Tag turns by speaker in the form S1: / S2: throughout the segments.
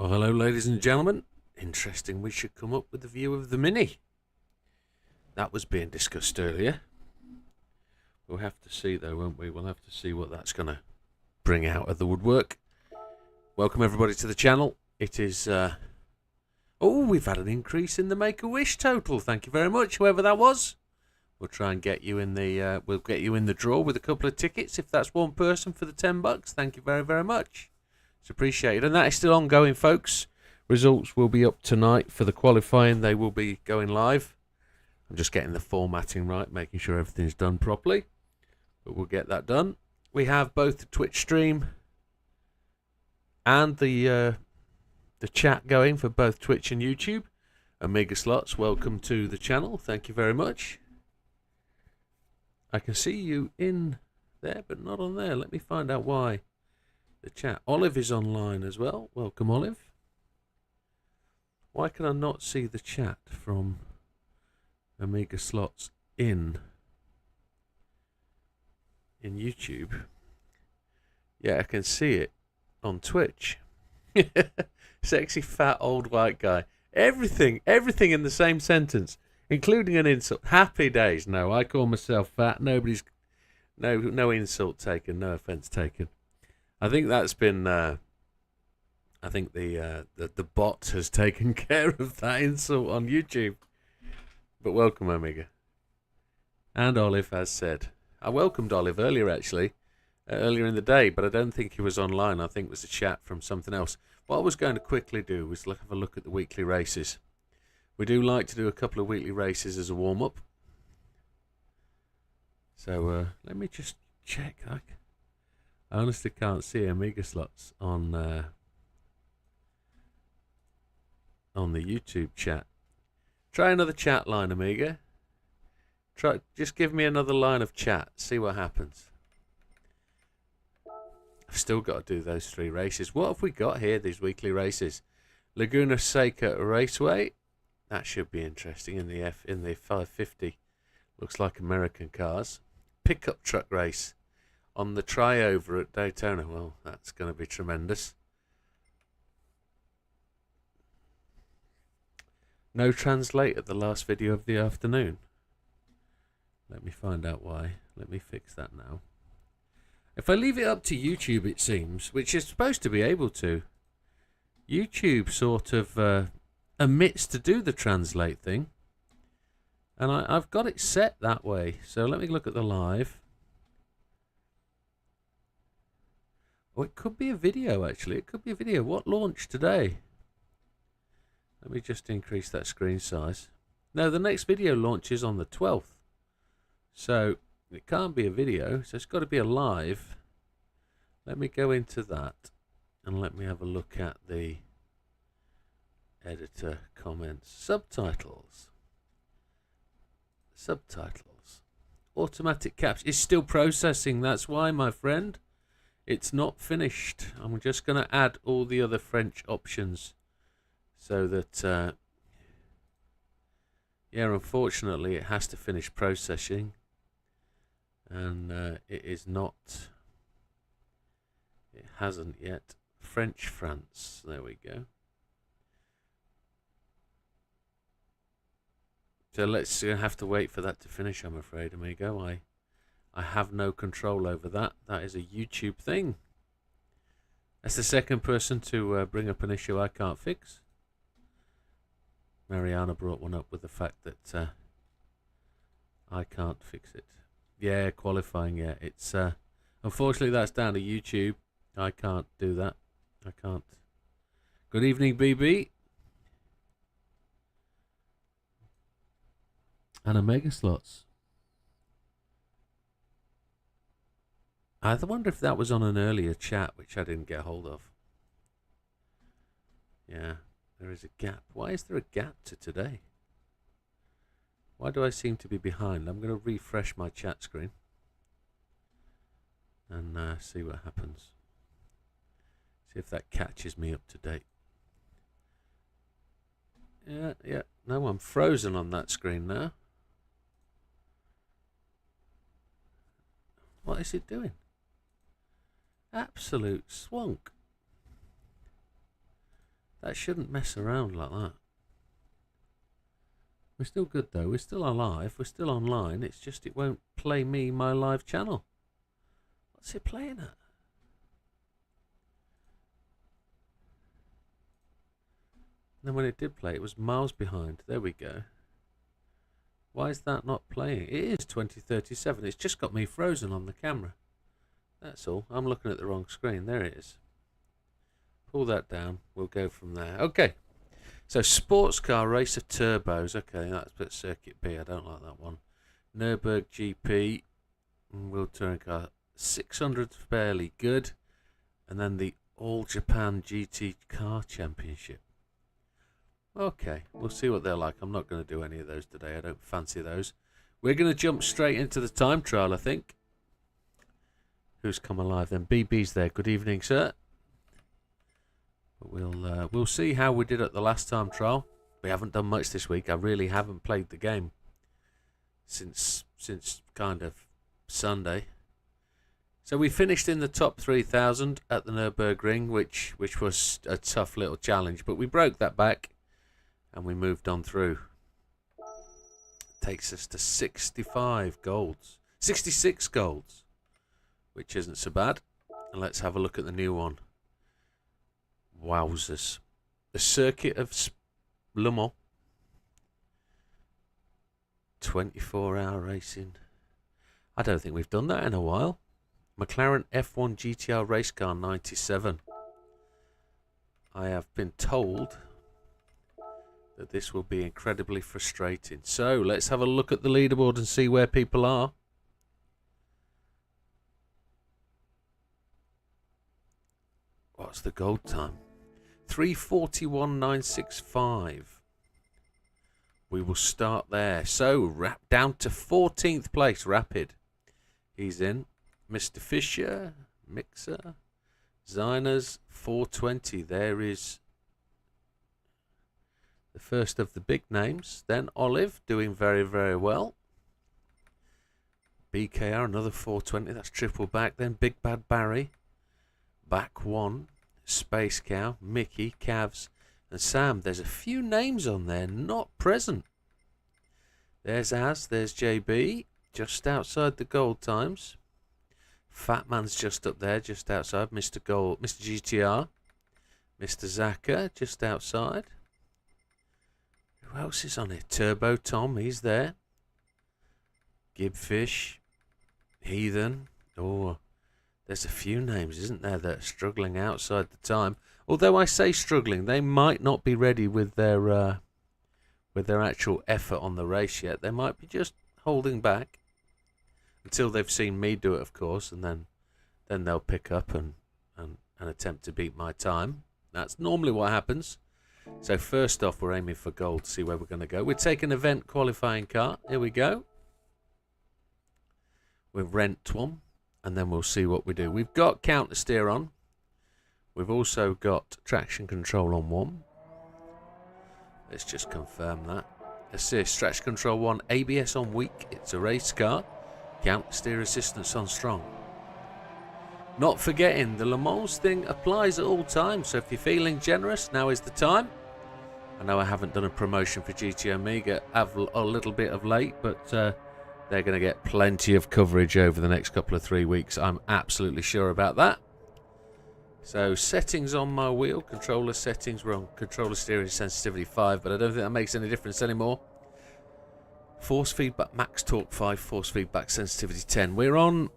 S1: Well, hello, ladies and gentlemen. Interesting, we should come up with a view of the Mini. That was being discussed earlier. We'll have to see, though, won't we? We'll have to see what that's going to bring out of the woodwork. Welcome, everybody, to the channel. It is... Oh, we've had an increase in the Make-A-Wish total. Thank you very much, whoever that was. We'll try and get you in the... we'll get you in the draw with a couple of tickets, if that's one person, for the $10. Thank you very, very much. It's appreciated. And that is still ongoing, folks. Results will be up tonight for the qualifying. They will be going live. I'm just getting the formatting right, making sure everything's done properly. But we'll get that done. We have both the Twitch stream and the chat going for both Twitch and YouTube. Omega Slots, welcome to the channel. Thank you very much. I can see you in there, but not on there. Let me find out why. The chat. Olive is online as well. Welcome, Olive. Why can I not see the chat from Omega Slots in YouTube? Yeah, I can see it on Twitch. Sexy fat old white guy. Everything in the same sentence, including an insult. Happy days. No, I call myself fat. Nobody's no insult taken, no offense taken. I think that's been I think the bot has taken care of that insult on YouTube. But welcome, Omega. And Olive has said. I welcomed Olive earlier, actually, earlier in the day, but I don't think he was online. I think it was a chat from something else. What I was going to quickly do was have a look at the weekly races. We do like to do a couple of weekly races as a warm-up. So let me just check. I honestly can't see Omega Slots on the YouTube chat. Try another chat line, Omega. Just give me another line of chat. See what happens. I've still got to do those 3 races. What have we got here, these weekly races? Laguna Seca Raceway. That should be interesting in the 550. Looks like American cars. Pickup truck race on the triover at Daytona. Well, that's going to be tremendous. No translate at the last video of the afternoon. Let me find out why. Let me fix that now. If I leave it up to YouTube, it seems, which is supposed to be able to, YouTube sort of omits to do the translate thing. And I've got it set that way. So let me look at the live. Oh, it could be a video, actually. It could be a video. What launched today? Let me just increase that screen size. No, the next video launches on the 12th. So it can't be a video, so it's got to be a live. Let me go into that and let me have a look at the editor comments. Subtitles. Automatic caps is still processing. That's why, my friend, it's not finished. I'm just going to add all the other French options so that yeah, unfortunately it has to finish processing. And it is not. It hasn't yet. French France. There we go. So let's have to wait for that to finish, I'm afraid, amigo. I have no control over that. That is a YouTube thing. That's the second person to bring up an issue I can't fix. Mariana brought one up with the fact that I can't fix it. Yeah, qualifying, yeah. It's unfortunately that's down to YouTube. I can't do that. I can't. Good evening, BB. And Omega Slots. I wonder if that was on an earlier chat, which I didn't get hold of. Yeah, there is a gap. Why is there a gap to today? Why do I seem to be behind? I'm going to refresh my chat screen and see what happens. See if that catches me up to date. Yeah. No, I'm frozen on that screen now. What is it doing? Absolute swunk. That shouldn't mess around like that. We're still good though. We're still alive. We're still online. It's just it won't play me my live channel. What's it playing at? And then when it did play, it was miles behind. There we go. Why is that not playing? It is 2037. It's just got me frozen on the camera. That's all. I'm looking at the wrong screen. There it is. Pull that down. We'll go from there. Okay. So, sports car racer turbos. Okay, that's a bit Circuit B. I don't like that one. Nürburgring GP. World Touring Car. 600 fairly good. And then the All Japan GT Car Championship. Okay, we'll see what they're like. I'm not going to do any of those today. I don't fancy those. We're going to jump straight into the time trial, I think. Who's come alive then? BB's there. Good evening, sir. But we'll see how we did at the last time trial. We haven't done much this week. I really haven't played the game since kind of Sunday. So we finished in the top 3,000 at the Nürburgring, which was a tough little challenge, but we broke that back and we moved on through. Takes us to 65 golds, 66 golds, which isn't so bad. And let's have a look at the new one. Wowzers. The Circuit of Le Mans. 24-hour racing. I don't think we've done that in a while. McLaren F1 GTR Race Car 97. I have been told that this will be incredibly frustrating. So let's have a look at the leaderboard and see where people are. What's the gold time? 3:41.965. We will start there. So down to 14th place, Rapid. He's in. Mr. Fisher, Mixer, Ziners, 420. There is the first of the big names. Then Olive, doing very, very well. BKR, another 420. That's triple back. Then Big Bad Barry, back one. Space Cow, Mickey, Cavs, and Sam. There's a few names on there not present. There's Az, there's JB, just outside the gold times. Fat Man's just up there, just outside. Mr. Gold, Mr. GTR, Mr. Zaka, just outside. Who else is on it? Turbo Tom, he's there. Gibfish, Heathen. Oh, there's a few names, isn't there, that are struggling outside the time. Although I say struggling, they might not be ready with their actual effort on the race yet. They might be just holding back until they've seen me do it, of course, and then they'll pick up and attempt to beat my time. That's normally what happens. So first off, we're aiming for gold to see where we're going to go. We'll take an event qualifying car. Here we go. We'll rent one. And then we'll see what we do. We've got counter steer on. We've also got traction control on one. Let's just confirm that. Assist, traction control 1, ABS on weak. It's a race car. Counter steer assistance on strong. Not forgetting, the Le Mans thing applies at all times. So if you're feeling generous, now is the time. I know I haven't done a promotion for GT Omega a little bit of late, but they're going to get plenty of coverage over the next couple of 3 weeks. I'm absolutely sure about that. So settings on my wheel, controller settings, we're on controller steering sensitivity 5, but I don't think that makes any difference anymore. Force feedback max torque 5, force feedback sensitivity 10. We're on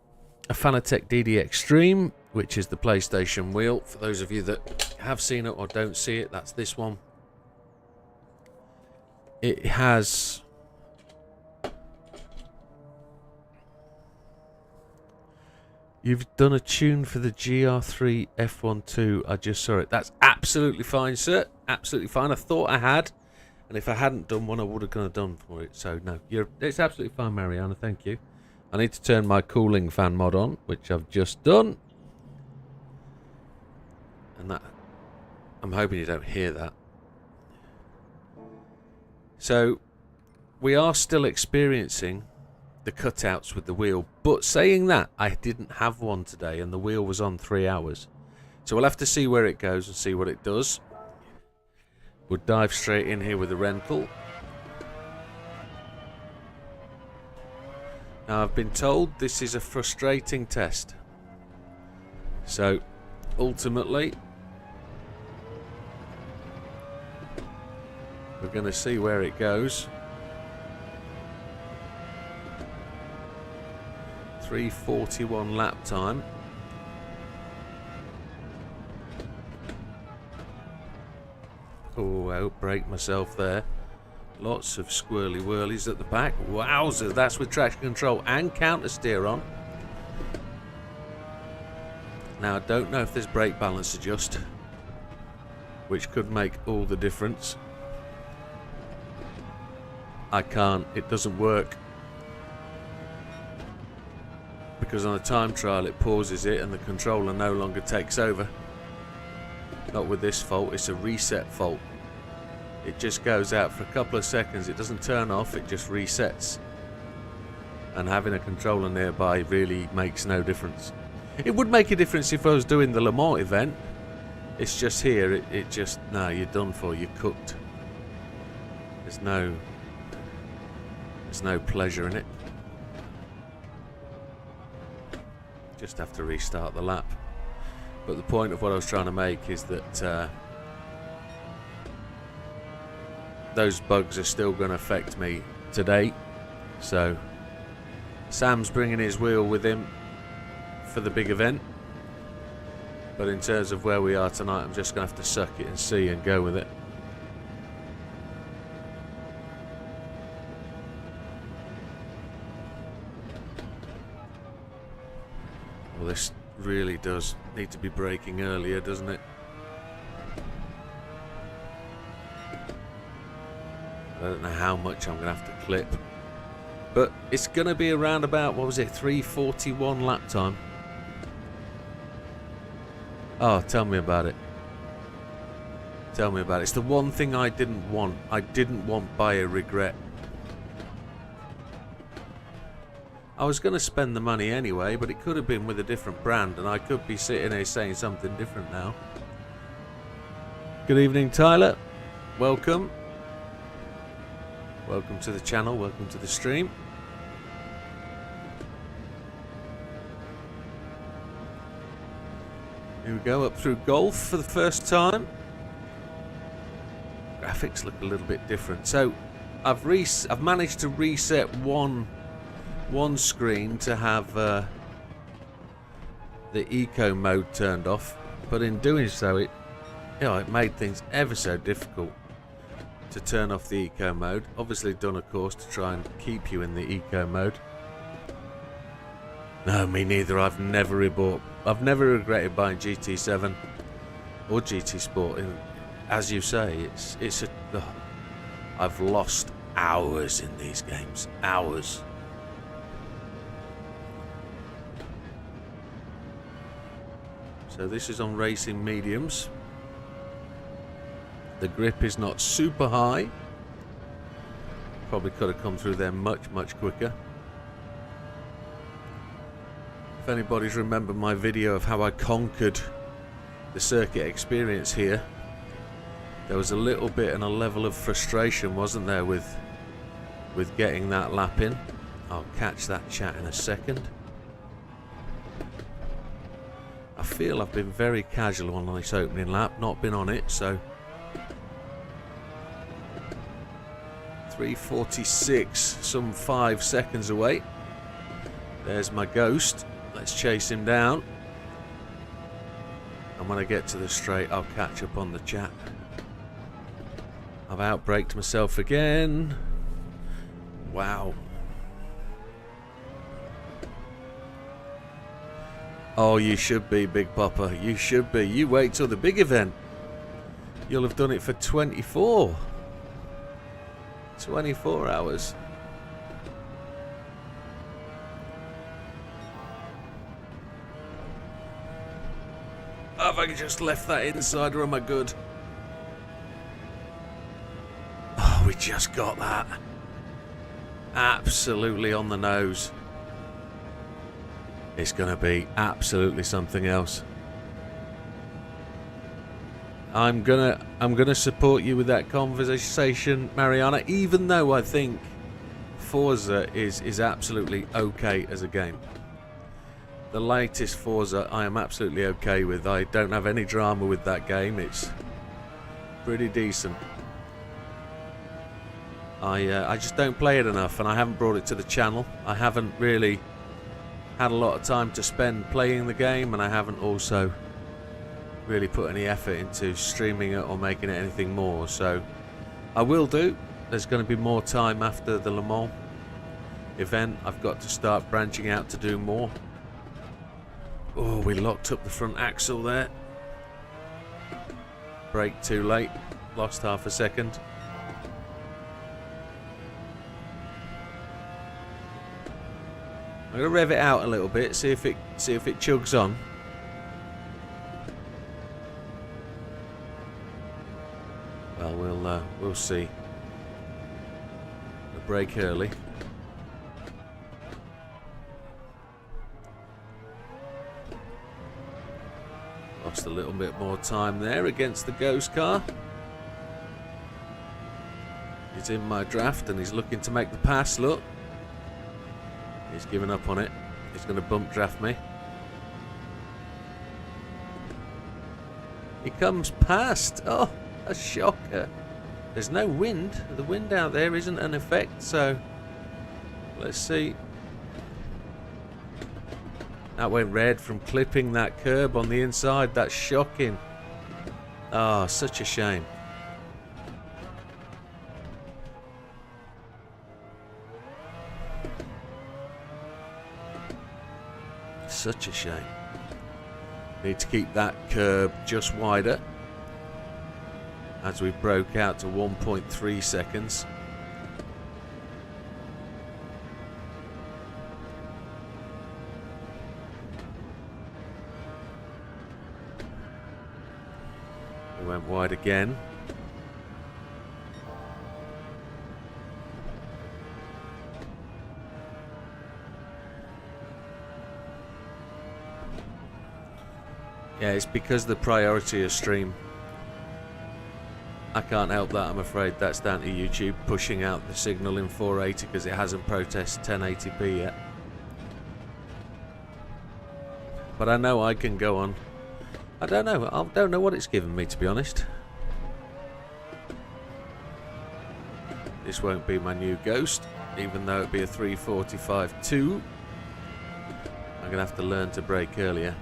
S1: a Fanatec DD Extreme, which is the PlayStation wheel. For those of you that have seen it or don't see it, that's this one. It has... You've done a tune for the GR3 F12. I just saw it. That's absolutely fine, sir. Absolutely fine. I thought I had. And if I hadn't done one, I would have gone done for it. So, no. It's absolutely fine, Mariana. Thank you. I need to turn my cooling fan mod on, which I've just done. And that... I'm hoping you don't hear that. So, we are still experiencing the cutouts with the wheel, but saying that, I didn't have one today and the wheel was on 3 hours, so we'll have to see where it goes and see what it does. We'll dive straight in here with the rental. Now, I've been told this is a frustrating test. So, ultimately, we're going to see where it goes. 3:41 lap time. Oh, I outbraked myself there. Lots of squirrely whirlies at the back. Wowzers, that's with traction control and counter steer on. Now, I don't know if there's brake balance adjust, which could make all the difference. I can't, it doesn't work. Because on a time trial it pauses it and the controller no longer takes over. Not with this fault, it's a reset fault. It just goes out for a couple of seconds, it doesn't turn off, it just resets. And having a controller nearby really makes no difference. It would make a difference if I was doing the Le Mans event. It's just here, it just, no, you're done for, you're cooked. There's no pleasure in it. Just have to restart the lap. But the point of what I was trying to make is that those bugs are still going to affect me today. So Sam's bringing his wheel with him for the big event. But in terms of where we are tonight, I'm just going to have to suck it and see and go with it. Well, this really does need to be braking earlier, doesn't it? I don't know how much I'm going to have to clip. But it's going to be around about, what was it, 3:41 lap time. Oh, tell me about it. Tell me about it. It's the one thing I didn't want. I didn't want buyer regret. I was going to spend the money anyway, but it could have been with a different brand, and I could be sitting here saying something different now. Good evening, Tyler. Welcome. Welcome to the channel. Welcome to the stream. Here we go, up through golf for the first time. Graphics look a little bit different. So I've managed to reset one screen to have the eco mode turned off, but in doing so it made things ever so difficult to turn off the eco mode. Obviously done, of course, to try and keep you in the eco mode. No, me neither. I've never regretted buying GT7 or GT Sport. As you say, I've lost hours in these games. Hours. So this is on racing mediums. The grip is not super high. Probably could have come through there much quicker. If anybody's remembered my video of how I conquered the circuit experience here, there was a little bit and a level of frustration, wasn't there, with getting that lap in. I'll catch that chat in a second. I feel I've been very casual on this opening lap, not been on it, so 3:46, some 5 seconds away. There's my ghost. Let's chase him down. And when I get to the straight, I'll catch up on the chat. I've outbraked myself again. Wow. Oh, you should be, Big Papa. You should be. You wait till the big event. You'll have done it for 24 hours. Have I just left that inside, or am I good? Oh, we just got that. Absolutely on the nose. It's going to be absolutely something else. I'm gonna support you with that conversation, Mariana, even though I think Forza is absolutely okay as a game. The latest Forza I am absolutely okay with. I don't have any drama with that game. It's pretty decent. I just don't play it enough, and I haven't brought it to the channel. I haven't really had a lot of time to spend playing the game, and I haven't also really put any effort into streaming it or making it anything more. So I will do. There's going to be more time after the Le Mans event. I've got to start branching out to do more. Oh, we locked up the front axle there. Brake too late. Lost half a second. I'm going to rev it out a little bit, see if it chugs on. Well, we'll see. We'll brake early. Lost a little bit more time there against the ghost car. He's in my draft and he's looking to make the pass. Look, he's given up on it. He's going to bump draft me. He comes past. Oh, a shocker. There's no wind. The wind out there isn't an effect, so let's see. That went red from clipping that curb on the inside. That's shocking. Oh, such a shame. Such a shame. Need to keep that curb just wider. As we broke out to 1.3 seconds. We went wide again. Yeah, it's because the priority of stream. I can't help that, I'm afraid. That's down to YouTube pushing out the signal in 480 because it hasn't processed 1080p yet. But I know I can go on. I don't know what it's given me, to be honest. This won't be my new Ghost, even though it'd be a 345-2. I'm going to have to learn to brake earlier.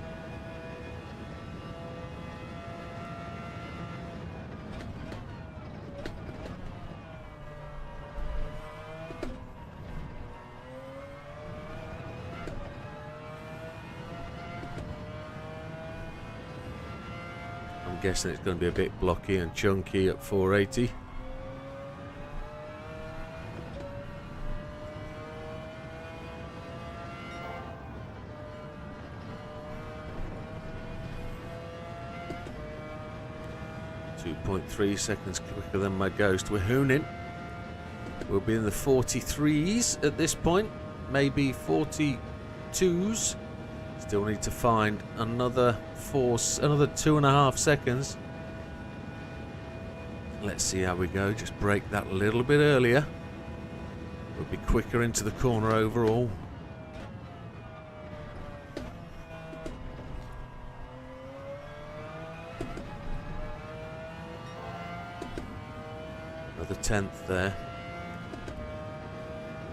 S1: I'm guessing it's going to be a bit blocky and chunky at 480. .3 seconds quicker than my Ghost. We're hooning. We'll be in the 43s at this point, maybe 42s. Still need to find another 2.5 seconds. Let's see how we go. Just brake that a little bit earlier. We'll be quicker into the corner overall. Another 10th there.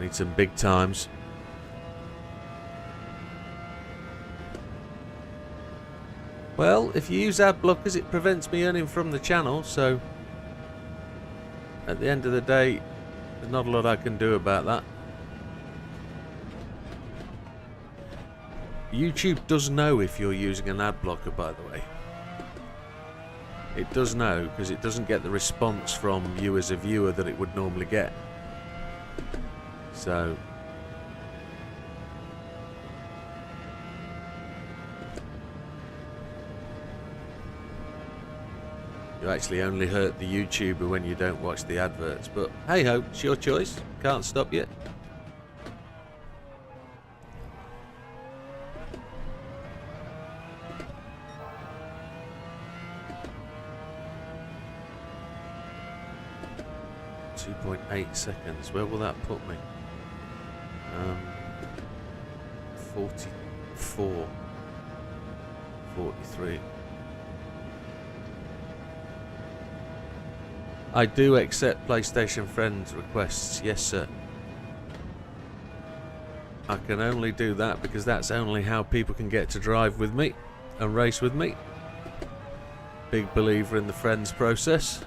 S1: Need some big times. Well, if you use ad blockers, it prevents me earning from the channel, so at the end of the day, there's not a lot I can do about that. YouTube does know if you're using an ad blocker, by the way. It does know, because it doesn't get the response from you as a viewer that it would normally get. So you actually only hurt the YouTuber when you don't watch the adverts, but hey ho, it's your choice. Can't stop you. 2.8 seconds. Where will that put me? 44. 43. I do accept PlayStation Friends requests, yes sir. I can only do that because that's only how people can get to drive with me and race with me. Big believer in the friends process.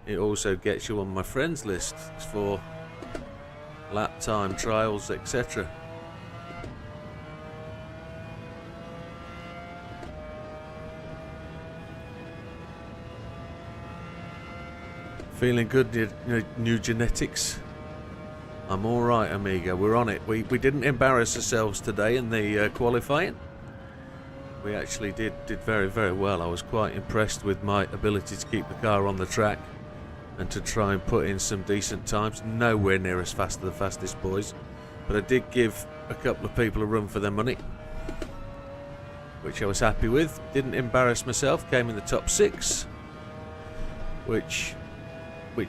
S1: It also gets you on my friends list for lap time, trials, etc. Feeling good, new genetics. I'm alright, Amiga. We're on it. We didn't embarrass ourselves today in the qualifying. We actually did very, very well. I was quite impressed with my ability to keep the car on the track and to try and put in some decent times. Nowhere near as fast as the fastest boys, but I did give a couple of people a run for their money, which I was happy with. Didn't embarrass myself. Came in the top 6, which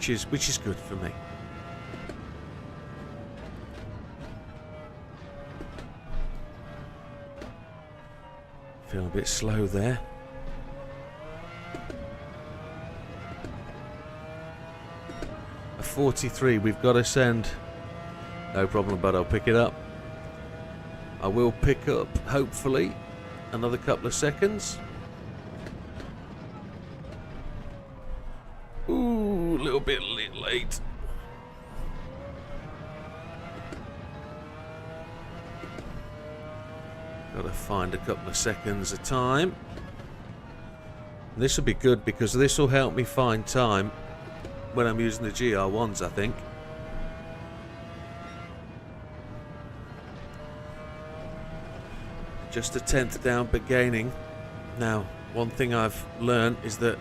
S1: is good for me. Feel a bit slow there. A 43. We've got to send. No problem, but I'll pick it up. I will pick up, hopefully, another couple of seconds. Ooh, a little bit late. Got to find a couple of seconds of time. This will be good because this will help me find time when I'm using the GR1s, I think. Just a 10th down, but gaining. Now, one thing I've learned is that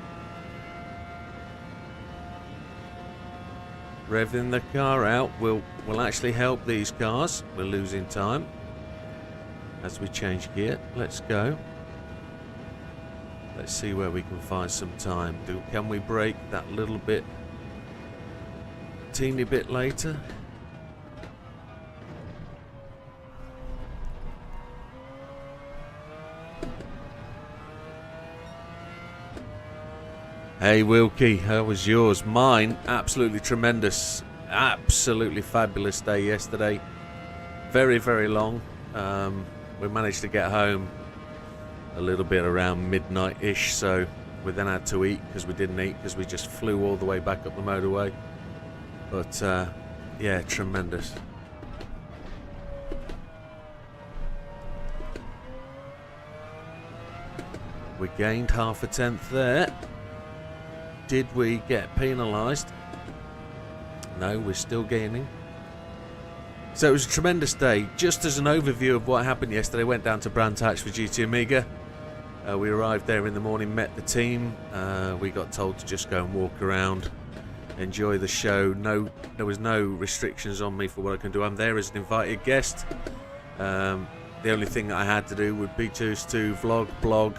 S1: revving the car out will actually help these cars. We're losing time as we change gear. Let's go. Let's see where we can find some time. Can we brake that little bit, teeny bit later? Hey Wilkie, how was yours? Mine, absolutely tremendous. Absolutely fabulous day yesterday. Very, very long. We managed to get home a little bit around midnight-ish, so we then had to eat because we didn't eat because we just flew all the way back up the motorway. But, yeah, tremendous. We gained half a tenth there. Did we get penalised? No, we're still gaining. So it was a tremendous day. Just as an overview of what happened yesterday, went down to Brands Hatch for GT Amiga. We arrived there in the morning, met the team. We got told to just go and walk around, enjoy the show. There was no restrictions on me for what I can do. I'm there as an invited guest. The only thing that I had to do would be to vlog, blog,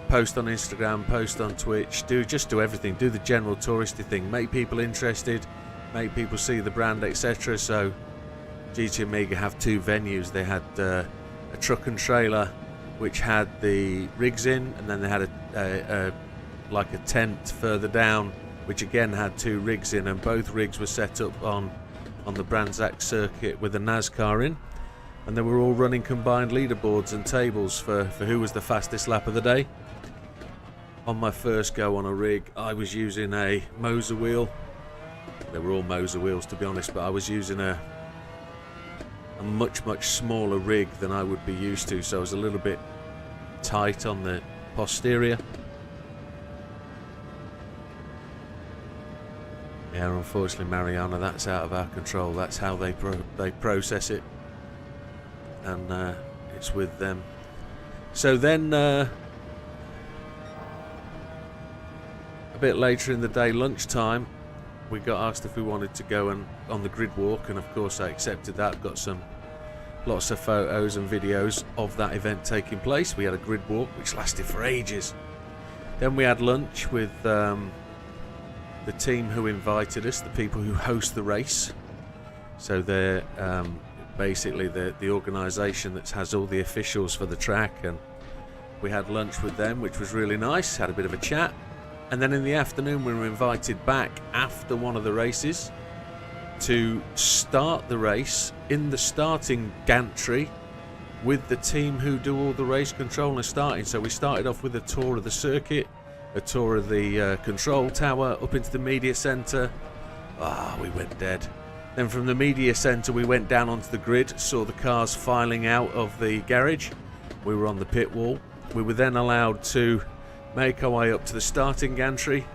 S1: post on Instagram, post on Twitch, just do everything, do the general touristy thing, make people interested, make people see the brand, etc. So GT Amiga have 2 venues. They had a truck and trailer which had the rigs in, and then they had like a tent further down which again had 2 rigs in, and both rigs were set up on the Brands Hatch circuit with a NASCAR in, and they were all running combined leaderboards and tables for who was the fastest lap of the day. On my first go on a rig, I was using a Moser wheel. They were all Moser wheels, to be honest, but I was using a much smaller rig than I would be used to, so I was a little bit tight on the posterior. Yeah, unfortunately, Mariana, that's out of our control. That's how they process it, and it's with them. So then, a bit later in the day, lunchtime, we got asked if we wanted to go on the grid walk, and of course I accepted that. Got lots of photos and videos of that event taking place. We had a grid walk which lasted for ages. Then we had lunch with the team who invited us, the people who host the race. So they're basically the organisation that has all the officials for the track, and we had lunch with them, which was really nice, had a bit of a chat. And then in the afternoon we were invited back after one of the races to start the race in the starting gantry with the team who do all the race control and starting. So we started off with a tour of the circuit, a tour of the control tower, up into the media centre. We went dead. Then from the media centre we went down onto the grid, saw the cars filing out of the garage. We were on the pit wall. We were then allowed to make our way up to the starting gantry,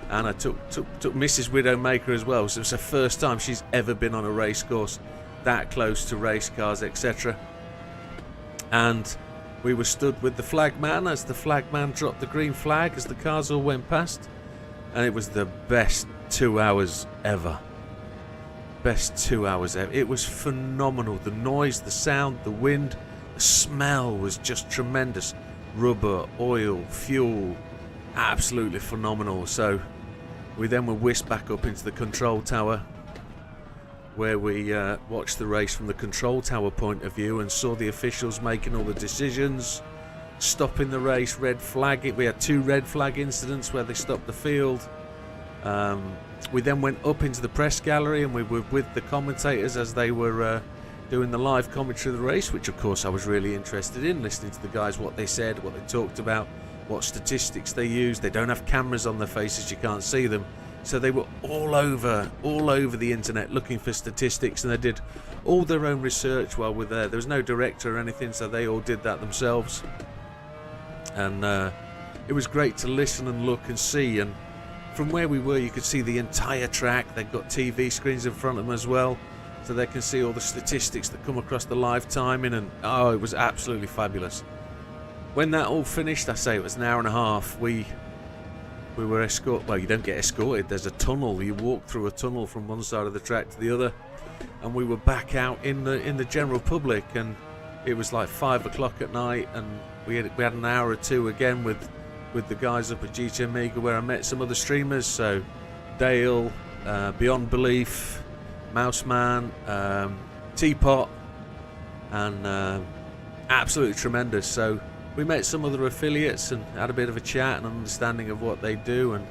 S1: and I took Mrs. Widdowmaker as well. So it was the first time she's ever been on a race course that close to race cars, etc. And we were stood with the flagman as the flagman dropped the green flag as the cars all went past, and it was the best 2 hours ever. Best 2 hours ever. It was phenomenal. The noise, the sound, the wind, the smell was just tremendous. Rubber, oil, fuel, absolutely phenomenal. So we then were whisked back up into the control tower, where we watched the race from the control tower point of view and saw the officials making all the decisions, stopping the race, red flag it. We had 2 red flag incidents where they stopped the field. We then went up into the press gallery and we were with the commentators as they were doing the live commentary of the race, which of course I was really interested in, listening to the guys, what they said, what they talked about, what statistics they used. They don't have cameras on their faces, you can't see them. So they were all over the internet looking for statistics, and they did all their own research while we're there. There was no director or anything, so they all did that themselves. And it was great to listen and look and see. And from where we were, you could see the entire track. They've got TV screens in front of them as well, so they can see all the statistics that come across the live timing. And it was absolutely fabulous. When that all finished, I say it was an hour and a half. We were escorted. Well, you don't get escorted. There's a tunnel. You walk through a tunnel from one side of the track to the other, and we were back out in the general public. And it was like 5 o'clock at night, and we had an hour or two again with the guys up at GT Amiga, where I met some other streamers. So Dale, Beyond Belief, Mouseman, Teapot, and absolutely tremendous. So we met some other affiliates and had a bit of a chat and understanding of what they do, and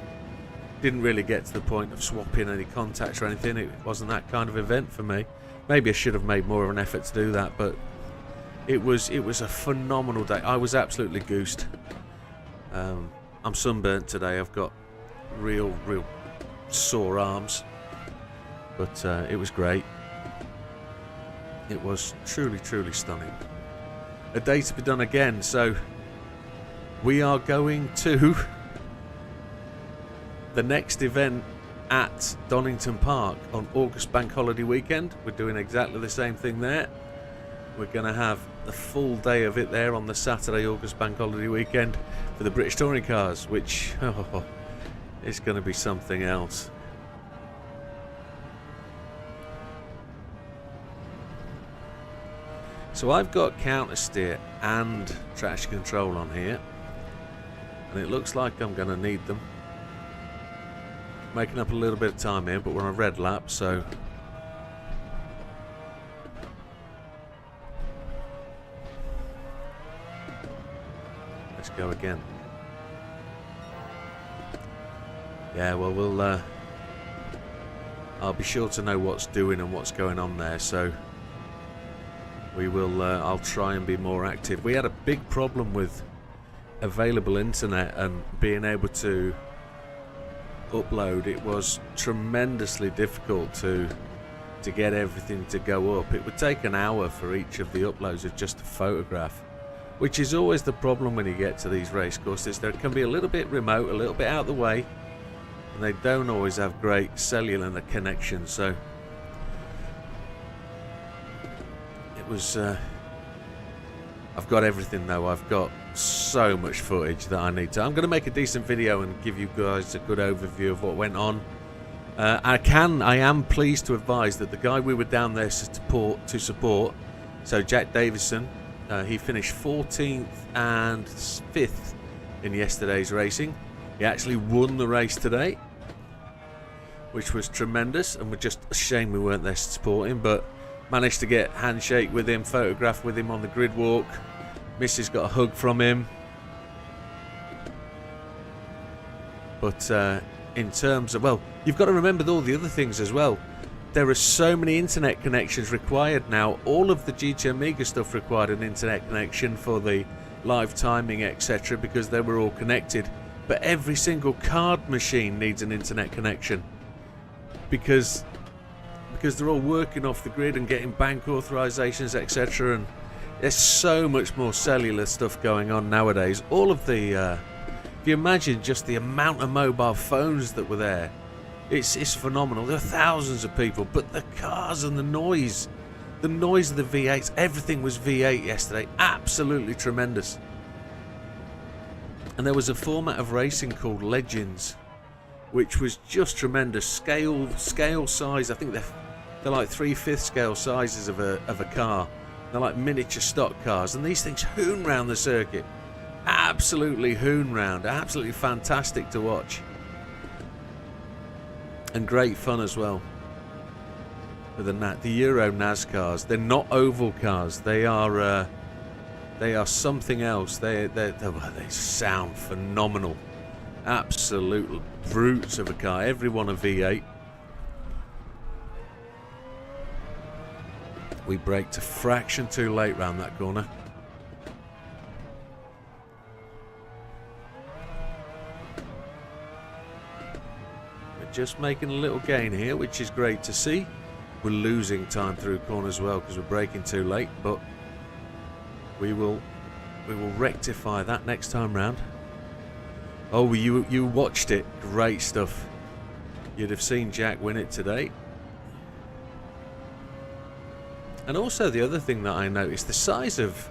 S1: didn't really get to the point of swapping any contacts or anything. It wasn't that kind of event for me. Maybe I should have made more of an effort to do that, but it was a phenomenal day. I was absolutely goosed. I'm sunburnt today. I've got real sore arms, but it was great. It was truly stunning. A day to be done again. So we are going to the next event at Donington Park on August Bank Holiday weekend. We're doing exactly the same thing there. We're going to have the full day of it there on the Saturday August Bank Holiday weekend for the British Touring Cars, which is going to be something else. So I've got counter steer and traction control on here, and it looks like I'm going to need them. Making up a little bit of time here, but we're on a red lap, so let's go again. Yeah, well, I'll be sure to know what's doing and what's going on there, so we will. I'll try and be more active. We had a big problem with available internet and being able to upload. It was tremendously difficult to get everything to go up. It would take an hour for each of the uploads of just a photograph, which is always the problem when you get to these race courses. They can be a little bit remote, a little bit out of the way, and they don't always have great cellular connection. So it was I've got everything though. I've got so much footage that I need to. I'm going to make a decent video and give you guys a good overview of what went on. I am pleased to advise that the guy we were down there to support, so Jack Davison, he finished 14th and 5th in yesterday's racing. He actually won the race today. which was tremendous, and we're just a shame we weren't there to support him, but managed to get handshake with him, photograph with him on the grid walk. Mrs. got a hug from him. But in terms of, well, you've got to remember all the other things as well. There are so many internet connections required now. All of the GT Amiga stuff required an internet connection for the live timing, etc., because they were all connected. But every single card machine needs an internet connection because they're all working off the grid and getting bank authorizations, etc. And there's so much more cellular stuff going on nowadays. All of the if you imagine just the amount of mobile phones that were there, it's phenomenal. There are thousands of people, but the cars and the noise of the V8s, everything was V8 yesterday. Absolutely tremendous. And there was a format of racing called Legends, which was just tremendous. Scale size, I think they're like 3/5 scale sizes of a car. They're like miniature stock cars, and these things hoon round the circuit. Absolutely hoon round. Absolutely fantastic to watch. And great fun as well. With the Euro NASCARs, they're not oval cars. They are something else. They sound phenomenal. Absolute brutes of a car. Every one a V8. We braked a fraction too late round that corner. We're just making a little gain here, which is great to see. We're losing time through corners as well because we're braking too late, but we will rectify that next time round. Oh, you watched it. Great stuff. You'd have seen Jack win it today. And also the other thing that I noticed, the size of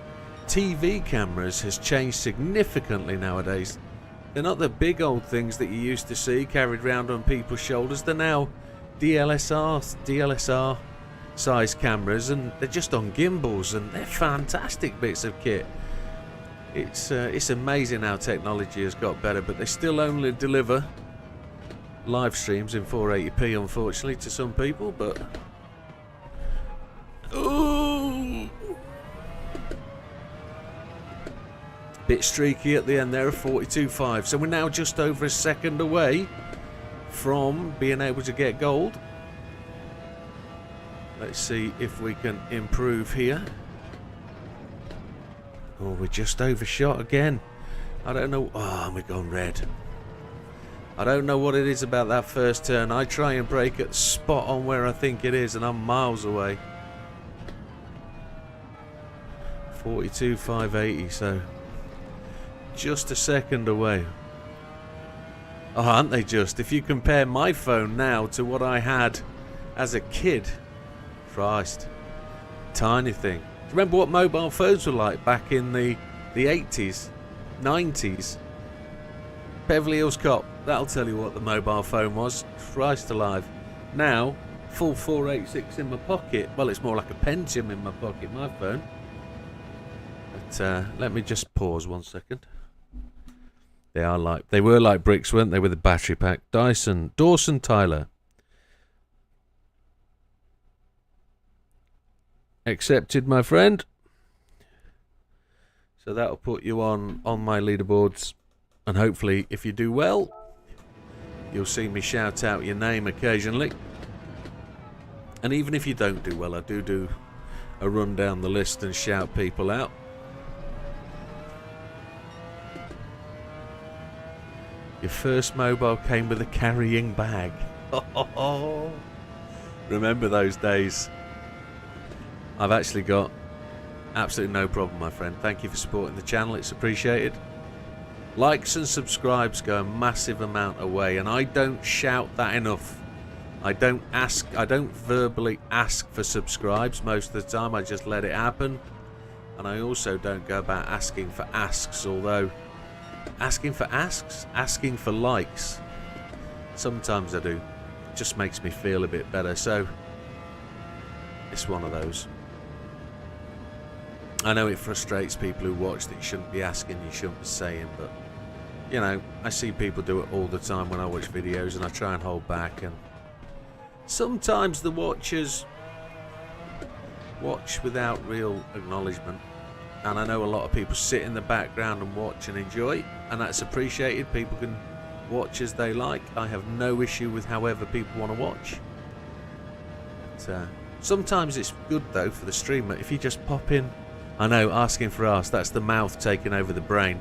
S1: TV cameras has changed significantly nowadays. They're not the big old things that you used to see carried around on people's shoulders. They're now DLSR size cameras, and they're just on gimbals, and they're fantastic bits of kit. It's amazing how technology has got better, but they still only deliver live streams in 480p, unfortunately, to some people. But ooh, bit streaky at the end there, 42.5. So we're now just over a second away from being able to get gold. Let's see if we can improve here. Oh, we're just overshot again. I don't know. Oh, we've gone red. I don't know what it is about that first turn. I try and brake it spot on where I think it is, and I'm miles away. 42.580, so just a second away. Oh, aren't they just? If you compare my phone now to what I had as a kid, Christ, tiny thing. Remember what mobile phones were like back in the 80s, 90s? Beverly Hills Cop, that'll tell you what the mobile phone was. Christ alive. Now, full 486 in my pocket. Well, it's more like a Pentium in my pocket, my phone. But let me just pause 1 second. They were like bricks, weren't they, with a battery pack? Dawson Tyler. Accepted, my friend. So that'll put you on my leaderboards, and hopefully if you do well, you'll see me shout out your name occasionally. And even if you don't do well, I do a run down the list and shout people out. Your first mobile came with a carrying bag. Remember those days. I've actually got absolutely no problem, my friend. Thank you for supporting the channel. It's appreciated. Likes and subscribes go a massive amount away, and I don't shout that enough. I don't verbally ask for subscribes most of the time. I just let it happen. And I also don't go about asking for asks, although asking for likes, sometimes I do. It just makes me feel a bit better. So it's one of those. I know it frustrates people who watch that you shouldn't be asking, you shouldn't be saying, but you know, I see people do it all the time when I watch videos, and I try and hold back, and sometimes the watchers watch without real acknowledgement, and I know a lot of people sit in the background and watch and enjoy, and that's appreciated. People can watch as they like. I have no issue with however people want to watch. But, sometimes it's good though for the streamer if you just pop in. I know, asking for us, that's the mouth taking over the brain.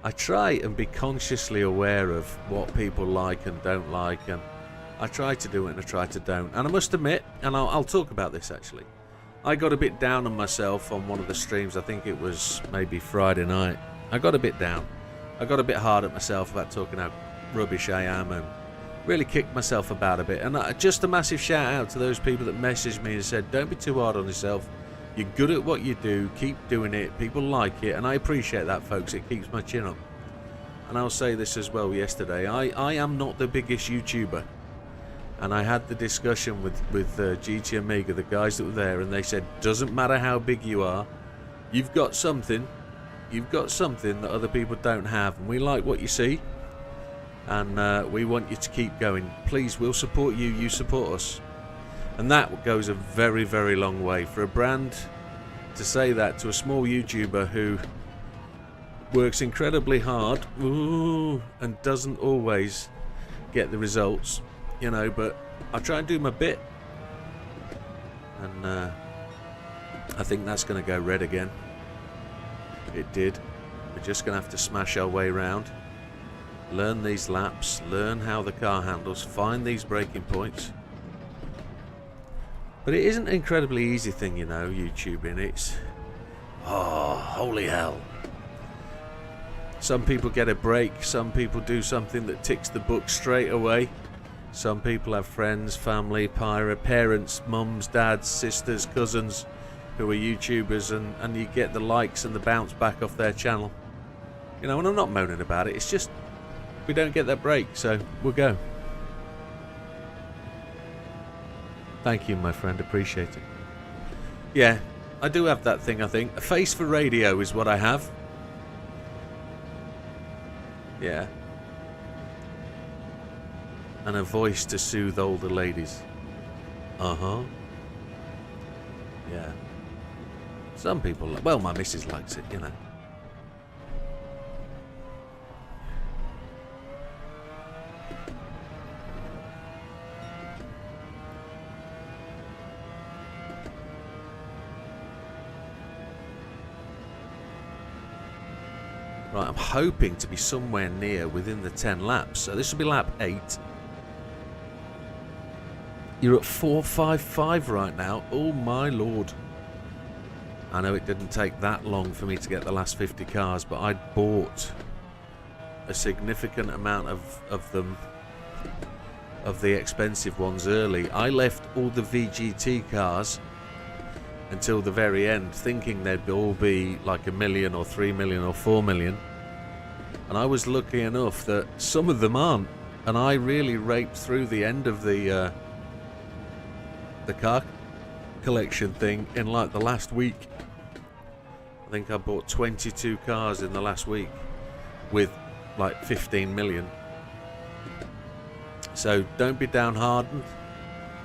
S1: I try and be consciously aware of what people like and don't like, and I try to do it and I try to don't. And I must admit, and I'll talk about this actually, I got a bit down on myself on one of the streams. I think it was maybe Friday night. I got a bit down. I got a bit hard at myself about talking how rubbish I am, and really kicked myself about a bit. And just a massive shout out to those people that messaged me and said, don't be too hard on yourself. You're good at what you do. Keep doing it. People like it. And I appreciate that, folks. It keeps my chin up. And I'll say this as well yesterday. I am not the biggest YouTuber. And I had the discussion with GT Amiga, the guys that were there, and they said, doesn't matter how big you are, you've got something. You've got something that other people don't have. And we like what you see. And we want you to keep going. Please, we'll support you. You support us. And that goes a very, very long way. For a brand to say that to a small YouTuber who works incredibly hard and doesn't always get the results, you know, but I try and do my bit. And I think that's going to go red again. It did. We're just going to have to smash our way around. Learn these laps. Learn how the car handles. Find these braking points. But it isn't an incredibly easy thing, you know, YouTubing. It's... oh, holy hell. Some people get a break. Some people do something that ticks the book straight away. Some people have friends, family, parents, mums, dads, sisters, cousins who are YouTubers, and you get the likes and the bounce back off their channel. You know, and I'm not moaning about it. It's just we don't get that break, so we'll go. Thank you, my friend. Appreciate it. Yeah, I do have that thing, I think. A face for radio is what I have. Yeah. And a voice to soothe older ladies. Uh-huh. Yeah. Some people... well, my missus likes it, you know. Right, I'm hoping to be somewhere near within the 10 laps. So this will be lap 8. You're at 4:55 right now. Oh my lord. I know it didn't take that long for me to get the last 50 cars, but I bought a significant amount of them, of the expensive ones early. I left all the VGT cars until the very end, thinking they'd all be like 1 million or 3 million or 4 million. And I was lucky enough that some of them aren't. And I really raped through the end of the car collection thing in like the last week. I think I bought 22 cars in the last week with like 15 million. So don't be downhearted.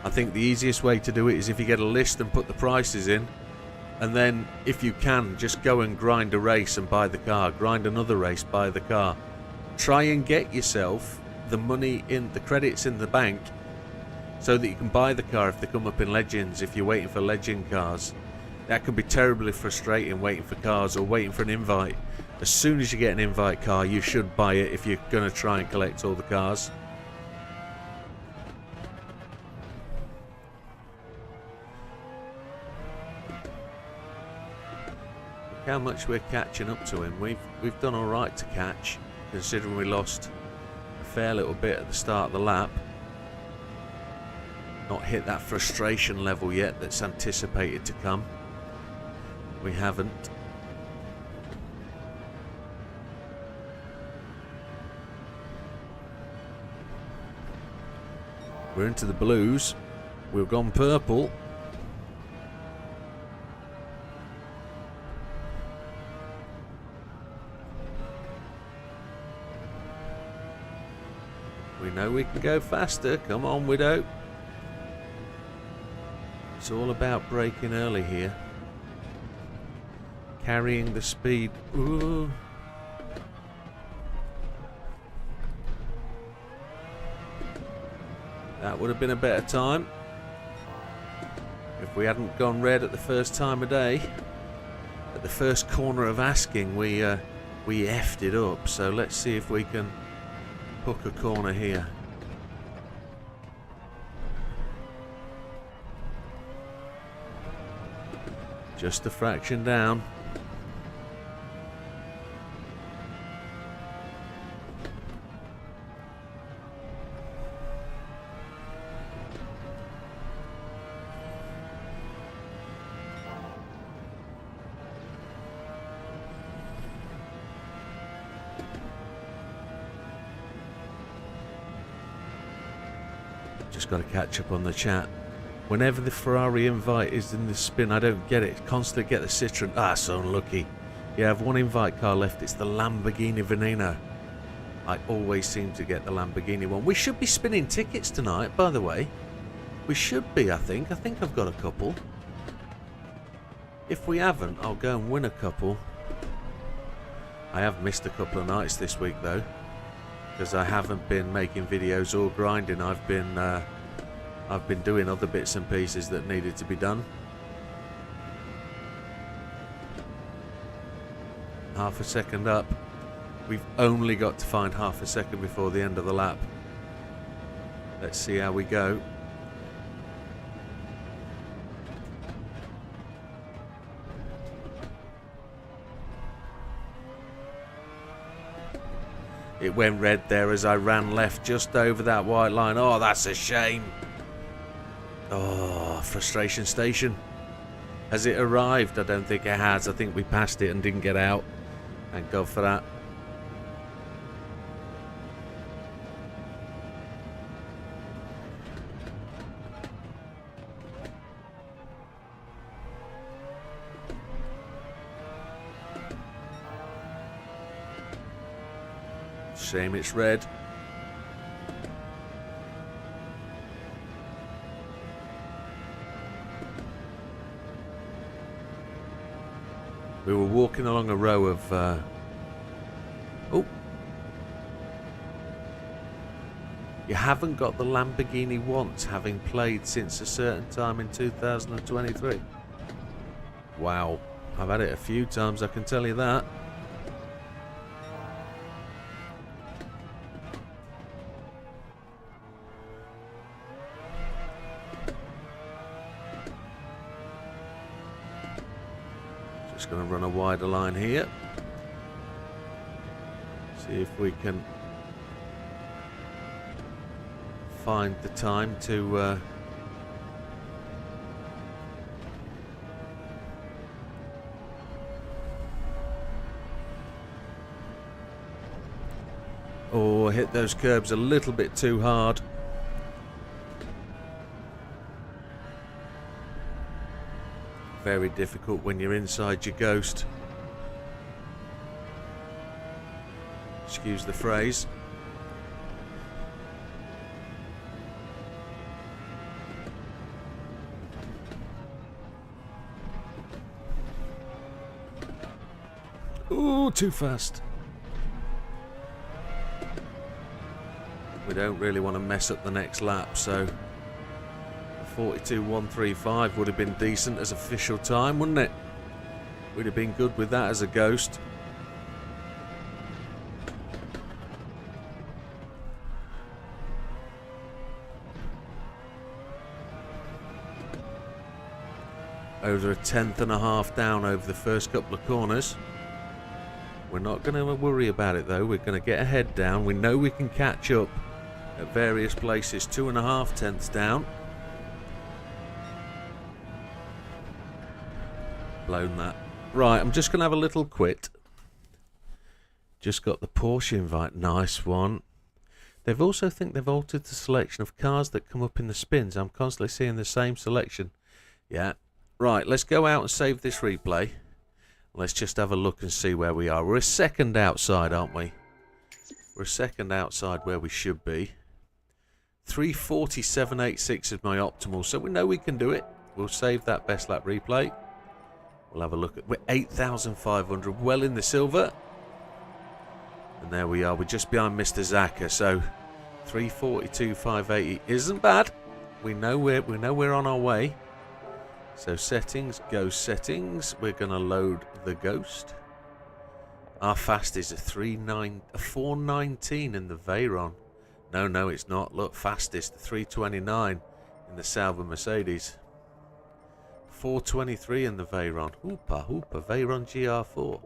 S1: I think the easiest way to do it is if you get a list and put the prices in, and then if you can, just go and grind a race and buy the car, grind another race, buy the car. Try and get yourself the money in, the credits in the bank, so that you can buy the car if they come up in Legends, if you're waiting for Legend cars. That can be terribly frustrating, waiting for cars or waiting for an invite. As soon as you get an invite car, you should buy it if you're going to try and collect all the cars. Look how much we're catching up to him. We've done all right to catch, considering we lost a fair little bit at the start of the lap. Not hit that frustration level yet that's anticipated to come. We haven't. We're into the blues. We've gone purple. We know we can go faster. Come on, Widow. It's all about braking early here. Carrying the speed. Ooh. That would have been a better time. If we hadn't gone red at the first time of day. At the first corner of Asking, we effed it up. So let's see if we can hook a corner here. Just a fraction down. Just got to catch up on the chat. Whenever the Ferrari invite is in the spin, I don't get it. Constantly get the Citroen. Ah, so unlucky. Yeah, I have one invite car left. It's the Lamborghini Veneno. I always seem to get the Lamborghini one. We should be spinning tickets tonight, by the way. We should be, I think. I think I've got a couple. If we haven't, I'll go and win a couple. I have missed a couple of nights this week, though. Because I haven't been making videos or grinding. I've been doing other bits and pieces that needed to be done. Half a second up. We've only got to find half a second before the end of the lap. Let's see how we go. It went red there as I ran left just over that white line. Oh, that's a shame. Oh, frustration station. Has it arrived? I don't think it has. I think we passed it and didn't get out. Thank God for that. Shame it's red. We were walking along a row of... Oh! You haven't got the Lamborghini once, having played since a certain time in 2023. Wow. I've had it a few times, I can tell you that. Just going to run a wider line here. See if we can find the time to oh, hit those curbs a little bit too hard. Very difficult when you're inside your Ghost. Excuse the phrase. Ooh, too fast. We don't really want to mess up the next lap, so 42.135 would have been decent as official time, wouldn't it? We'd have been good with that as a Ghost. Over a tenth and a half down over the first couple of corners. We're not going to worry about it though. We're going to get a head down. We know we can catch up at various places. 2.5 tenths down. Blown that. Right, I'm just going to have a little quit. Just got the Porsche invite. Nice one. They've also think they've altered the selection of cars that come up in the spins. I'm constantly seeing the same selection. Yeah. Right, let's go out and save this replay. Let's just have a look and see where we are. We're a second outside, aren't we? We're a second outside where we should be. 3:47.86 is my optimal, so we know we can do it. We'll save that best lap replay. We'll have a look at... We're 8,500, well in the silver. And there we are. We're just behind Mr. Zaka, so 3:42.580 isn't bad. We know we're on our way. So settings, ghost settings. We're going to load the ghost. Our fast is a 4:19 in the Veyron. No, it's not. Look, fastest 3:29 in the Sauber Mercedes. 4:23 in the Veyron. Hoopa, Veyron GR4.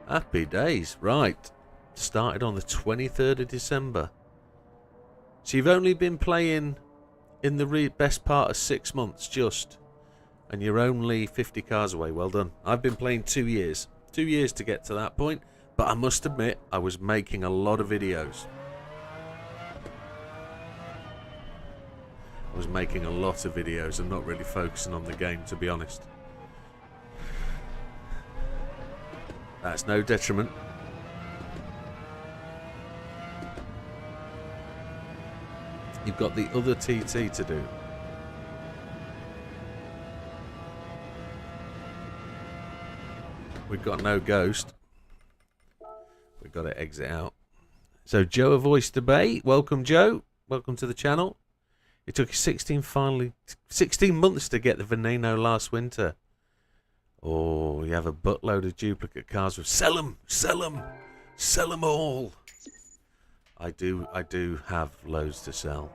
S1: Happy days. Right. Started on the 23rd of December. So you've only been playing in the best part of 6 months, just. And you're only 50 cars away. Well done. I've been playing 2 years. 2 years to get to that point. But I must admit, I was making a lot of videos. I was making a lot of videos and not really focusing on the game, to be honest. That's no detriment. You've got the other TT to do. We've got no ghost. We've got to exit out. So Joe of Oyster Bay, welcome Joe. Welcome to the channel. It took 16 months to get the Veneno last winter. Oh, you have a buttload of duplicate cars. Sell them all. I do have loads to sell.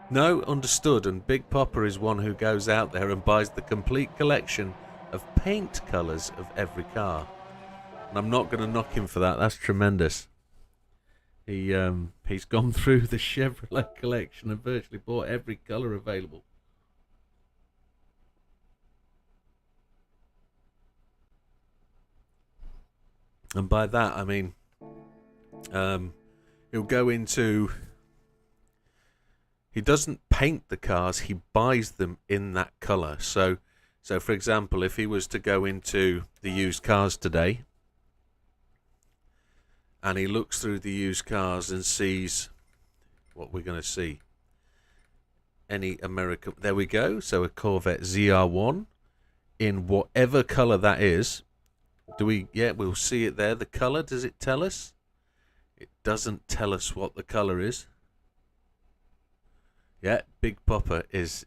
S1: No, understood. And Big Popper is one who goes out there and buys the complete collection of paint colours of every car. And I'm not going to knock him for that. That's tremendous. He's gone through the Chevrolet collection and virtually bought every colour available. And by that I mean he'll go into... He doesn't paint the cars, he buys them in that colour. So for example, if he was to go into the used cars today and he looks through the used cars and sees what we're going to see. Any American... There we go. So a Corvette ZR1 in whatever colour that is. Do we... Yeah, we'll see it there. The colour, does it tell us? It doesn't tell us what the colour is. Yeah, Big Popper is...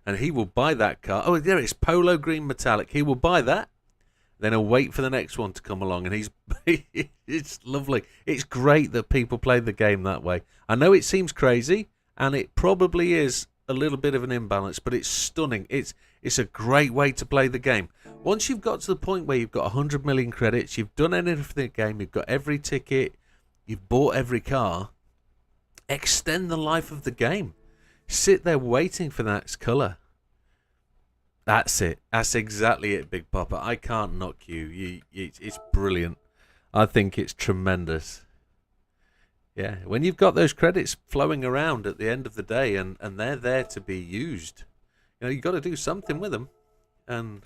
S1: And he will buy that car. Oh, there it's Polo Green Metallic. He will buy that. Then he'll wait for the next one to come along. And he's... It's lovely. It's great that people play the game that way. I know it seems crazy. And it probably is a little bit of an imbalance. But it's stunning. It's a great way to play the game. Once you've got to the point where you've got 100 million credits, you've done anything for the game, you've got every ticket, you've bought every car, extend the life of the game. Sit there waiting for that colour. That's it. That's exactly it, Big Popper. I can't knock you. It's brilliant. I think it's tremendous. Yeah, when you've got those credits flowing around at the end of the day and they're there to be used, you know, you've got to do something with them. And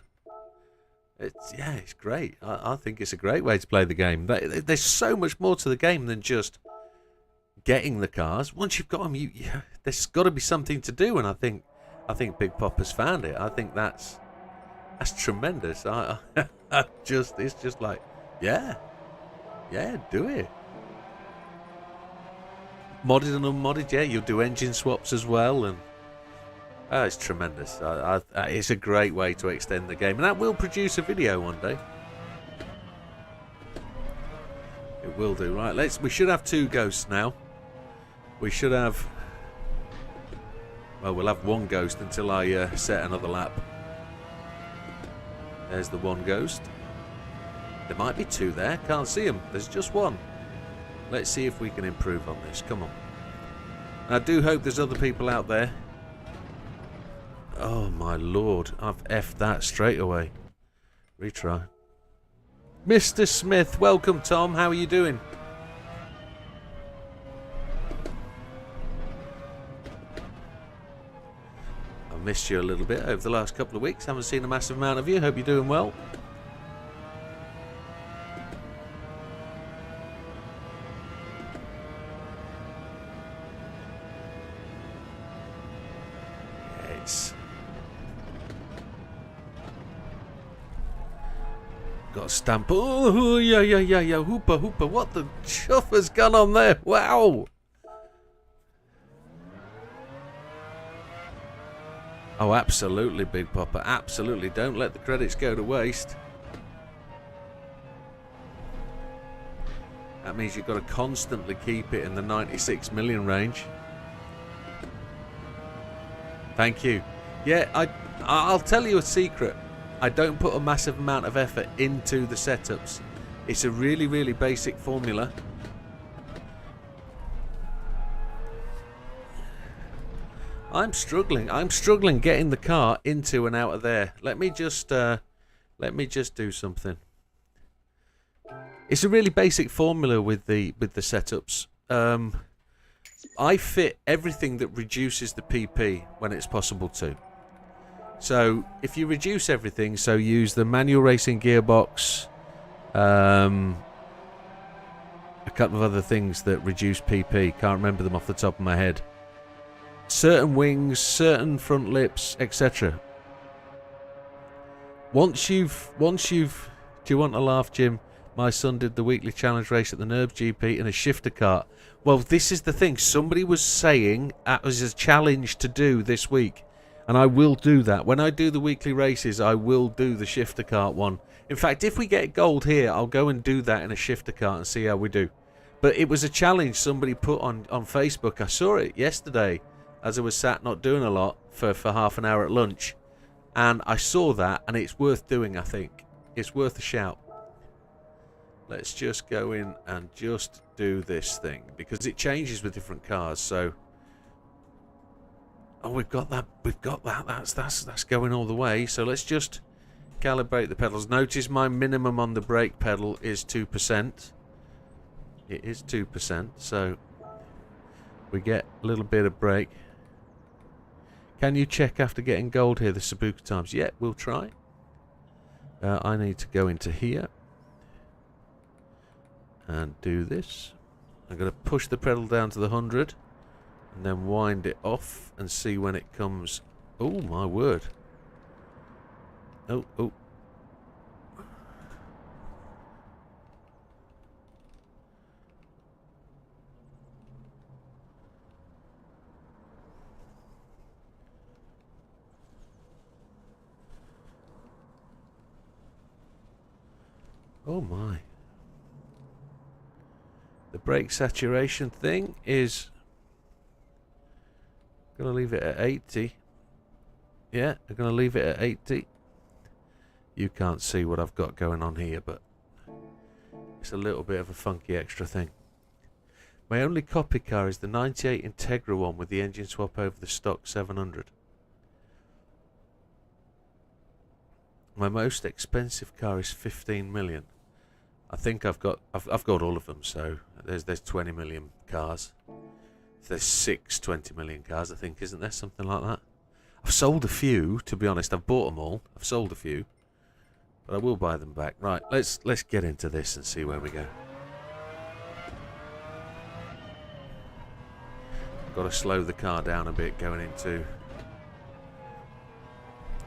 S1: it's great. I think it's a great way to play the game. There's so much more to the game than just getting the cars. Once you've got them, there's got to be something to do. And I think Big Popper's found it. I think that's tremendous. It's just like, yeah, do it. Modded and unmodded, yeah. You'll do engine swaps as well, and it's tremendous. It's a great way to extend the game, and that will produce a video one day. It will do. Right, we should have 2 ghosts now. We should have... Well, we'll have 1 ghost until I set another lap. There's the 1 ghost. There might be 2 there. Can't see them. There's just 1. Let's see if we can improve on this. Come on. I do hope there's other people out there. Oh, my Lord. I've effed that straight away. Retry. Mr. Smith. Welcome, Tom. How are you doing? I've missed you a little bit over the last couple of weeks. Haven't seen a massive amount of you. Hope you're doing well. Got a stamp. Oh, yeah. Hooper. What the chuff has gone on there? Wow. Oh, absolutely, Big Popper. Absolutely. Don't let the credits go to waste. That means you've got to constantly keep it in the 96 million range. Thank you. Yeah, I'll tell you a secret. I don't put a massive amount of effort into the setups. It's a really, really basic formula. I'm struggling getting the car into and out of there. Let me just do something. It's a really basic formula with the setups. I fit everything that reduces the PP when it's possible to. So if you reduce everything, so use the manual racing gearbox, a couple of other things that reduce PP, can't remember them off the top of my head. Certain wings, certain front lips, etc. Once you've, do you want a laugh, Jim? My son did the weekly challenge race at the Nerves GP in a shifter cart. Well, this is the thing. Somebody was saying that was a challenge to do this week. And I will do that. When I do the weekly races, I will do the shifter cart one. In fact, if we get gold here, I'll go and do that in a shifter cart and see how we do. But it was a challenge somebody put on Facebook. I saw it yesterday as I was sat not doing a lot for half an hour at lunch. And I saw that, and it's worth doing, I think. It's worth a shout. Let's just go in and just do this thing, because it changes with different cars, so... Oh, we've got that. That's going all the way. So let's just calibrate the pedals. Notice my minimum on the brake pedal is 2%. It is 2%, so we get a little bit of brake. Can you check after getting gold here the Sabuka times? Yeah, we'll try. I need to go into here and do this. I'm going to push the pedal down to the 100. And then wind it off and see when it comes. Oh my word. Oh. Oh my. The brake saturation thing is... Gonna leave it at 80. Yeah, I'm gonna leave it at 80. You can't see what I've got going on here, but it's a little bit of a funky extra thing. My only copy car is the 98 Integra one with the engine swap over the stock 700. My most expensive car is 15 million. I think I've got all of them, so there's 20 million cars. There's 20 million cars, I think, isn't there? Something like that. I've sold a few, to be honest. I've bought them all. I've sold a few. But I will buy them back. Right, let's get into this and see where we go. I've got to slow the car down a bit going into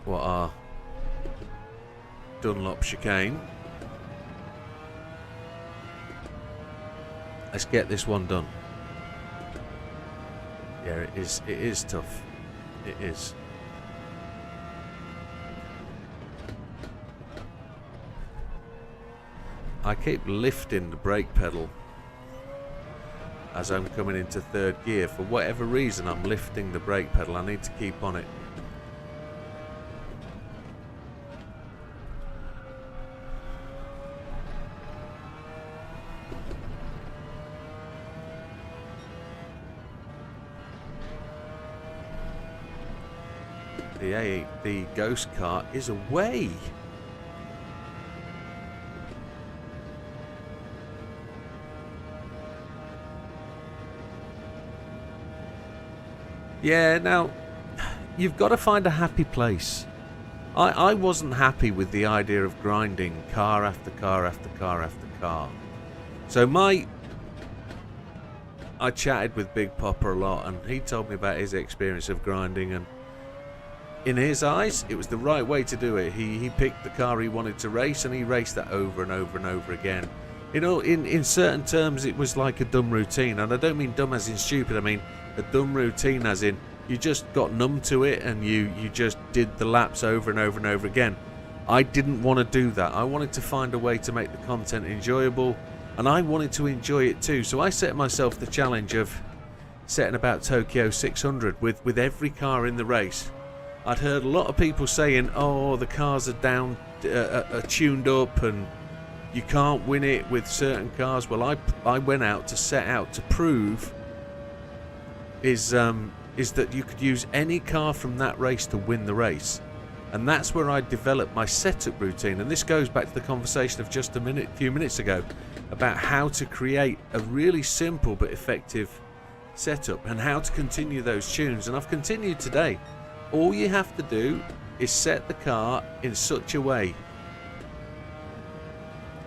S1: what are Dunlop chicane. Let's get this one done. Yeah, it is tough. It is. I keep lifting the brake pedal as I'm coming into third gear. For whatever reason, I'm lifting the brake pedal. I need to keep on it. The ghost car is away. Yeah, now you've got to find a happy place. I wasn't happy with the idea of grinding car after car after car after car. So I chatted with Big Popper a lot, and he told me about his experience of grinding, and in his eyes, it was the right way to do it. He picked the car he wanted to race, and he raced that over and over and over again. You know, in certain terms, it was like a dumb routine, and I don't mean dumb as in stupid. I mean a dumb routine as in you just got numb to it, and you just did the laps over and over and over again. I didn't want to do that. I wanted to find a way to make the content enjoyable, and I wanted to enjoy it too. So I set myself the challenge of setting about Tokyo 600 with every car in the race. I'd heard a lot of people saying, oh, the cars are down, are tuned up, and you can't win it with certain cars. Well, I went out to set out to prove is that you could use any car from that race to win the race. And that's where I developed my setup routine. And this goes back to the conversation of just a few minutes ago about how to create a really simple but effective setup and how to continue those tunes. And I've continued today. All you have to do is set the car in such a way.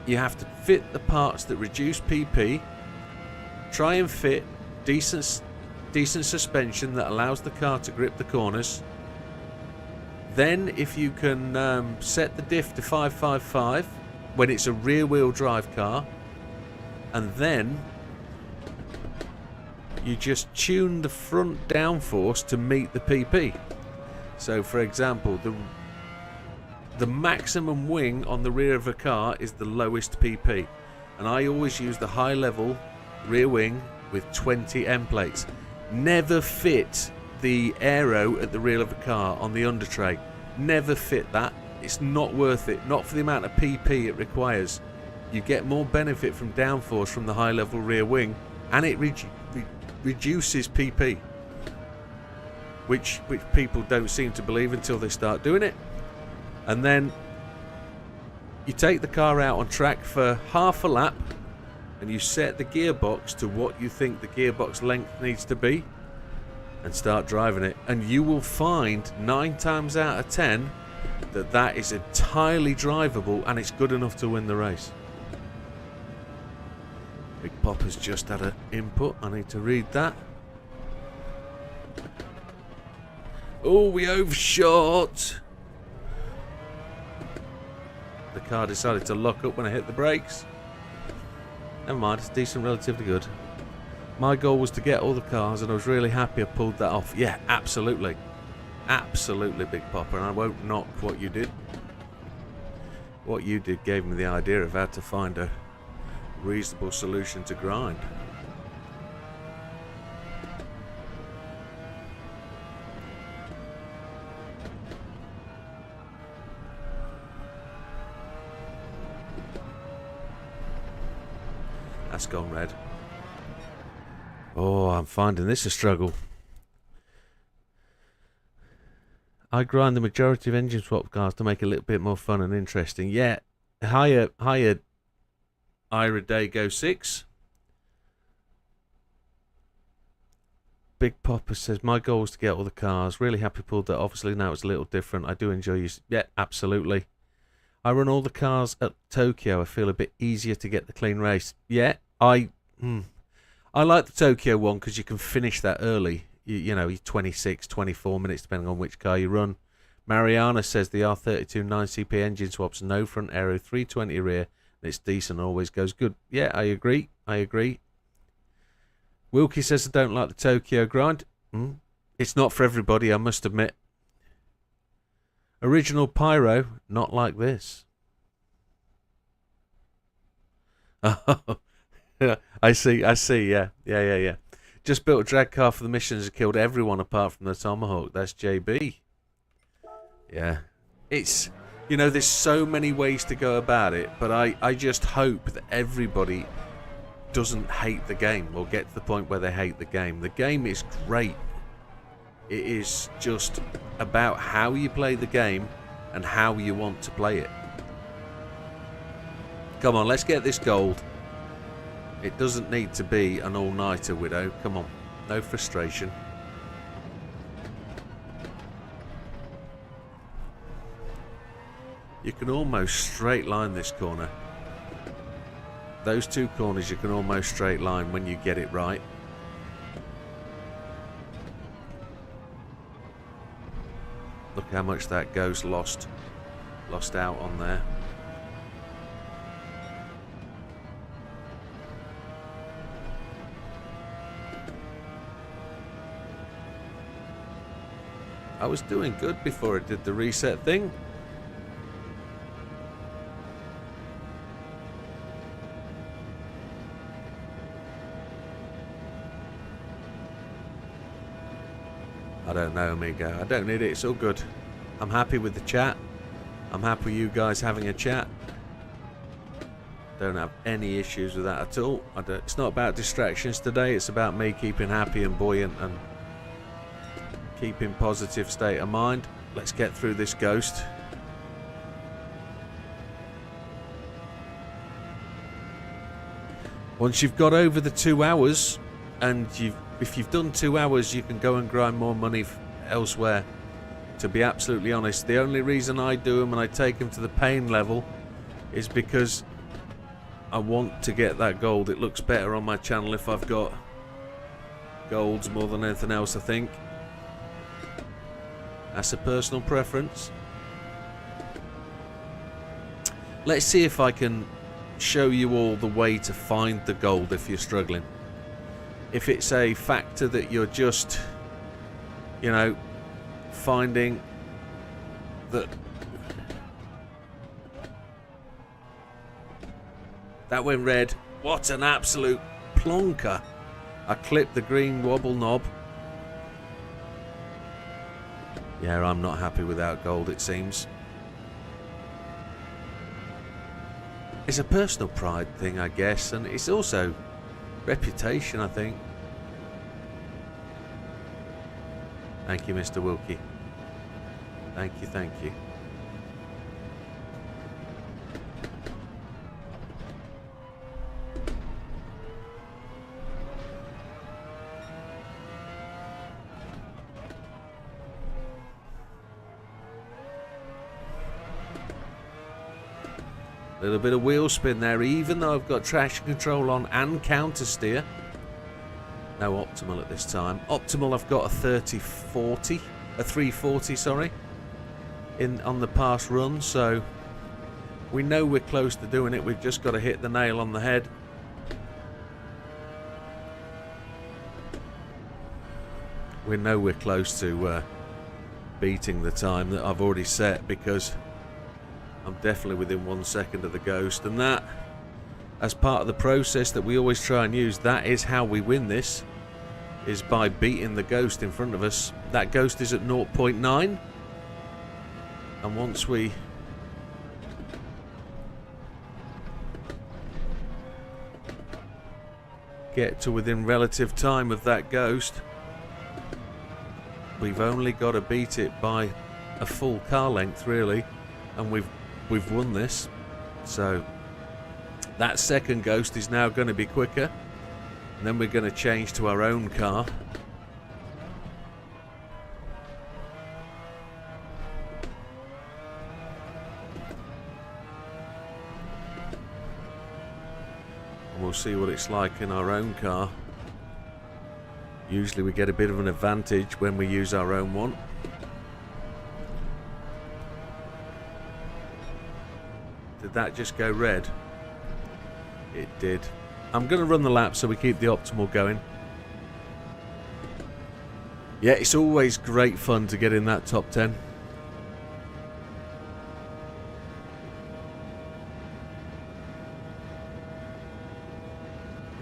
S1: You have to fit the parts that reduce PP, try and fit decent suspension that allows the car to grip the corners. Then if you can set the diff to 555 when it's a rear wheel drive car, and then you just tune the front downforce to meet the PP. So for example, the maximum wing on the rear of a car is the lowest PP, and I always use the high level rear wing with 20 end plates. Never fit the aero at the rear of a car on the under tray. Never fit that. It's not worth it. Not for the amount of PP it requires. You get more benefit from downforce from the high level rear wing, and it reduces PP, which people don't seem to believe until they start doing it. And then you take the car out on track for half a lap, and you set the gearbox to what you think the gearbox length needs to be, and start driving it, and you will find 9 times out of 10 that is entirely drivable, and it's good enough to win the race. Big Pop has just had an input. I need to read that. Oh, we overshot. The car decided to lock up when I hit the brakes. Never mind, it's decent, relatively good. My goal was to get all the cars, and I was really happy I pulled that off. Yeah, absolutely. Absolutely, Big Popper, and I won't knock what you did. What you did gave me the idea of how to find a reasonable solution to grind. That's gone red. Oh, I'm finding this a struggle. I grind the majority of engine swap cars to make it a little bit more fun and interesting. Yeah, higher Ira Dago 6. Big Popper says, my goal was to get all the cars. Really happy pulled that. Obviously now it's a little different. I do enjoy you. Yeah, absolutely. I run all the cars at Tokyo. I feel a bit easier to get the clean race. Yeah, I like the Tokyo one because you can finish that early. You know, 26, 24 minutes depending on which car you run. Mariana says the R32 9CP engine swaps, no front aero, 320 rear, and it's decent, always goes good. Yeah, I agree. Wilkie says I don't like the Tokyo grind. It's not for everybody, I must admit. Original Pyro, not like this. Oh, I see, yeah. Just built a drag car for the missions and killed everyone apart from the Tomahawk. That's JB. Yeah. It's, you know, there's so many ways to go about it, but I just hope that everybody doesn't hate the game or get to the point where they hate the game. The game is great. It is just about how you play the game and how you want to play it. Come on, let's get this gold. It doesn't need to be an all-nighter, Widow. Come on, no frustration. You can almost straight line this corner. Those two corners you can almost straight line when you get it right. Look how much that Ghost lost out on there. I was doing good before it did the reset thing. I don't know, amigo. I don't need it. It's all good. I'm happy with the chat. I'm happy with you guys having a chat. Don't have any issues with that at all. It's not about distractions today. It's about me keeping happy and buoyant and keeping positive state of mind. Let's get through this Ghost. Once you've got over the 2 hours, and if you've done 2 hours, you can go and grind more money elsewhere. To be absolutely honest, the only reason I do them and I take them to the pain level is because I want to get that gold. It looks better on my channel if I've got golds more than anything else, I think. That's a personal preference. Let's see if I can show you all the way to find the gold if you're struggling. If it's a factor that you're just, you know, finding that went red. What an absolute plonker. I clipped the green wobble knob. Yeah, I'm not happy without gold, it seems. It's a personal pride thing, I guess, and it's also reputation, I think. Thank you, Mr. Wilkie. Thank you, thank you. Little bit of wheel spin there, even though I've got traction control on and counter steer. No optimal at this time. Optimal, I've got a 340, sorry, on the past run, so we know we're close to doing it. We've just got to hit the nail on the head. We know we're close to beating the time that I've already set, because I'm definitely within 1 second of the Ghost, and that, as part of the process that we always try and use, that is how we win this, is by beating the Ghost in front of us. That Ghost is at 0.9, and once we get to within relative time of that Ghost, we've only got to beat it by a full car length, really, and we've won this. So that second Ghost is now going to be quicker, and then we're going to change to our own car. And we'll see what it's like in our own car. Usually we get a bit of an advantage when we use our own one. Did that just go red? It did. I'm going to run the lap so we keep the optimal going. Yeah, it's always great fun to get in that top 10.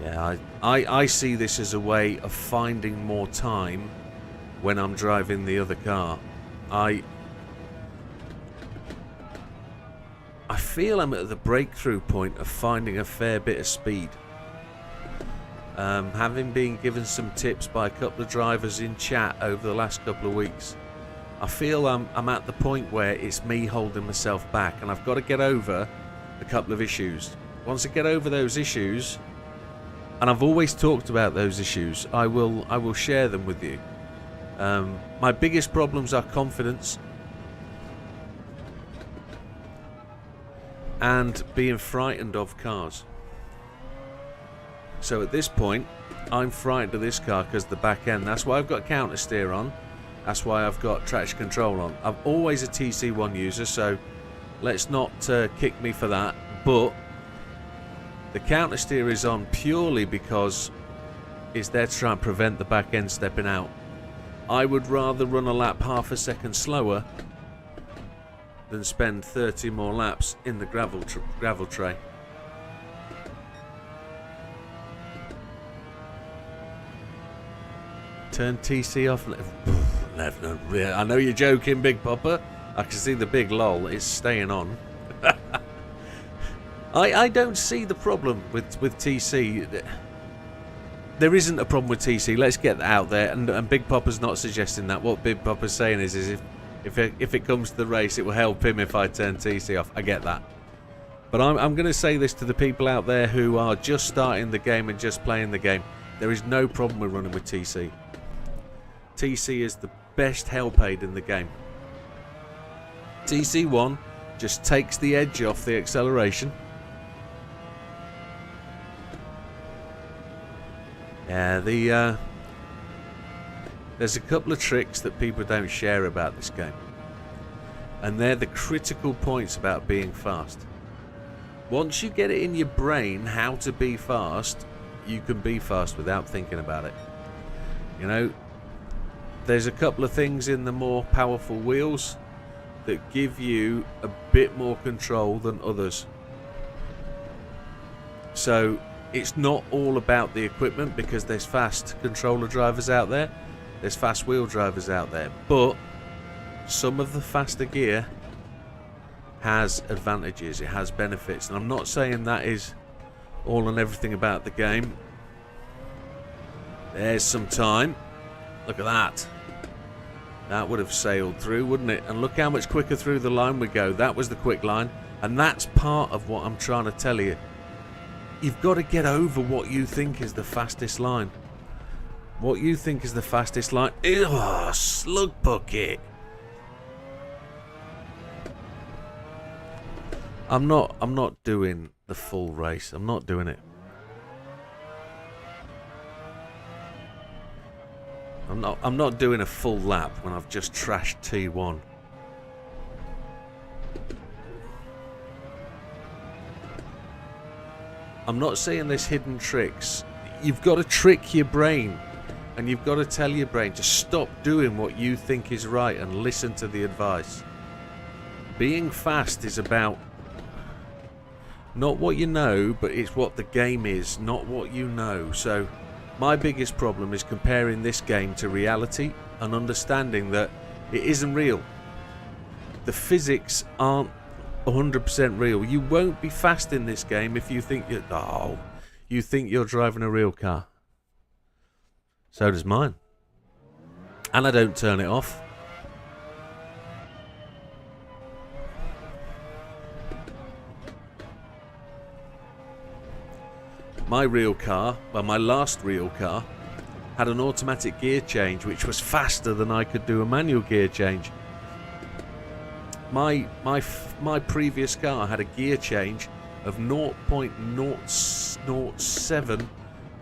S1: Yeah, I see this as a way of finding more time when I'm driving the other car. I feel I'm at the breakthrough point of finding a fair bit of speed. Having been given some tips by a couple of drivers in chat over the last couple of weeks, I feel I'm at the point where it's me holding myself back, and I've got to get over a couple of issues. Once I get over those issues, and I've always talked about those issues, I will share them with you. My biggest problems are confidence and being frightened of cars. So at this point, I'm frightened of this car because the back end. That's why I've got counter steer on. That's why I've got traction control on. I'm always a TC1 user, so let's not kick me for that. But the counter steer is on purely because it's there to try and prevent the back end stepping out. I would rather run a lap half a second slower than spend 30 more laps in the gravel tray. Turn TC off. I know you're joking, Big Papa. I can see the big lol. It's staying on. I don't see the problem with TC. There isn't a problem with TC. Let's get that out there. And Big Papa's not suggesting that. What Big Papa's saying is if it comes to the race, it will help him if I turn TC off. I get that. But I'm going to say this to the people out there who are just starting the game and just playing the game. There is no problem with running with TC. TC is the best help aid in the game. TC1 just takes the edge off the acceleration. Yeah, there's a couple of tricks that people don't share about this game. And they're the critical points about being fast. Once you get it in your brain how to be fast, you can be fast without thinking about it. You know, there's a couple of things in the more powerful wheels that give you a bit more control than others. So it's not all about the equipment, because there's fast controller drivers out there, there's fast wheel drivers out there, but some of the faster gear has advantages, it has benefits, and I'm not saying that is all and everything about the game. There's some time. Look at that. That would have sailed through, wouldn't it? And look how much quicker through the line we go. That was the quick line. And that's part of what I'm trying to tell you. You've got to get over what you think is the fastest line. What you think is the fastest line. Ugh, slug bucket. I'm not doing the full race. I'm not doing it. I'm not doing a full lap when I've just trashed T1. I'm not saying there's hidden tricks. You've got to trick your brain, and you've got to tell your brain to stop doing what you think is right and listen to the advice. Being fast is about not what you know, but it's what the game is, not what you know. So my biggest problem is comparing this game to reality and understanding that it isn't real. The physics aren't 100% real. You won't be fast in this game if you think you're driving a real car. So does mine. And I don't turn it off. My real car, well, my last real car, had an automatic gear change which was faster than I could do a manual gear change. My previous car had a gear change of 0.007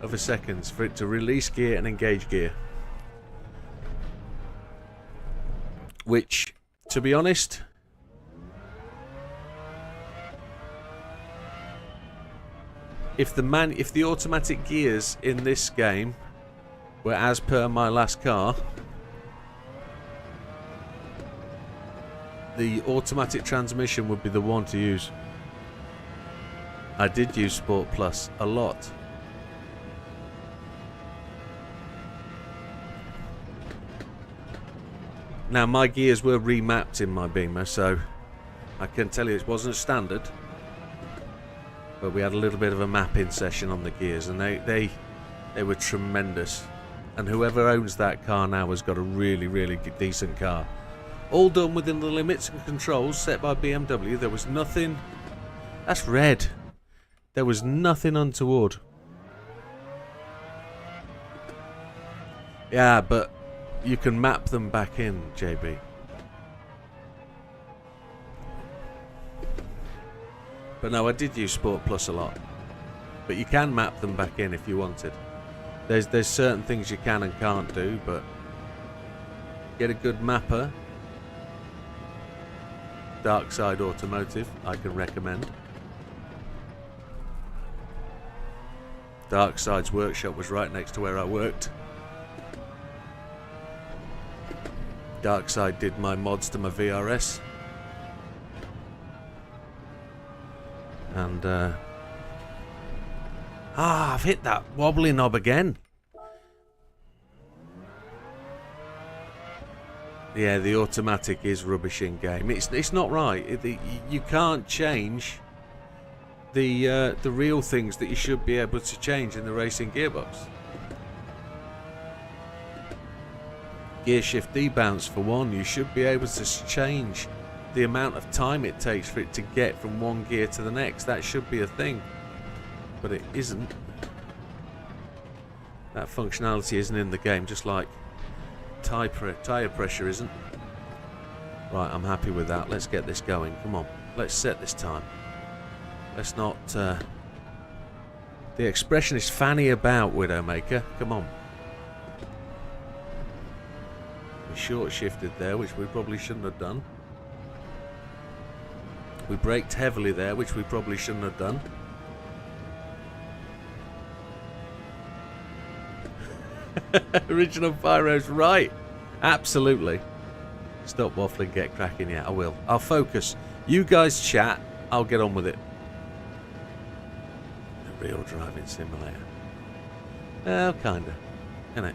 S1: of a second for it to release gear and engage gear. Which, to be honest, if the automatic gears in this game were as per my last car, the automatic transmission would be the one to use. I did use Sport Plus a lot. Now my gears were remapped in my Beamer, so I can tell you it wasn't standard, but we had a little bit of a mapping session on the gears, and they were tremendous. And whoever owns that car now has got a really, really decent car. All done within the limits and controls set by BMW. There was nothing... That's red. There was nothing untoward. Yeah, but you can map them back in, JB. But no, I did use Sport Plus a lot. But you can map them back in if you wanted. There's certain things you can and can't do, but Get a good mapper. Dark Side Automotive, I can recommend. Dark Side's workshop was right next to where I worked. Dark Side did my mods to my VRS. And, I've hit that wobbly knob again. Yeah, the automatic is rubbish in game. It's not right. You can't change the real things that you should be able to change in the racing gearbox. Gear shift debounce for one. You should be able to change the amount of time it takes for it to get from one gear to the next. That should be a thing, but it isn't. That functionality isn't in the game, just like tyre pressure isn't. Right, I'm happy with that. Let's get this going. Come on, let's set this time. Let's not the expression is fanny about, Widdowmaker. Come on. We short shifted there, which we probably shouldn't have done. We braked heavily there, which we probably shouldn't have done. Original Pyro's right. Absolutely. Stop waffling, get cracking. Yeah, I will. I'll focus. You guys chat. I'll get on with it. The real driving simulator. Well, kinda. Innit?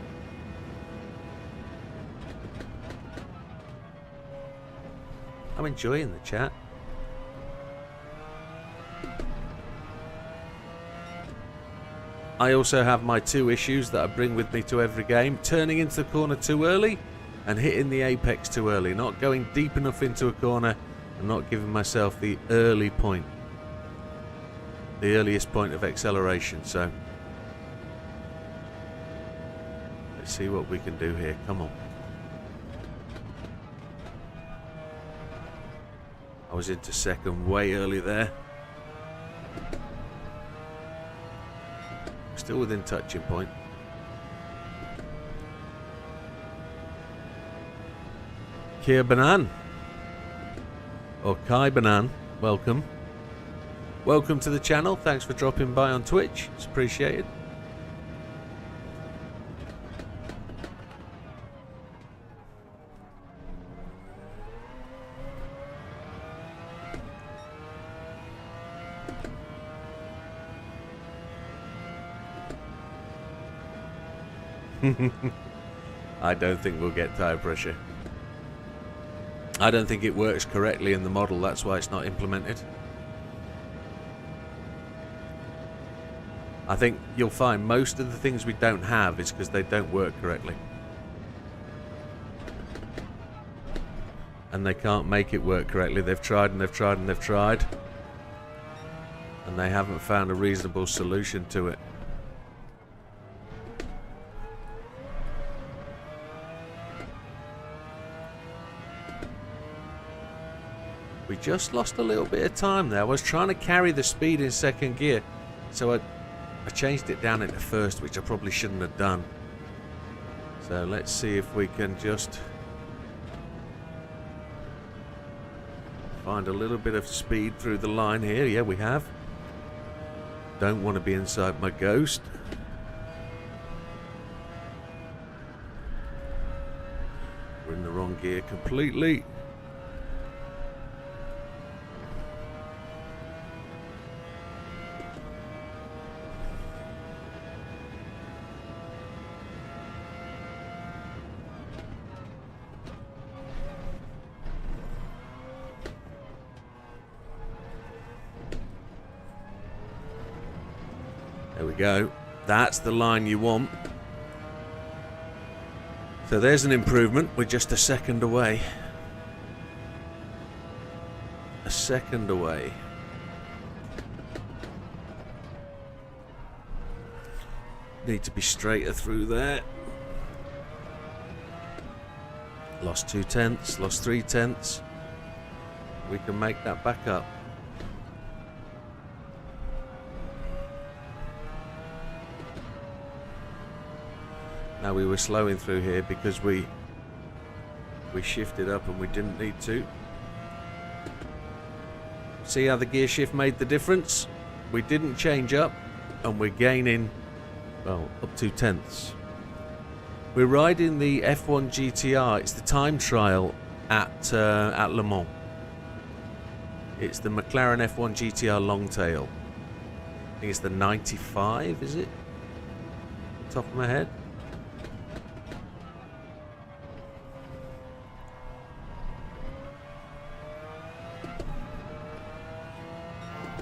S1: I'm enjoying the chat. I also have my two issues that I bring with me to every game. Turning into the corner too early and hitting the apex too early. Not going deep enough into a corner and not giving myself the early point. The earliest point of acceleration. So let's see what we can do here. Come on. I was into second way early there. Still within touching point. Kia Banan. Or Kai Banan. Welcome. Welcome to the channel. Thanks for dropping by on Twitch. It's appreciated. I don't think we'll get tyre pressure. I don't think it works correctly in the model, that's why it's not implemented. I think you'll find most of the things we don't have is because they don't work correctly. And they can't make it work correctly. They've tried and they've tried and they've tried. And they haven't found a reasonable solution to it. We just lost a little bit of time there. I was trying to carry the speed in second gear, so I changed it down into first, which I probably shouldn't have done. So let's see if we can just find a little bit of speed through the line here. Yeah, we have. Don't want to be inside my ghost. We're in the wrong gear completely. There we go. That's the line you want. So there's an improvement. We're just a second away. A second away. Need to be straighter through there. Lost 0.2, lost 0.3. We can make that back up. Now we were slowing through here because we We shifted up and we didn't need to. See how the gear shift made the difference? We didn't change up and we're gaining, well, up 2/10. We're riding the F1 GTR. It's the time trial at Le Mans. It's the McLaren F1 GTR Longtail. I think it's the 95, is it? Top of my head.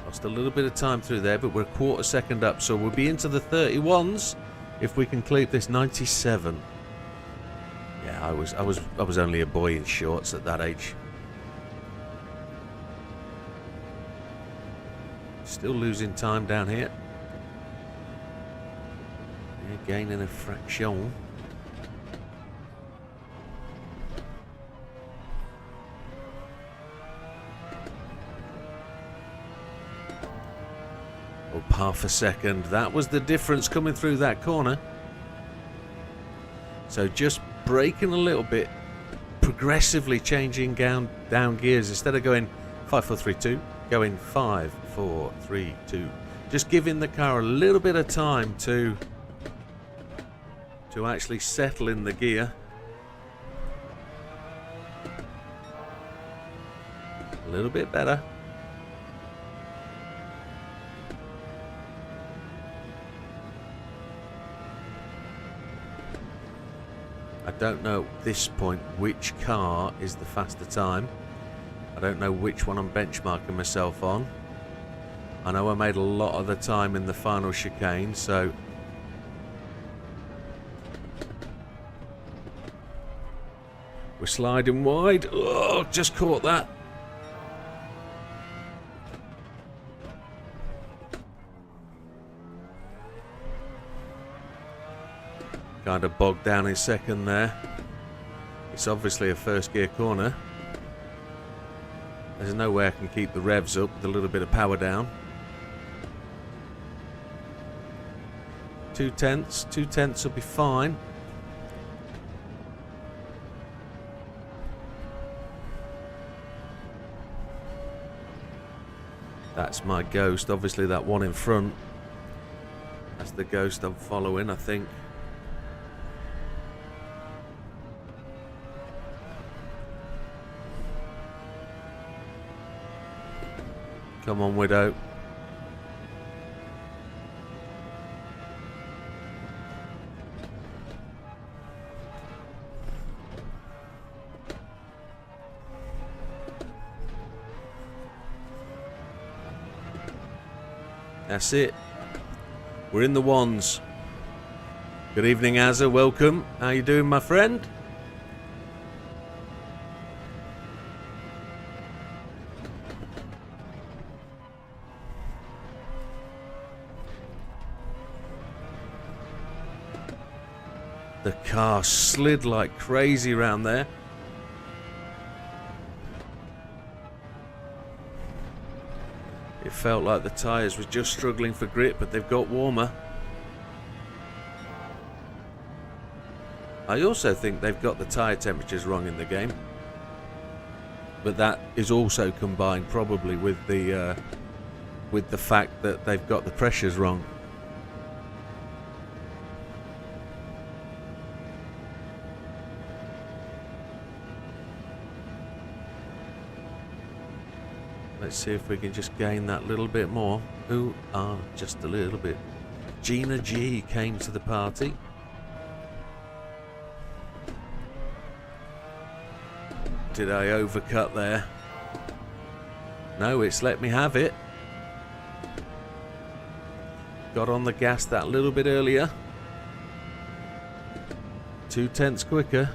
S1: Lost a little bit of time through there, but we're a quarter second up, so we'll be into the 31s if we can keep this 97. Yeah, I was only a boy in shorts at that age. Still losing time down here. Yeah, gaining a fraction. Oh, half a second. That was the difference coming through that corner. So just braking a little bit, progressively changing down gears instead of going 5, 4, 3, 2. Going 5, 4, 3, 2. Just giving the car a little bit of time to actually settle in the gear. A little bit better. I don't know at this point which car is the faster time. I don't know which one I'm benchmarking myself on. I know I made a lot of the time in the final chicane, so we're sliding wide. Oh, just caught that. Kind of bogged down in second there. It's obviously a first gear corner. There's no way I can keep the revs up with a little bit of power down. 2/10 will be fine. That's my ghost. Obviously that one in front. That's the ghost I'm following, I think. Come on, Widow. That's it. We're in the ones. Good evening, Azza. Welcome. How you doing, my friend? The car slid like crazy around there. It felt like the tyres were just struggling for grip, but they've got warmer. I also think they've got the tyre temperatures wrong in the game. But that is also combined probably with the fact that they've got the pressures wrong. Let's see if we can just gain that little bit more. Ooh, just a little bit. Gina G came to the party. Did I overcut there? No, it's let me have it. Got on the gas that little bit earlier. 2/10 quicker.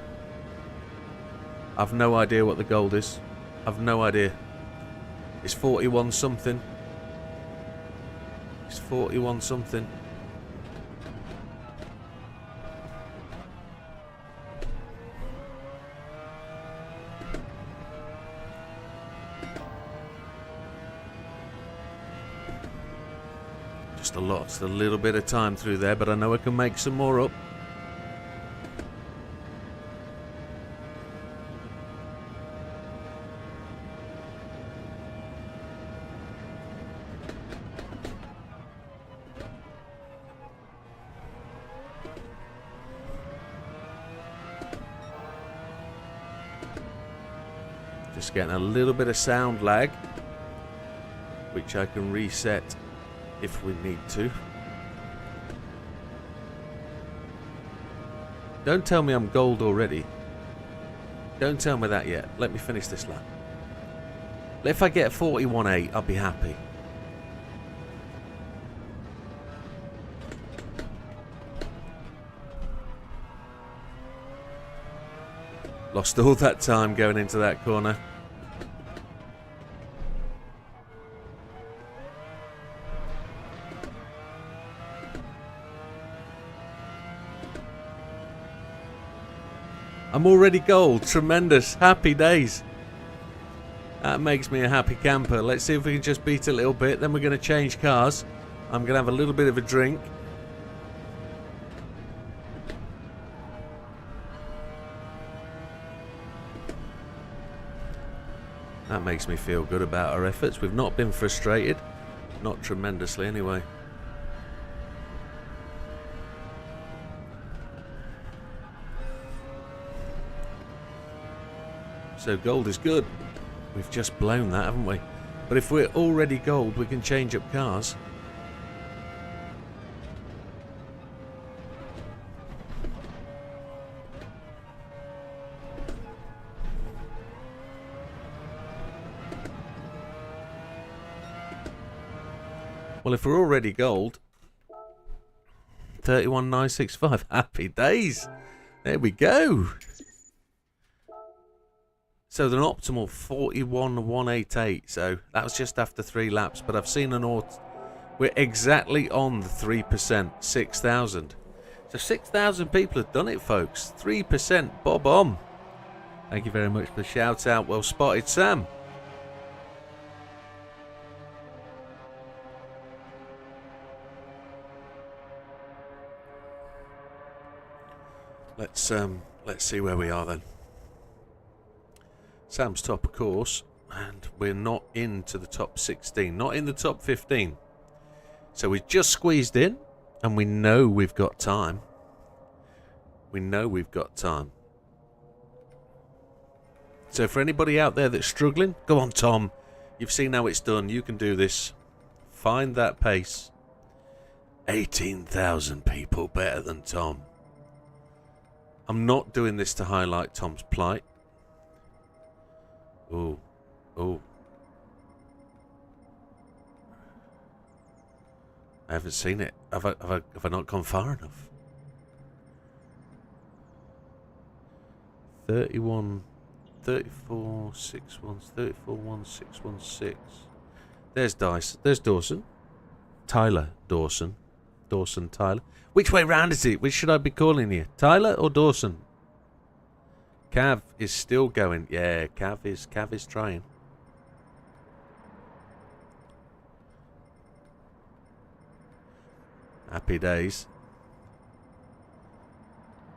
S1: I've no idea what the gold is. I've no idea. It's 41 something. It's 41 something. Just a little bit of time through there, but I know I can make some more up. Just getting a little bit of sound lag, which I can reset if we need to. Don't tell me I'm gold already. Don't tell me that yet. Let me finish this lap. If I get 41.8, I'll be happy. Lost all that time going into that corner. I'm already gold. Tremendous. Happy days. That makes me a happy camper. Let's see if we can just beat a little bit. Then we're going to change cars. I'm going to have a little bit of a drink. That makes me feel good about our efforts. We've not been frustrated. Not tremendously anyway. So gold is good. We've just blown that, haven't we? But if we're already gold, we can change up cars. Well, if we're already gold, 31,965. Happy days. There we go. So an optimal 41,188. So that was just after 3 laps. But I've seen an auto. We're exactly on the 3%. 6,000. So 6,000 people have done it, folks. 3%. Bob on. Thank you very much for the shout out. Well spotted, Sam. Let's see where we are then. Sam's top, of course, and we're not into the top 16, not in the top 15. So we've just squeezed in, and we know we've got time. We know we've got time. So for anybody out there that's struggling, go on, Tom. You've seen how it's done. You can do this. Find that pace. 18,000 people better than Tom. I'm not doing this to highlight Tom's plight. Oh, oh. I haven't seen it. Have I not gone far enough? 31, 34, 61, 34, 1616. There's Dice. There's Dawson. Tyler Dawson. Dawson Tyler. Which way round is it? Which should I be calling you? Tyler or Dawson? Cav is still going. Yeah, Cav is trying. Happy days.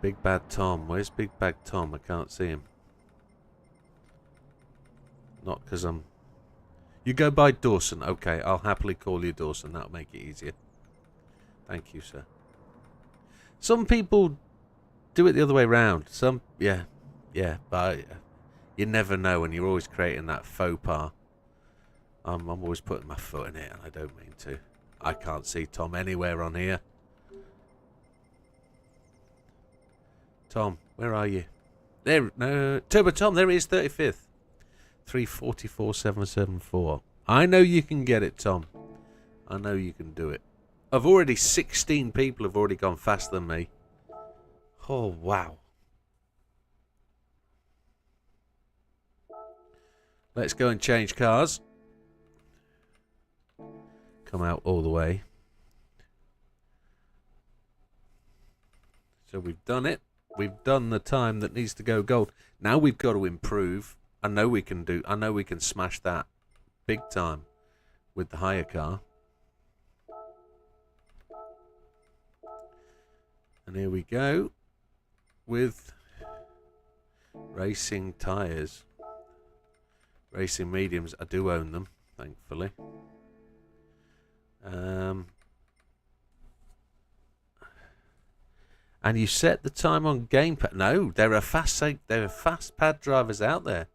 S1: Big Bad Tom. Where's Big Bad Tom? I can't see him. Not because I'm... You go by Dawson. Okay, I'll happily call you Dawson. That'll make it easier. Thank you, sir. Some people do it the other way round. Some, yeah, but you never know, and you're always creating that faux pas. I'm always putting my foot in it, and I don't mean to. I can't see Tom anywhere on here. Tom, where are you? There, no, Turbo Tom, there he is, 35th. 344,774. I know you can get it, Tom. I know you can do it. I've already 16 people have already gone faster than me. Oh, wow. Let's go and change cars. Come out all the way. So we've done it. We've done the time that needs to go gold. Now we've got to improve. I know we can smash that big time with the higher car. And here we go with racing tyres. Racing mediums. I do own them, thankfully. And you set the time on gamepad. No, there are fast pad drivers out there.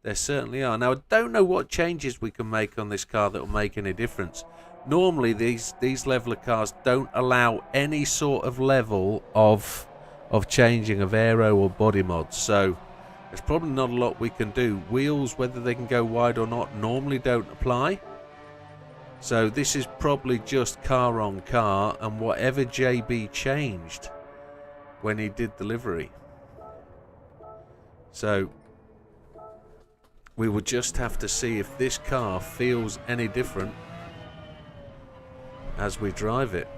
S1: There certainly are. Now, I don't know what changes we can make on this car that will make any difference. Normally, these leveler cars don't allow any sort of level of changing of aero or body mods. So there's probably not a lot we can do. Wheels, whether they can go wide or not, normally don't apply. So this is probably just car on car and whatever JB changed when he did delivery. So we will just have to see if this car feels any different as we drive it.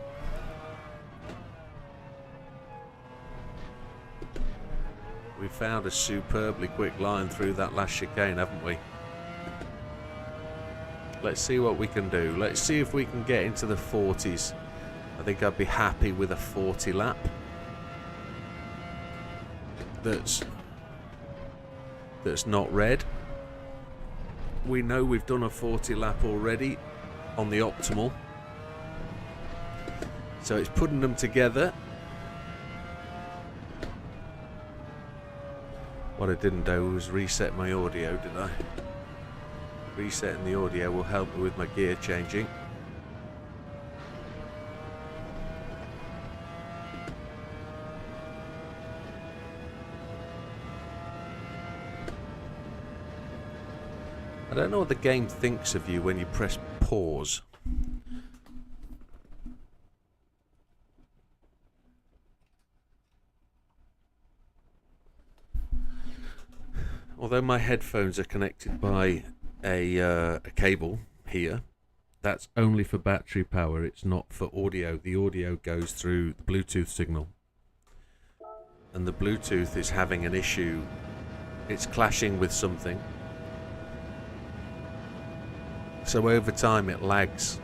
S1: We found a superbly quick line through that last chicane, haven't we? Let's see what we can do. Let's see if we can get into the 40s. I think I'd be happy with a 40 lap. That's not red. We know we've done a 40 lap already on the optimal. So it's putting them together. What I didn't do was reset my audio, did I? Resetting the audio will help me with my gear changing. I don't know what the game thinks of you when you press pause. Although my headphones are connected by a cable here, that's only for battery power. It's not for audio. The audio goes through the Bluetooth signal, and the Bluetooth is having an issue. It's clashing with something, so over time it lags.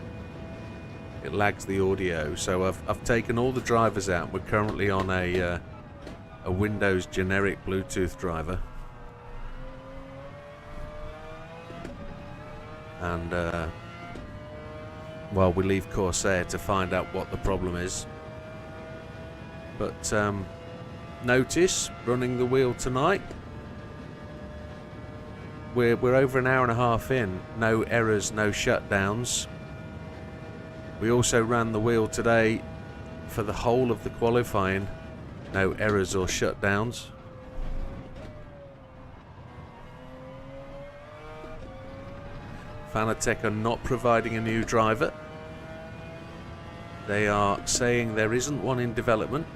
S1: It lags the audio. So I've taken all the drivers out. We're currently on a Windows generic Bluetooth driver. And well, we leave Corsair to find out what the problem is. But notice, running the wheel tonight, we're over an hour and a half in. No errors, no shutdowns. We also ran the wheel today for the whole of the qualifying. No errors or shutdowns. Fanatec are not providing a new driver. They are saying there isn't one in development.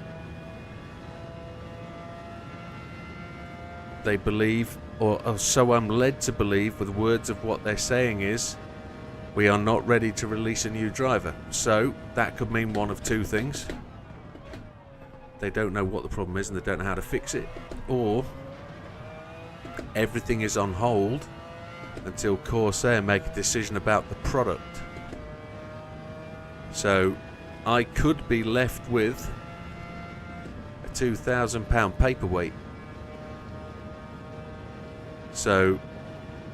S1: They believe, or so I'm led to believe with words of what they're saying is, we are not ready to release a new driver. So that could mean one of two things. They don't know what the problem is and they don't know how to fix it. Or everything is on hold until Corsair make a decision about the product. So I could be left with a £2,000 paperweight. So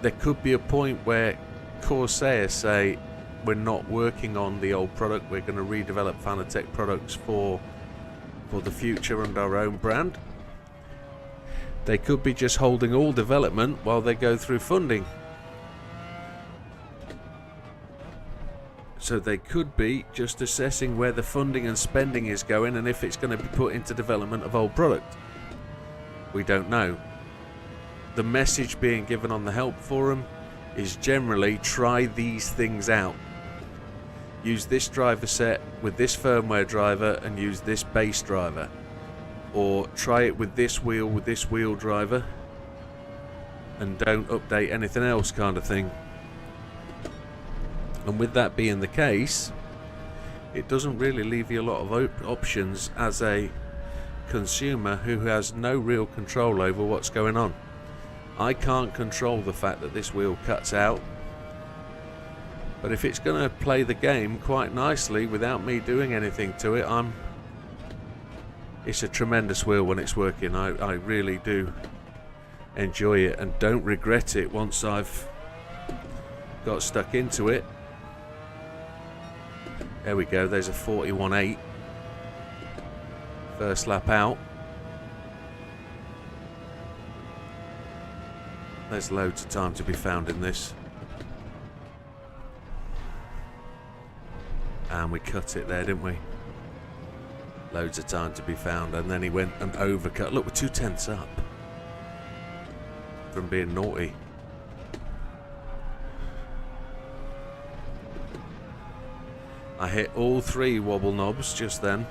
S1: there could be a point where Corsair say we're not working on the old product, we're going to redevelop Fanatec products for the future under our own brand. They could be just holding all development while they go through funding. So they could be just assessing where the funding and spending is going and if it's going to be put into development of old product. We don't know. The message being given on the help forum is generally try these things out. Use this driver set with this firmware driver and use this base driver. Or try it with this wheel driver and don't update anything else, kind of thing. And with that being the case, it doesn't really leave you a lot of options as a consumer who has no real control over what's going on. I can't control the fact that this wheel cuts out, but if it's going to play the game quite nicely without me doing anything to it, it's a tremendous wheel when it's working. I really do enjoy it and don't regret it once I've got stuck into it. There we go, there's a 41.8 first lap out. There's loads of time to be found in this. And we cut it there, didn't we? Loads of time to be found. And then he went and overcut. Look, we're 2/10 up from being naughty. I hit all 3 wobble knobs just then.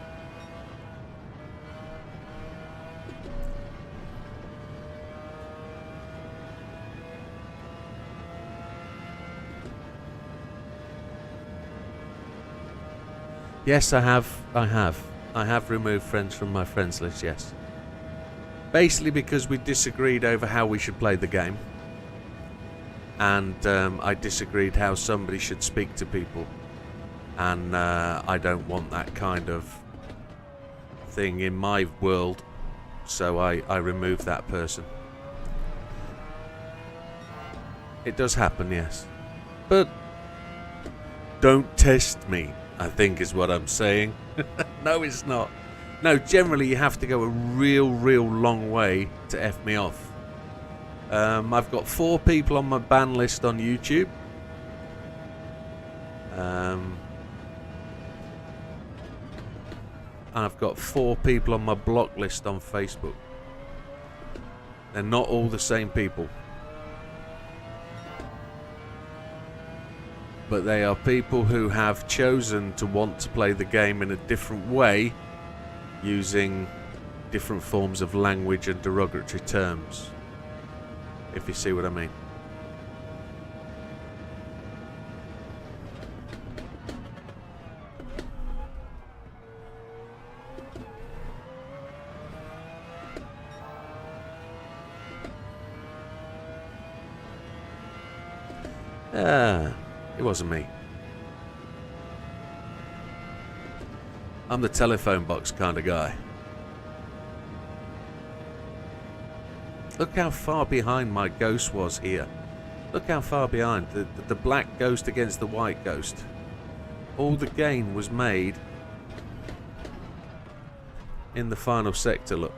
S1: Yes, I have removed friends from my friends list, yes. Basically because we disagreed over how we should play the game. And I disagreed how somebody should speak to people. And I don't want that kind of thing in my world. So I removed that person. It does happen, yes. But don't test me, I think is what I'm saying. No, it's not. No, generally you have to go a real long way to F me off. I've got 4 people on my ban list on YouTube. And I've got 4 people on my block list on Facebook. They're not all the same people. But they are people who have chosen to want to play the game in a different way, using different forms of language and derogatory terms, if you see what I mean. It wasn't me. I'm the telephone box kind of guy. Look how far behind my ghost was here. Look how far behind. The black ghost against the white ghost. All the gain was made in the final sector, look.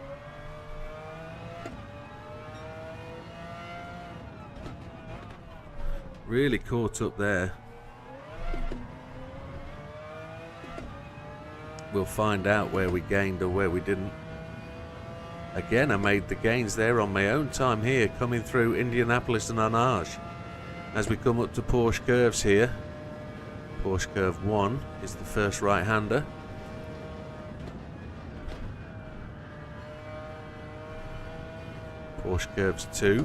S1: Really caught up there. We'll find out where we gained or where we didn't. Again, I made the gains there on my own time here, coming through Indianapolis and Arnage. As we come up to Porsche curves here, Porsche curve 1 is the first right-hander. Porsche curves 2.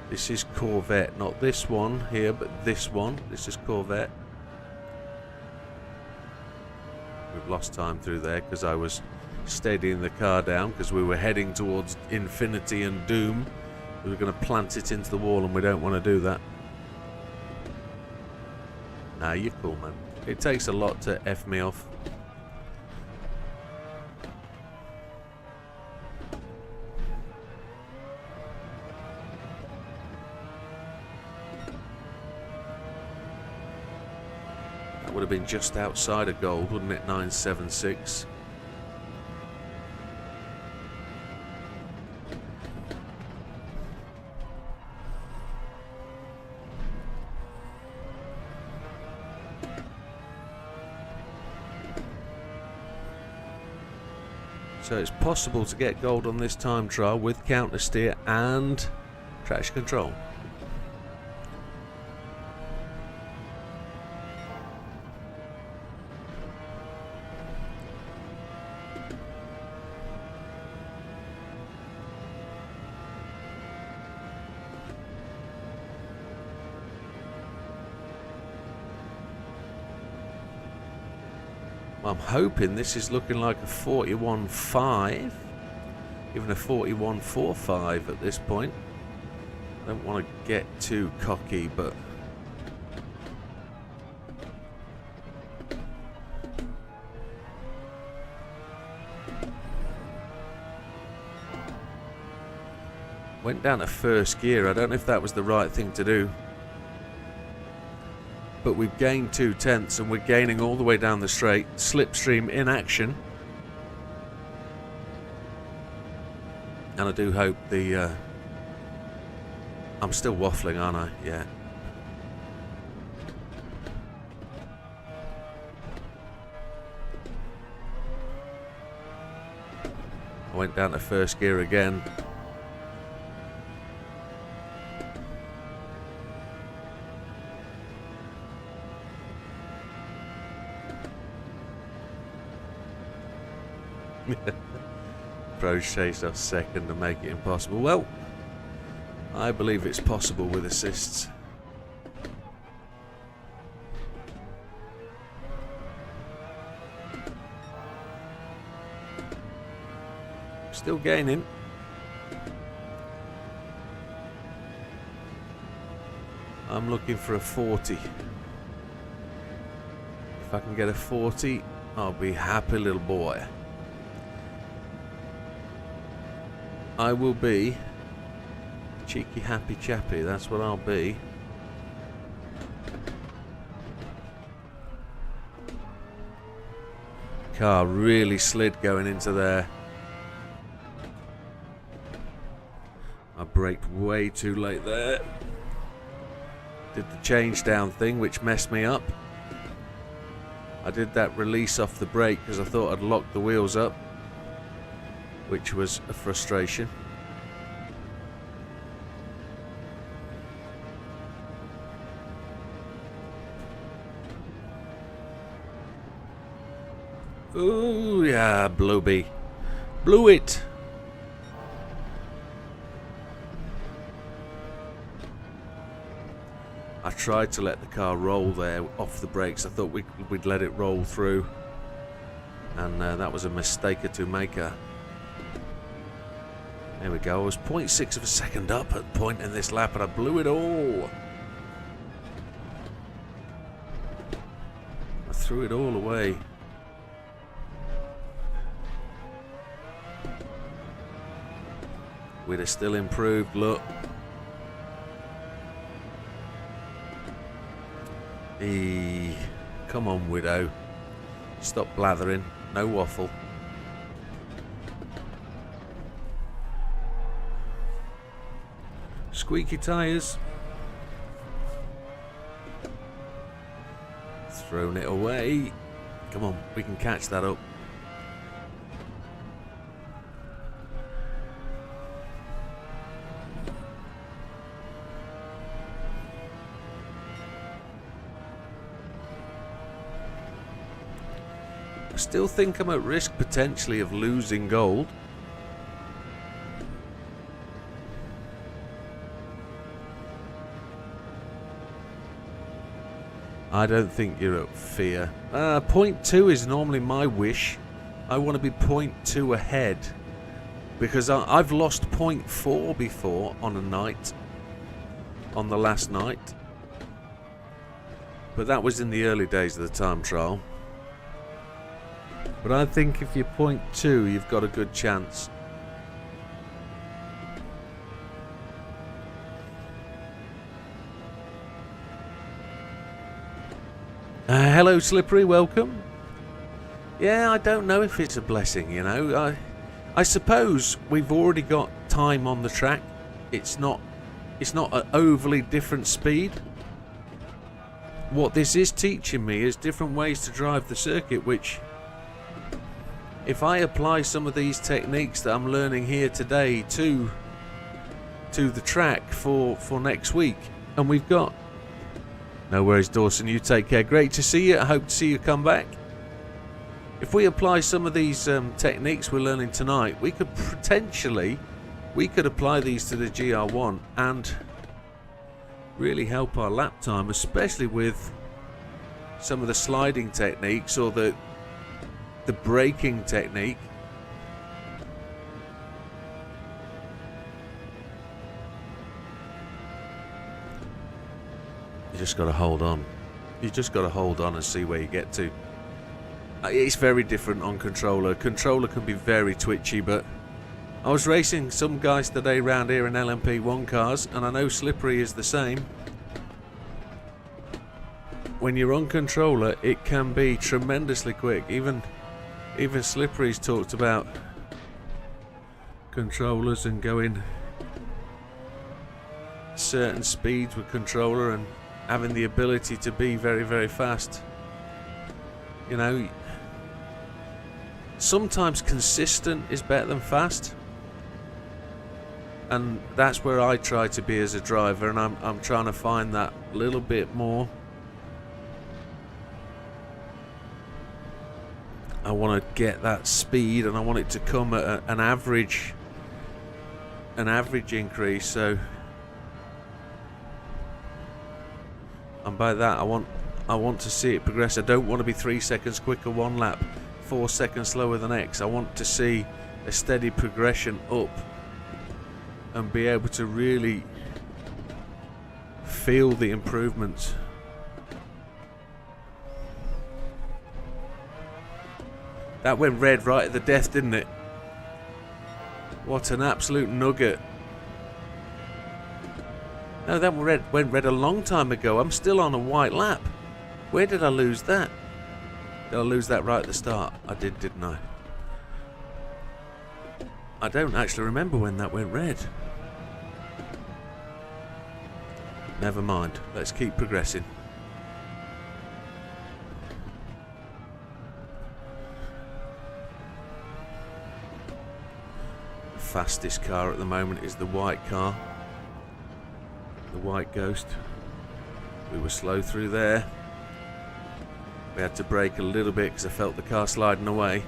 S1: This is Corvette, not this one here, but this one. This is Corvette. We've lost time through there because I was steadying the car down because we were heading towards infinity and doom. We were going to plant it into the wall and we don't want to do that. Nah, you're cool, man. It takes a lot to F me off. That would have been just outside of gold, wouldn't it? 976. So it's possible to get gold on this time trial with counter steer and traction control. I'm hoping this is looking like a 41.5, even a 41.45 at this point. I don't want to get too cocky, but went down to first gear. I don't know if that was the right thing to do. But we've gained 0.2 and we're gaining all the way down the straight. Slipstream in action. And I do hope the I'm still waffling, aren't I? Yeah. I went down to first gear again. Pros chase us second to make it impossible. Well, I believe it's possible with assists. Still gaining. I'm looking for a 40. If I can get a 40, I'll be happy little boy. I will be cheeky happy chappy, that's what I'll be. Car really slid going into there. I braked way too late there. Did the change down thing, which messed me up. I did that release off the brake because I thought I'd locked the wheels up, which was a frustration. Ooh, yeah, Blueby. Blew it. I tried to let the car roll there off the brakes. I thought we'd let it roll through. And that was a mistake to make. There we go. I was 0.6 of a second up at the point in this lap, and I blew it all. I threw it all away. We'd have still improved, look. Come on, Widow. Stop blathering. No waffle. Squeaky tyres. Thrown it away. Come on, we can catch that up. I still think I'm at risk potentially of losing gold. I don't think you're at fear. 0.2 is normally my wish. I want to be 0.2 ahead. Because I've lost 0.4 before on a night. On the last night. But that was in the early days of the time trial. But I think if you're 0.2, you've got a good chance. Hello, Slippery, welcome. Yeah, I don't know if it's a blessing, you know. I suppose we've already got time on the track. It's not an overly different speed. What this is teaching me is different ways to drive the circuit, which, if I apply some of these techniques that I'm learning here today to the track for next week, and we've got... No worries, Dawson, you take care. Great to see you. I hope to see you come back. If we apply some of these techniques we're learning tonight, we could apply these to the GR1 and really help our lap time, especially with some of the sliding techniques or the braking technique. You just got to hold on. You just got to hold on and see where you get to. It's very different on controller. Controller can be very twitchy, but I was racing some guys today round here in LMP1 cars, and I know Slippery is the same. When you're on controller, it can be tremendously quick. Even Slippery's talked about controllers and going certain speeds with controller and having the ability to be very, very fast. You know, sometimes consistent is better than fast, and that's where I try to be as a driver, and I'm trying to find that little bit more. I want to get that speed, and I want it to come at an average increase. So, and by that I want to see it progress. I don't want to be 3 seconds quicker one lap, 4 seconds slower the next. I want to see a steady progression up and be able to really feel the improvements. That went red right at the death, didn't it? What an absolute nugget. No, that went red a long time ago. I'm still on a white lap. Where did I lose that? Did I lose that right at the start? I did, didn't I? I don't actually remember when that went red. Never mind. Let's keep progressing. The fastest car at the moment is the white car. The white Ghost. We were slow through there. We had to brake a little bit because I felt the car sliding away.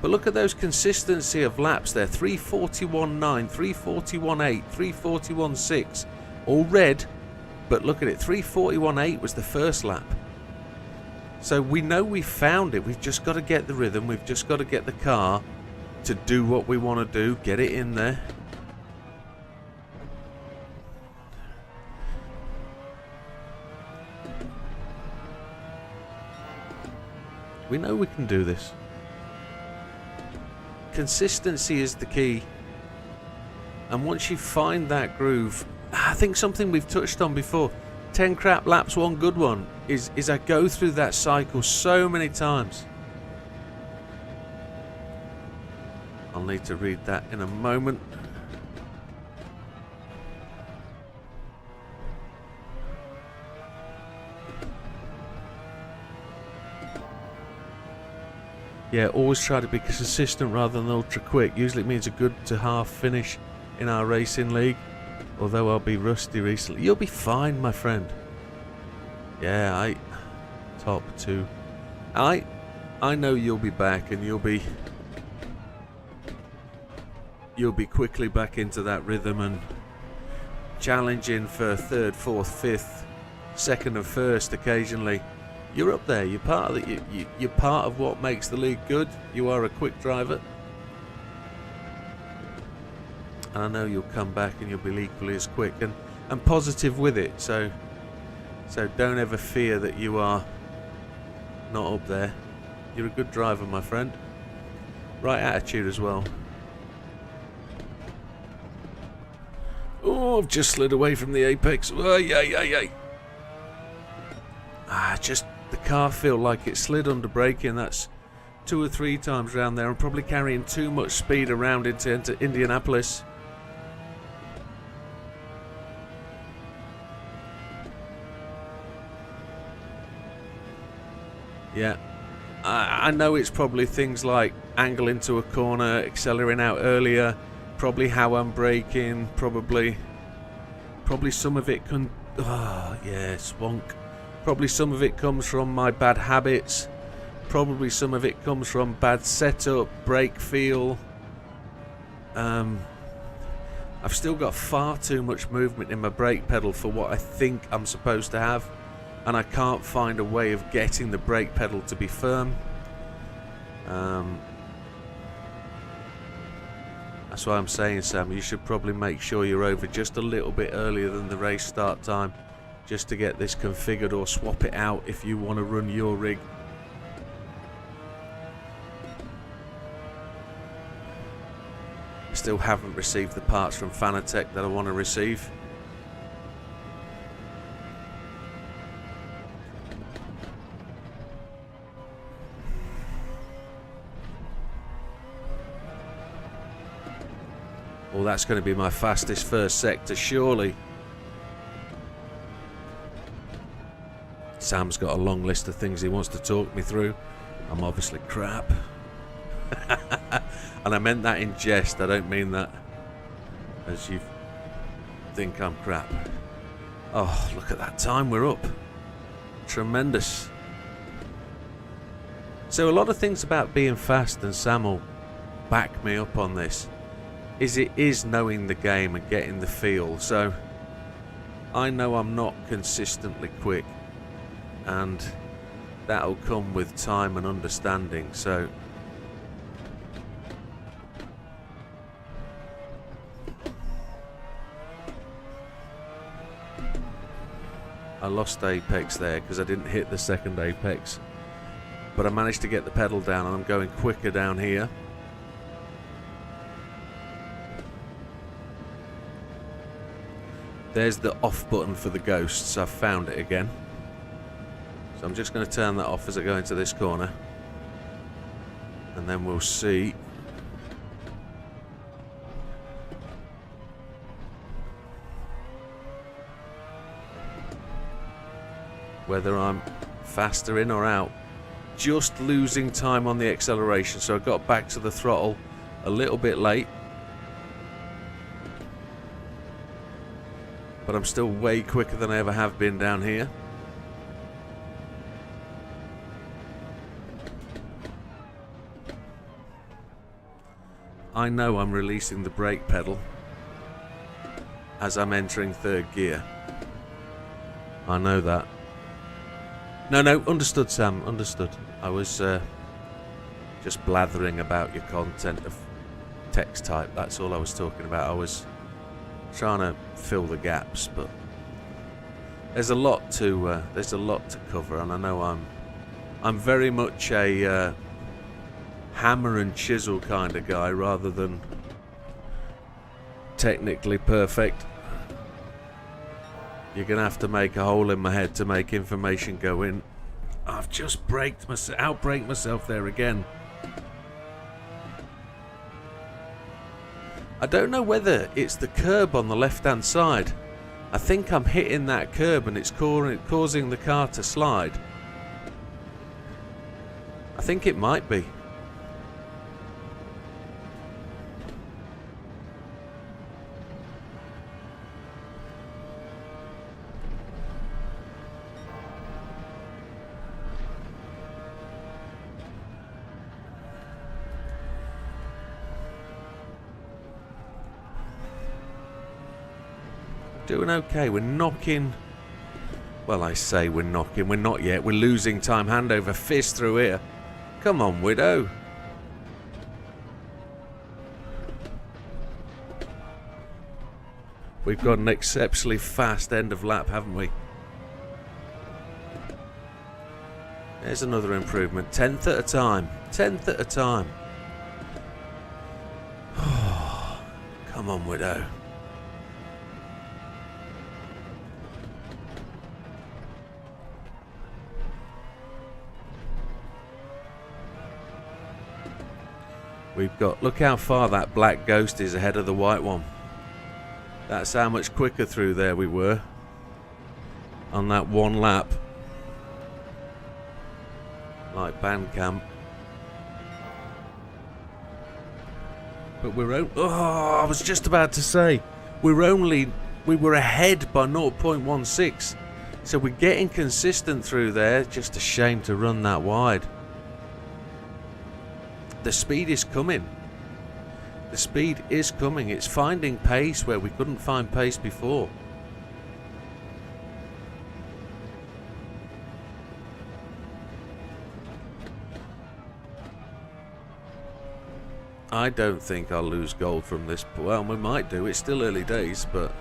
S1: But look at those consistency of laps there. 341.9, 341.8, 341.6. All red, but look at it. 341.8 was the first lap. So we know we found it. We've just got to get the rhythm. We've just got to get the car to do what we want to do. Get it in there. We know we can do this. Consistency is the key. And once you find that groove, I think something we've touched on before, 10 crap laps, one good one, is I go through that cycle so many times. I'll need to read that in a moment. Yeah, always try to be consistent rather than ultra quick. Usually it means a good to half finish in our racing league. Although I'll be rusty recently. You'll be fine, my friend. Yeah, top 2. I know you'll be back, and you'll be quickly back into that rhythm and challenging for 3rd, 4th, 5th, 2nd and 1st occasionally. You're up there. You're part of it. You're part of what makes the league good. You are a quick driver. And I know you'll come back and you'll be equally as quick and positive with it. So don't ever fear that you are not up there. You're a good driver, my friend. Right attitude as well. Oh, I've just slid away from the apex. Oh, yay. Just the car feel like it slid under braking. That's 2 or 3 times around there. I'm probably carrying too much speed around into Indianapolis. Yeah, I know it's probably things like angle into a corner, accelerating out earlier, probably how I'm braking, probably some of it can, swonk. Probably some of it comes from my bad habits, probably some of it comes from bad setup, brake feel. I've still got far too much movement in my brake pedal for what I think I'm supposed to have. And I can't find a way of getting the brake pedal to be firm. That's why I'm saying, Sam, you should probably make sure you're over just a little bit earlier than the race start time, just to get this configured, or swap it out if you want to run your rig. Still haven't received the parts from Fanatec that I want to receive. Oh, that's going to be my fastest first sector, surely. Sam's got a long list of things he wants to talk me through. I'm obviously crap. And I meant that in jest. I don't mean that as you think I'm crap. Oh, look at that time. We're up. Tremendous. So a lot of things about being fast, and Sam will back me up on this, is it is knowing the game and getting the feel. So I know I'm not consistently quick, and that'll come with time and understanding. So I lost apex there because I didn't hit the second apex, but I managed to get the pedal down and I'm going quicker down here. There's the off button for the ghosts. I've found it again. So I'm just going to turn that off as I go into this corner. And then we'll see. Whether I'm faster in or out. Just losing time on the acceleration. So I got back to the throttle a little bit late. But I'm still way quicker than I ever have been down here. I know I'm releasing the brake pedal as I'm entering third gear. I know that. No, understood, Sam, understood. I was just blathering about your content of text type. That's all I was talking about. I was trying to fill the gaps, but there's a lot to cover, and I know I'm very much a hammer and chisel kind of guy rather than technically perfect. You're gonna have to make a hole in my head to make information go in. I've just outbraked myself there again. I don't know whether it's the curb on the left hand side. I think I'm hitting that curb and it's causing the car to slide. I think it might be. Doing okay. We're knocking. Well, I say we're knocking. We're not yet. We're losing time. Hand over fist through here. Come on, Widow. We've got an exceptionally fast end of lap, haven't we? There's another improvement. 10th at a time. 10th at a time. Come on, Widow. We've got, look how far that black ghost is ahead of the white one. That's how much quicker through there we were on that one lap. Like Bandcamp. But I was just about to say, we were ahead by 0.16. So we're getting consistent through there. Just a shame to run that wide. The speed is coming. The speed is coming. It's finding pace where we couldn't find pace before. I don't think I'll lose gold from this. Well, we might do. It's still early days, but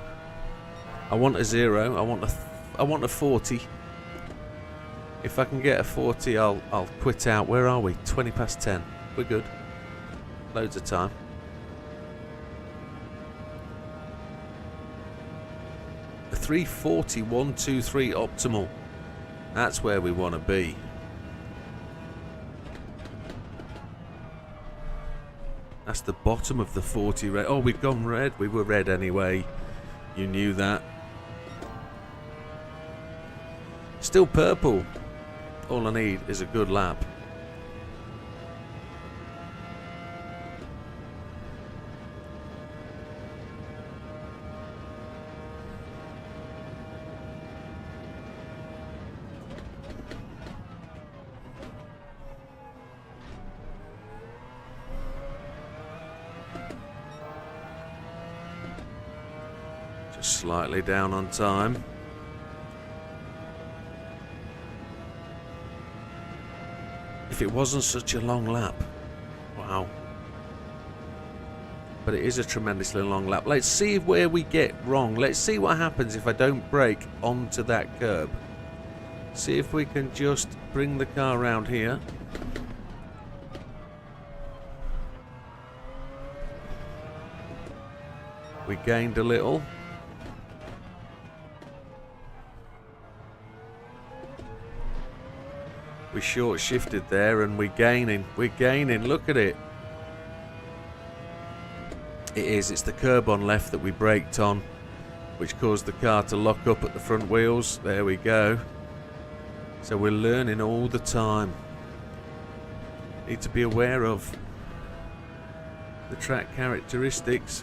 S1: I want a 0. I want a 40. If I can get a 40, I'll quit out. Where are we? 20 past 10. We're good. Loads of time. A 340, 1, 2, 3 optimal. That's where we want to be. That's the bottom of the 40 red. Oh, we've gone red. We were red anyway. You knew that. Still purple. All I need is a good lap. Just slightly down on time. If it wasn't such a long lap. Wow. But it is a tremendously long lap. Let's see where we get wrong. Let's see what happens if I don't brake onto that curb. See if we can just bring the car around here. We gained a little. We short shifted there and we're gaining. We're gaining. Look at it. It is. It's the curb on left that we braked on, which caused the car to lock up at the front wheels. There we go. So we're learning all the time. Need to be aware of the track characteristics.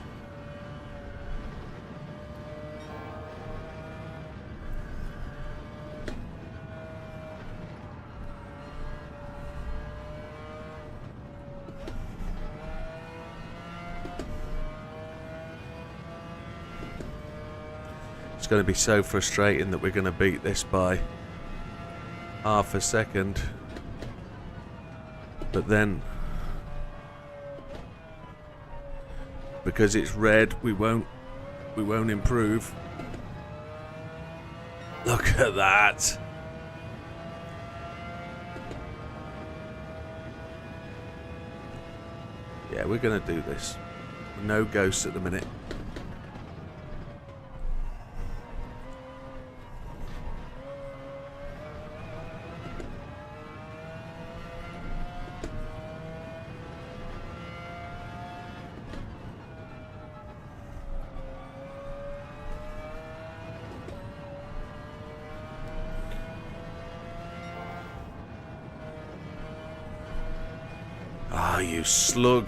S1: It's going to be so frustrating that we're going to beat this by half a second, but then because it's red we won't improve. Look at that. Yeah, we're going to do this. No ghosts at the minute. Ah, you slug.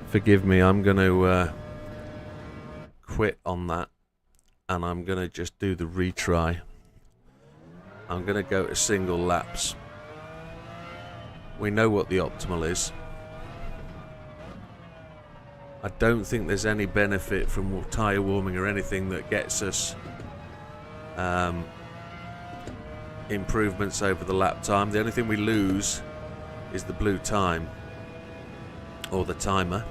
S1: Forgive me, I'm going to quit on that. And I'm going to just do the retry. I'm going to go to single laps. We know what the optimal is. I don't think there's any benefit from tyre warming or anything that gets us improvements over the lap time. The only thing we lose is the blue time or the timer.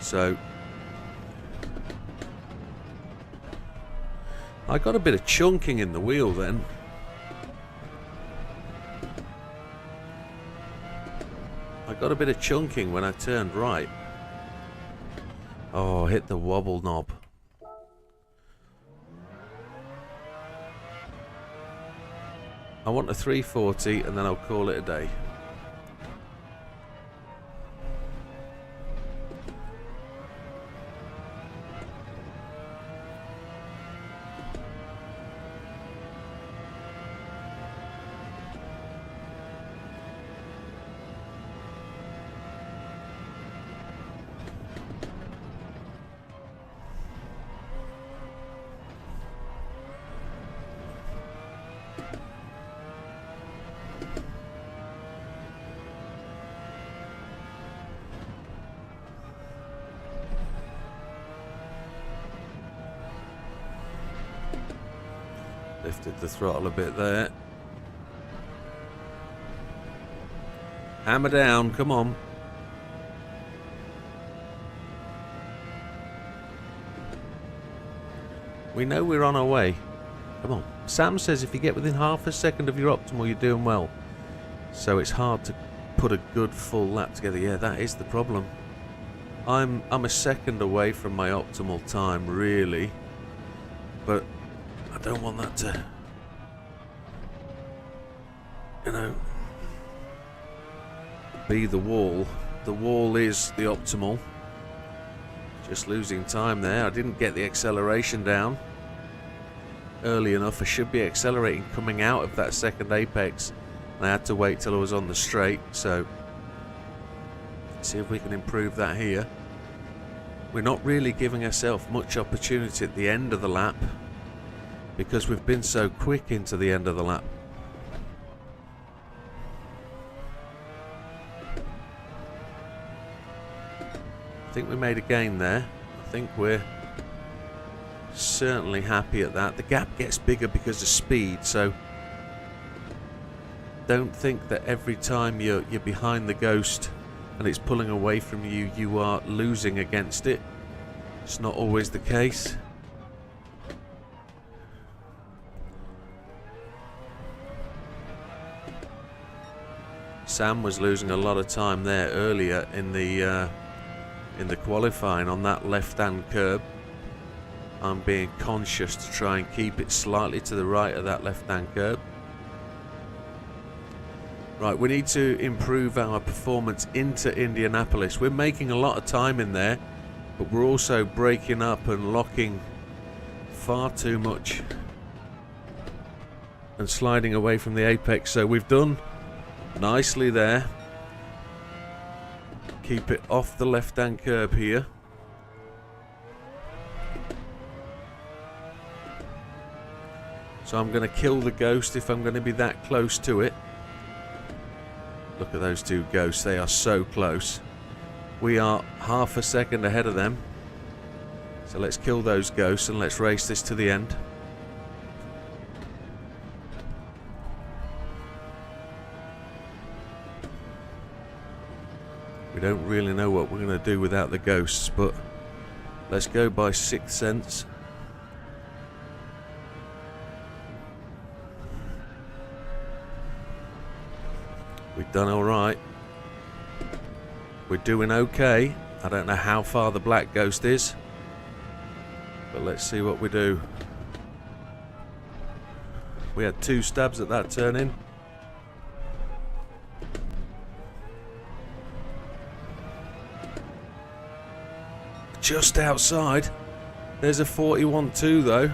S1: So I got a bit of chunking in the wheel then. I got a bit of chunking when I turned right. Oh, hit the wobble knob. I want a 340 and then I'll call it a day. Lifted the throttle a bit there. Hammer down, come on. We know we're on our way. Come on. Sam says if you get within half a second of your optimal, you're doing well. So it's hard to put a good full lap together. Yeah, that is the problem. I'm a second away from my optimal time, really. But I don't want that to, you know, be the wall. The wall is the optimal. Just losing time there. I didn't get the acceleration down early enough. I should be accelerating coming out of that second apex. And I had to wait till I was on the straight. So see if we can improve that here. We're not really giving ourselves much opportunity at the end of the lap because we've been so quick into the end of the lap. I think we made a gain there. I think we're certainly happy at that. The gap gets bigger because of speed, so don't think that every time you're behind the Ghost and it's pulling away from you, you are losing against it. It's not always the case. Sam was losing a lot of time there earlier in the qualifying on that left-hand curb. I'm being conscious to try and keep it slightly to the right of that left-hand curb. Right, we need to improve our performance into Indianapolis. We're making a lot of time in there, but we're also breaking up and locking far too much and sliding away from the apex. So we've done nicely there. Keep it off the left-hand curb here. So I'm going to kill the Ghost if I'm going to be that close to it. Look at those two Ghosts, they are so close. We are half a second ahead of them. So let's kill those Ghosts and let's race this to the end. We don't really know what we're going to do without the Ghosts, but let's go by sixth sense. We've done alright. We're doing okay. I don't know how far the Black Ghost is, but let's see what we do. We had 2 stabs at that turn in. Just outside. There's a 41.2 though.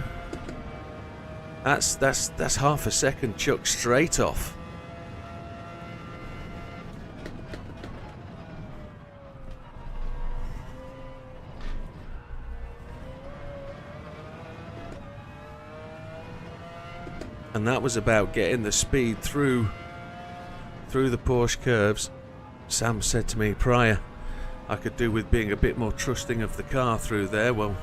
S1: That's half a second chucked straight off. And that was about getting the speed through the Porsche curves. Sam said to me prior, I could do with being a bit more trusting of the car through there. Well,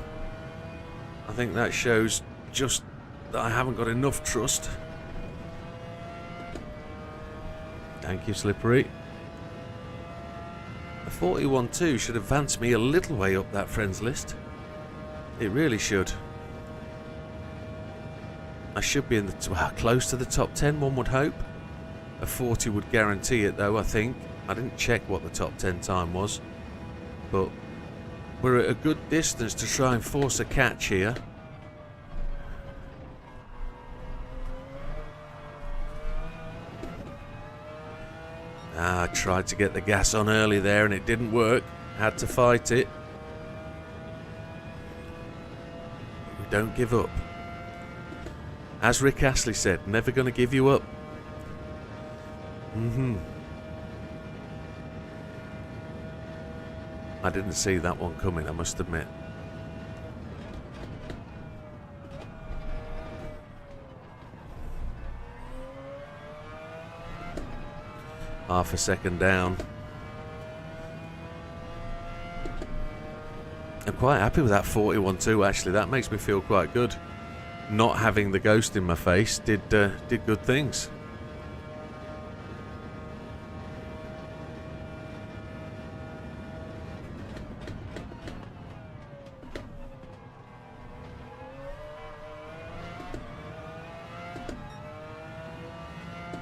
S1: I think that shows just that I haven't got enough trust. Thank you, Slippery. The 41.2 should advance me a little way up that friends list. It really should. I should be in the close to the top 10, one would hope. A 40 would guarantee it though, I think. I didn't check what the top 10 time was, but we're at a good distance to try and force a catch here. I tried to get the gas on early there and it didn't work. Had to fight it. We don't give up. As Rick Astley said, never going to give you up. I didn't see that one coming, I must admit. Half a second down. I'm quite happy with that 41.2 actually. That makes me feel quite good. Not having the Ghost in my face did good things.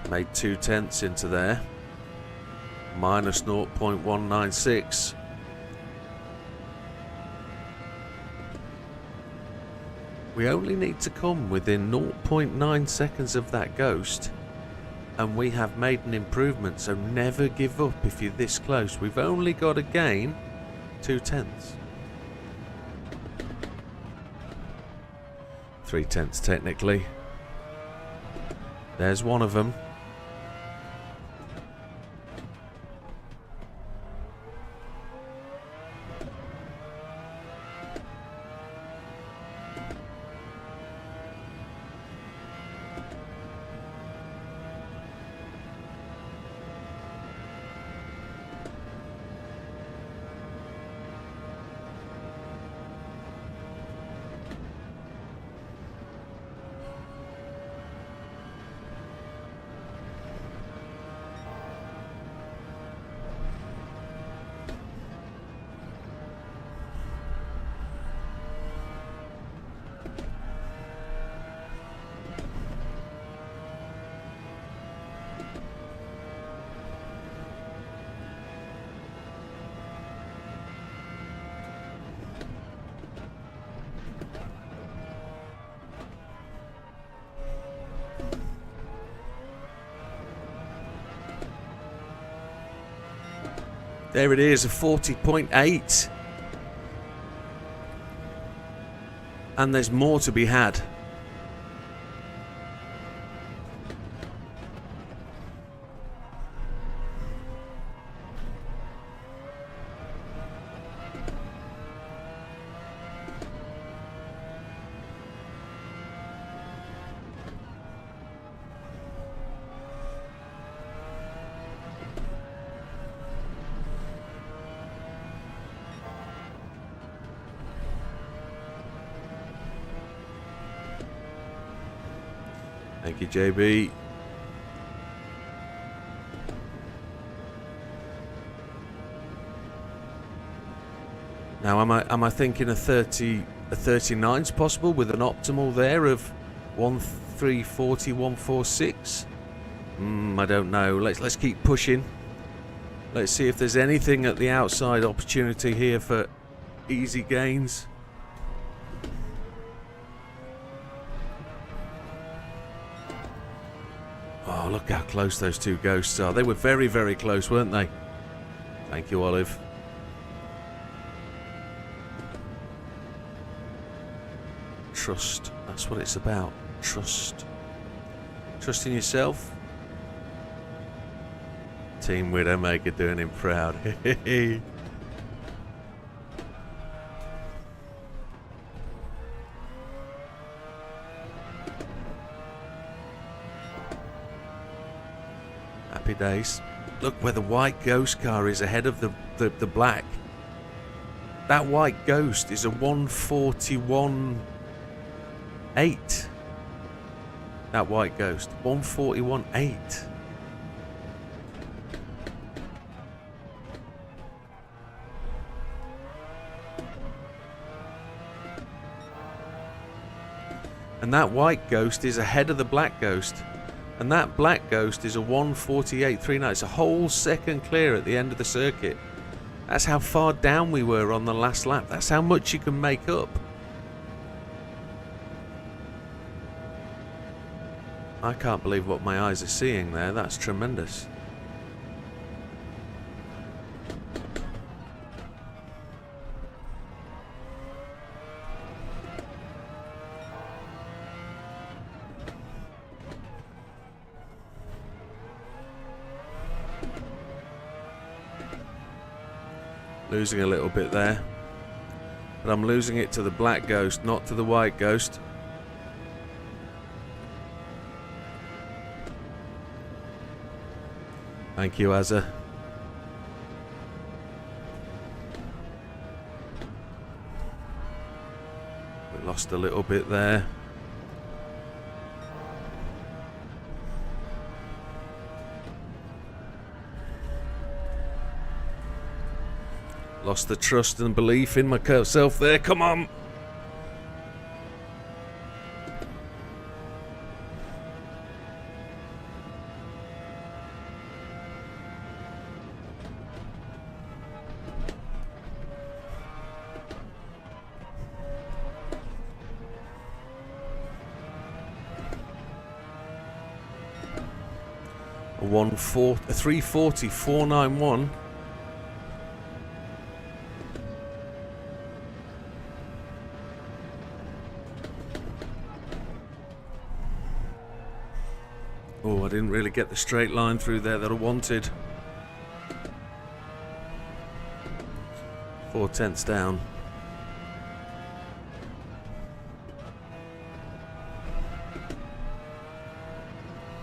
S1: Made 0.2 into there. Minus 0.196. We only need to come within 0.9 seconds of that Ghost and we have made an improvement, so never give up if you're this close. We've only got to gain 2/10. 3/10 technically. There's one of them. There it is, a 40.8. And there's more to be had. Thank you, JB. Now, am I thinking a 39's possible with an optimal there of 1340, 146? I don't know. Let's keep pushing. Let's see if there's anything at the outside opportunity here for easy gains. Oh, look how close those two ghosts are. They were very, very close, weren't they? Thank you, Olive. Trust. That's what it's about. Trust. Trust in yourself. Team Widdowmaker doing him proud. Happy days. Look where the white ghost car is ahead of the black. That white ghost is a 141.8. That white ghost. 141.8. And that white ghost is ahead of the black ghost. And that black ghost is a 148.39. It's a whole second clear at the end of the circuit. That's how far down we were on the last lap. That's how much you can make up. I can't believe what my eyes are seeing there. That's tremendous. Losing a little bit there, but I'm losing it to the black ghost, not to the white ghost. Thank you, Azza. We lost a little bit there. Lost the trust and belief in myself there. Come on. a 340 491. Oh, I didn't really get the straight line through there that I wanted. 4/10 down.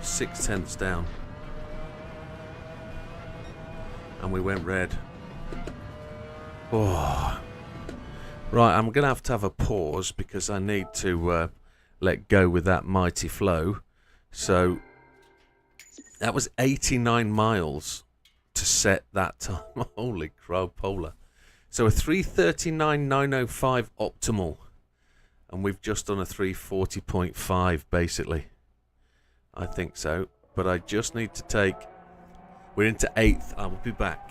S1: Six tenths down. And we went red. Oh. Right, I'm going to have a pause because I need to let go with that mighty flow. So that was 89 miles to set that time. Holy crapola. So a 339.905 optimal. And we've just done a 340.5 basically. I think so. But I just need to take... We're into 8th. I will be back.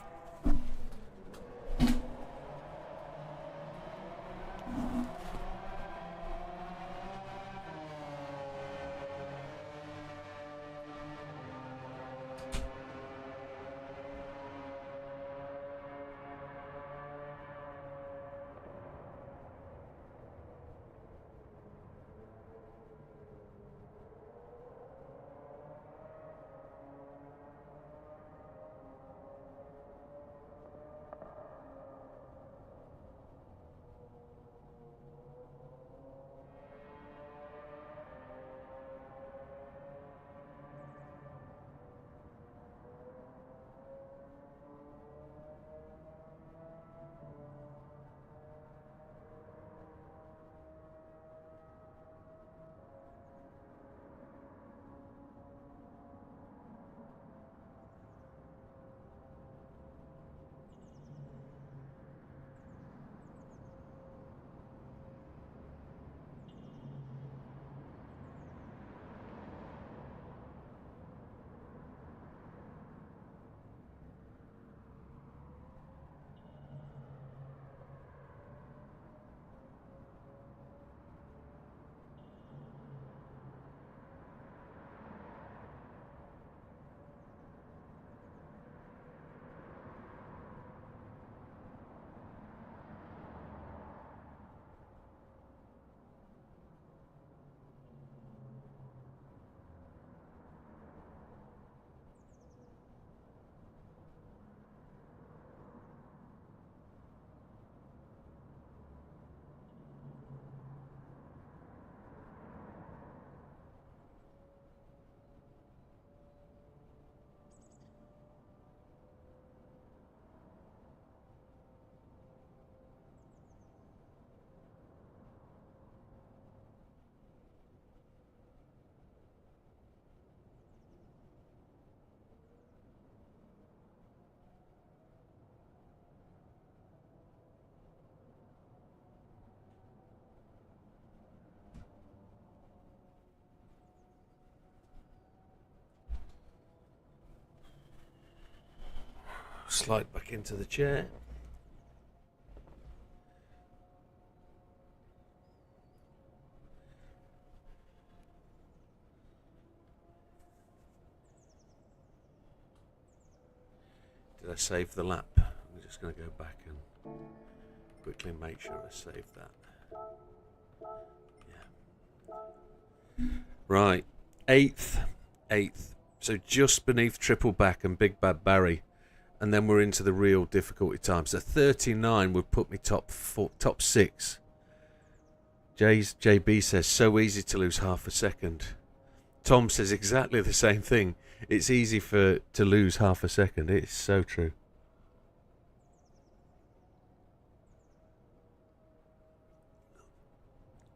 S1: Slide back into the chair. Did I save the lap? I'm just going to go back and quickly make sure I saved that. Yeah. Right, 8th. So just beneath Triple Back and Big Bad Barry. And then we're into the real difficulty times. So 39 would put me top 6. JB says, so easy to lose half a second. Tom says exactly the same thing. It's easy to lose half a second. It's so true.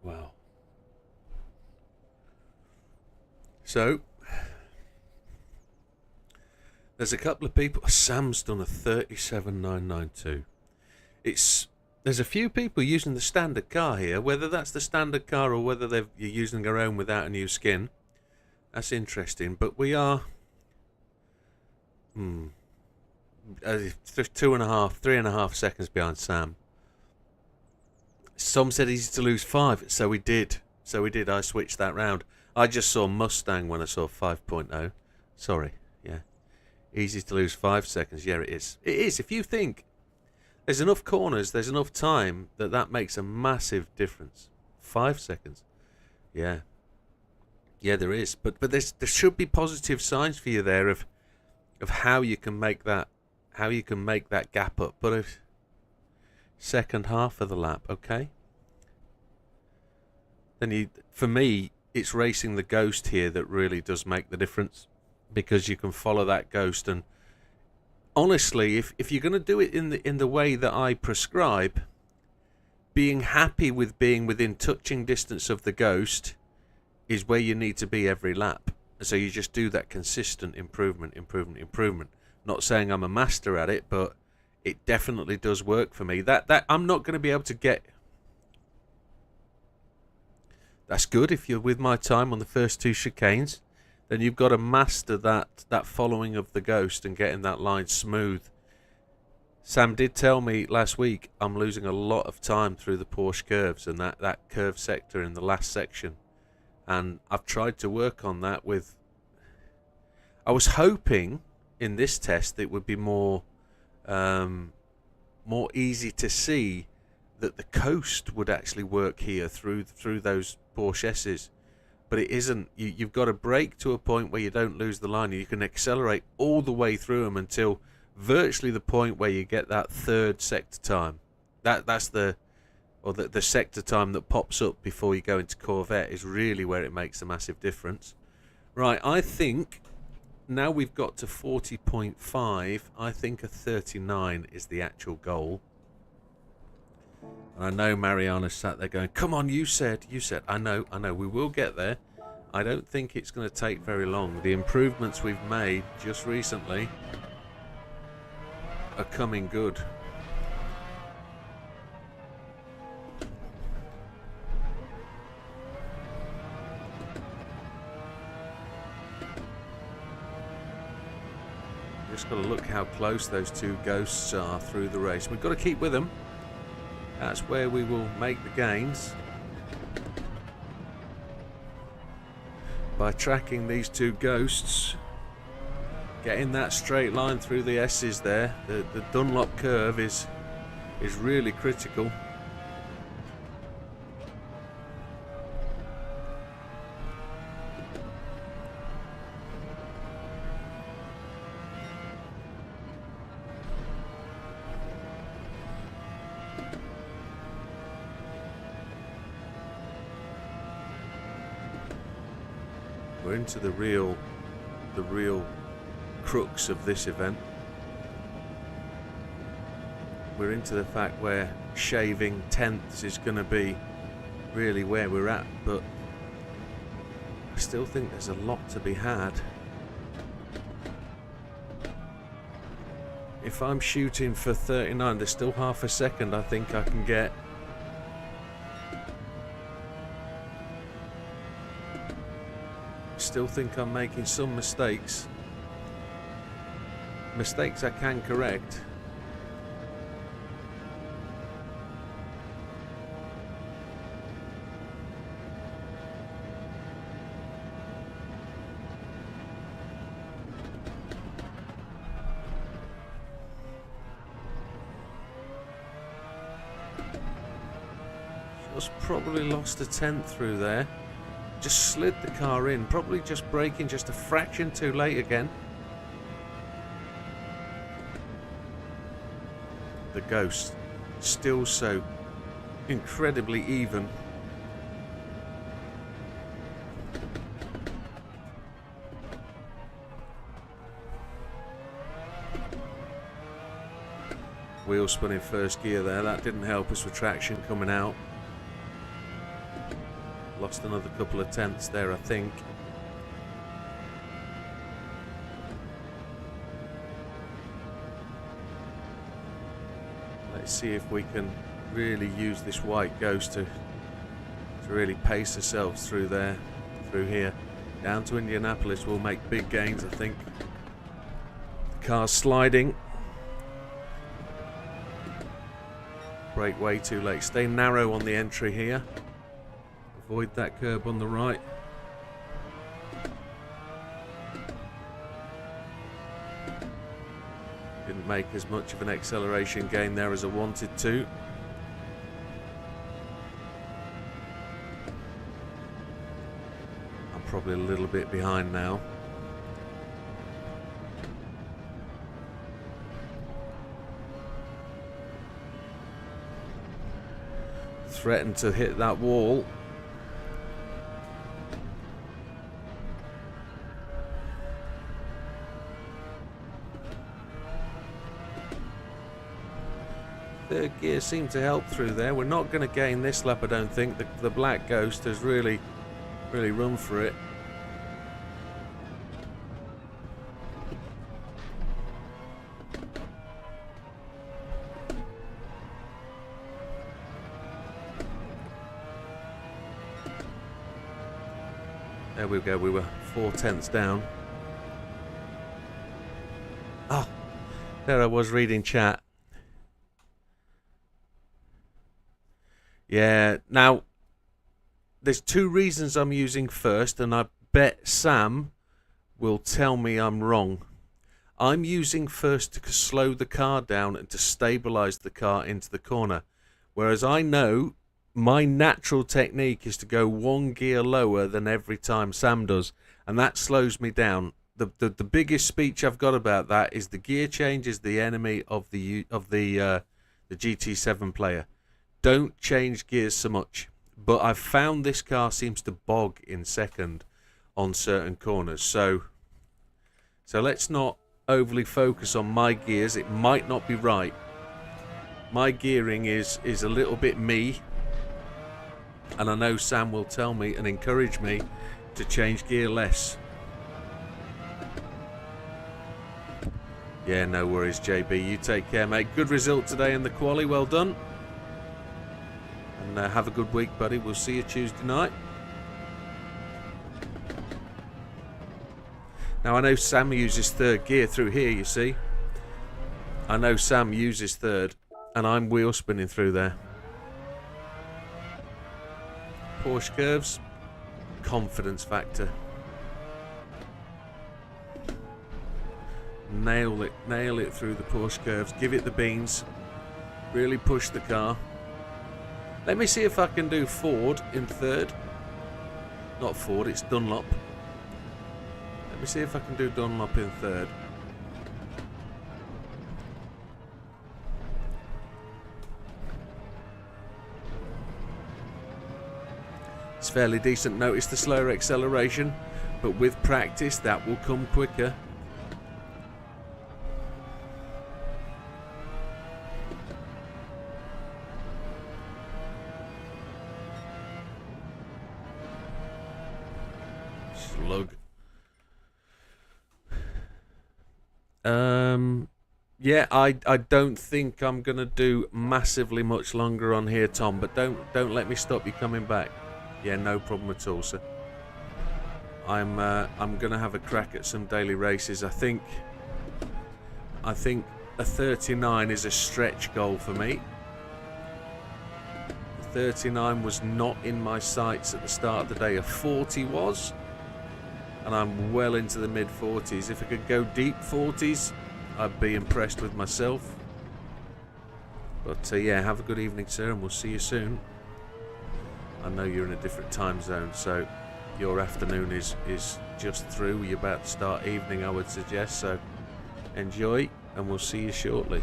S1: Wow. So... There's a couple of people. Sam's done a 37.992. There's a few people using the standard car here. Whether that's the standard car or whether you're using their own without a new skin, that's interesting. But we are 3.5 seconds behind Sam. Some said easy to lose 5, so we did. I switched that round. I just saw Mustang when I saw 5.0. Sorry, yeah. Easy to lose 5 seconds. Yeah, it is. It is. If you think there's enough corners, there's enough time, that makes a massive difference. 5 seconds. Yeah. Yeah, there is. But there should be positive signs for you there of how you can make that gap up. But a second half of the lap, okay? Then for me, it's racing the Ghost here that really does make the difference, because you can follow that Ghost. And honestly, if you're going to do it in the way that I prescribe, being happy with being within touching distance of the Ghost is where you need to be every lap. So you just do that consistent improvement. Not saying I'm a master at it, but it definitely does work for me. That I'm not going to be able to get. That's good if you're with my time on the first 2 chicanes. Then you've got to master that following of the Ghost and getting that line smooth. Sam did tell me last week I'm losing a lot of time through the Porsche curves and that curve sector in the last section. And I've tried to work on that with... I was hoping in this test it would be more easy to see that the coast would actually work here through those Porsche S's. But it isn't. You've got to brake to a point where you don't lose the line. You can accelerate all the way through them until virtually the point where you get that third sector time. That's the sector time that pops up before you go into Corvette is really where it makes a massive difference. Right, I think now we've got to 40.5. I think a 39 is the actual goal. And I know Mariana sat there going, come on, you said. I know, we will get there. I don't think it's going to take very long. The improvements we've made just recently are coming good. Just got to look how close those 2 Ghosts are through the race. We've got to keep with them. That's where we will make the gains. By tracking these 2 Ghosts. Getting that straight line through the S's there. The Dunlop curve is really critical. We're into the real crux of this event. We're into the fact where shaving tenths is going to be really where we're at, but I still think there's a lot to be had. If I'm shooting for 39, there's still half a second I think I can get. Still think I'm making some mistakes. Mistakes I can correct. Just probably lost a tenth through there. Just slid the car in, probably just braking just a fraction too late again. The Ghost still so incredibly even. Wheel spun in first gear there, that didn't help us with traction coming out. Lost another couple of tenths there, I think. Let's see if we can really use this white Ghost to really pace ourselves through there, through here. Down to Indianapolis, we'll make big gains, I think. The car's sliding. Brake way too late. Stay narrow on the entry here. Avoid that curb on the right. didn't make as much of an acceleration gain there as I wanted to. I'm probably a little bit behind now. Threatened to hit that wall. Third gear seemed to help through there. We're not going to gain this lap, I don't think. The Black Ghost has really run for it. There we go, we were 4/10 down. Oh, there I was reading chat. Yeah, now, there's two reasons I'm using first, and I bet Sam will tell me I'm wrong. I'm using first to slow the car down and to stabilise the car into the corner. Whereas I know my natural technique is to go one gear lower than every time Sam does, and that slows me down. The biggest speech I've got about that is the gear change is the enemy of the GT7 player. Don't change gears so much. But I've found this car seems to bog in second on certain corners. So let's not overly focus on my gears. It might not be right. My gearing is a little bit me. And I know Sam will tell me and encourage me to change gear less. Yeah, no worries, JB. You take care, mate. Good result today in the quali. Well done. And have a good week, buddy. We'll see you Tuesday night. Now, I know Sam uses third gear through here, you see. I know Sam uses third, and I'm wheel spinning through there. Porsche curves, confidence factor. Nail it through the Porsche curves. Give it the beans. Really push the car. Let me see if I can do Ford in third. Not Ford, it's Dunlop. Let me see if I can do Dunlop in third. It's fairly decent. Notice the slower acceleration, but with practice that will come quicker. Slug. Yeah, I don't think I'm gonna do massively much longer on here, Tom, but don't let me stop you coming back. Yeah, no problem at all, sir. I'm gonna have a crack at some daily races. I think a 39 is a stretch goal for me. 39 was not in my sights at the start of the day. A 40 was, and I'm well into the mid 40s. If I could go deep 40s, I'd be impressed with myself. But yeah, have a good evening, sir, and we'll see you soon. I know you're in a different time zone, so your afternoon is just through. You're about to start evening, I would suggest. So enjoy, and we'll see you shortly.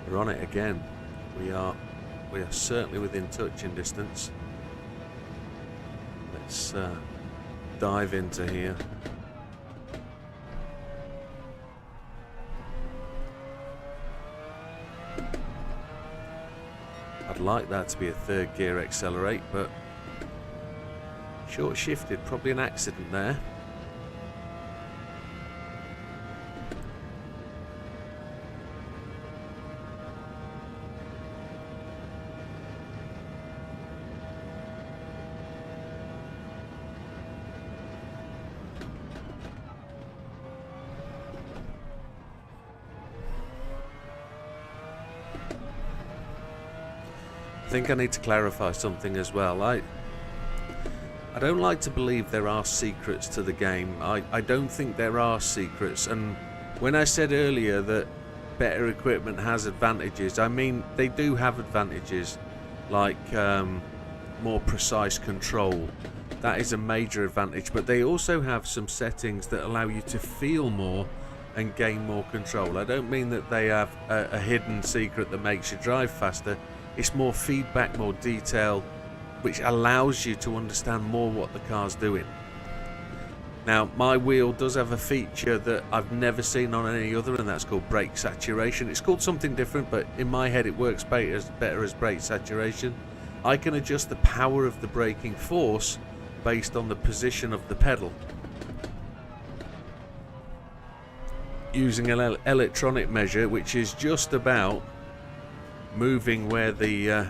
S1: We're on it again. We are certainly within touching distance. Let's dive into here. I'd like that to be a third gear accelerate, but short shifted, probably an accident there. think I need to clarify something as well. I don't like to believe there are secrets to the game. I don't think there are secrets, and when I said earlier that better equipment has advantages, I mean they do have advantages, like more precise control. That is a major advantage, but they also have some settings that allow you to feel more and gain more control. I don't mean that they have a hidden secret that makes you drive faster. It's more feedback, more detail, which allows you to understand more what the car's doing. Now, my wheel does have a feature that I've never seen on any other, and that's called brake saturation. It's called something different, but in my head it works better as brake saturation. I can adjust the power of the braking force based on the position of the pedal, using an electronic measure, which is just about moving where the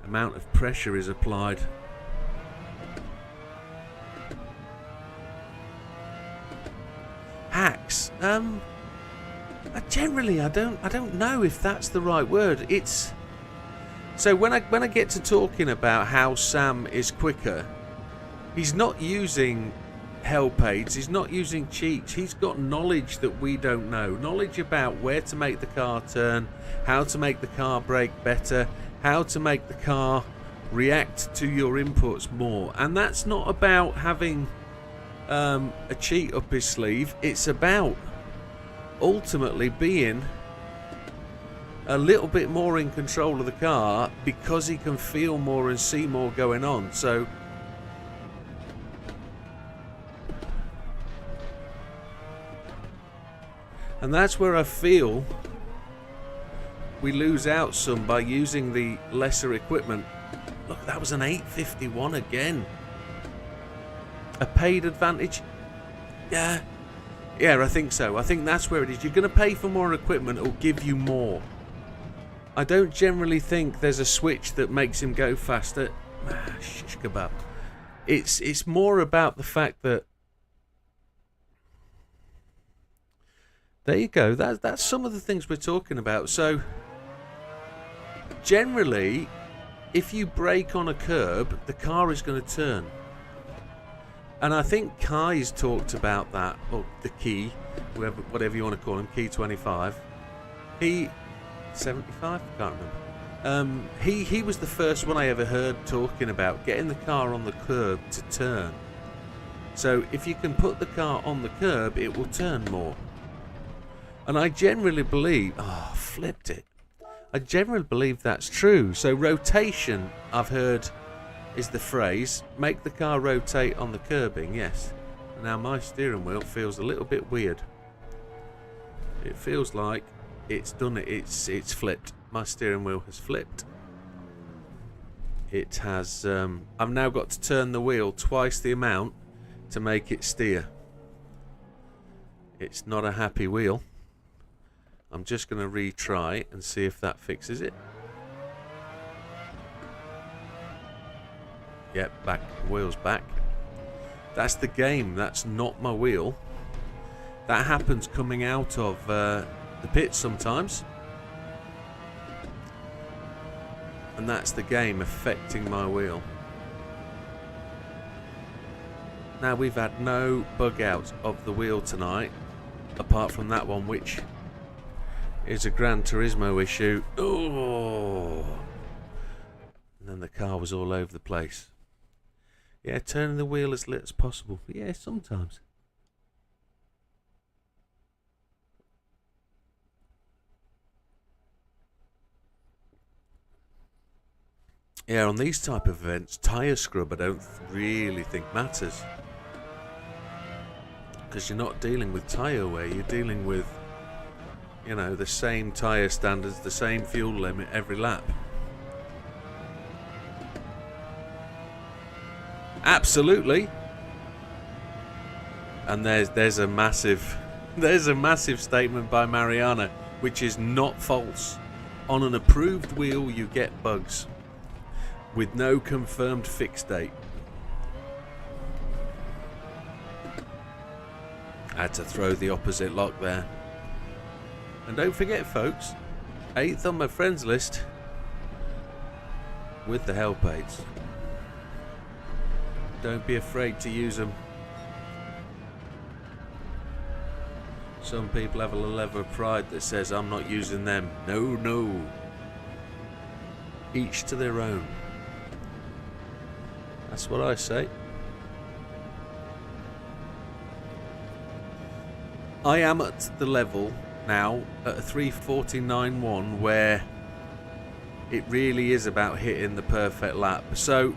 S1: amount of pressure is applied. Hacks. Generally, I don't know if that's the right word. It's so when I get to talking about how Sam is quicker, he's not using help aids, he's not using cheats, he's got knowledge that we don't know. Knowledge about where to make the car turn, how to make the car brake better, how to make the car react to your inputs more. And that's not about having a cheat up his sleeve. It's about ultimately being a little bit more in control of the car because he can feel more and see more going on. So and that's where I feel we lose out some by using the lesser equipment. Look, that was an 851 again. A paid advantage? Yeah, I think so. I think that's where it is. You're going to pay for more equipment, it'll give you more. I don't generally think there's a switch that makes him go faster. Shish kebab. It's more about the fact that there you go. That's some of the things we're talking about. So generally, if you brake on a curb, the car is going to turn. And I think Kai's talked about that, or the Key, whatever you want to call him, Key 25. He 75? I can't remember. He was the first one I ever heard talking about getting the car on the curb to turn. So if you can put the car on the curb, it will turn more. And I generally believe... Oh, flipped it. I generally believe that's true. So rotation, I've heard, is the phrase. Make the car rotate on the curbing, yes. Now my steering wheel feels a little bit weird. It feels like it's done it. It's flipped. My steering wheel has flipped. It has... I've now got to turn the wheel twice the amount to make it steer. It's not a happy wheel. I'm just going to retry and see if that fixes it. Yep, back. Wheel's back. That's the game. That's not my wheel. That happens coming out of the pit sometimes. And that's the game affecting my wheel. Now we've had no bug out of the wheel tonight, apart from that one, which is a Gran Turismo issue. Oh! And then the car was all over the place. Yeah, turning the wheel as lit as possible. Yeah, sometimes. Yeah, on these type of events, tyre scrub I don't really think matters. Because you're not dealing with tyre wear, you're dealing with, you know, the same tyre standards, the same fuel limit every lap. Absolutely. And there's a massive statement by Mariana, which is not false. On an approved wheel you get bugs with no confirmed fix date. I had to throw the opposite lock there. And don't forget, folks, 8th on my friends list, with the help aids. Don't be afraid to use them. Some people have a level of pride that says, I'm not using them. No, no. Each to their own. That's what I say. I am at the level now at a 3:49.1 where it really is about hitting the perfect lap. So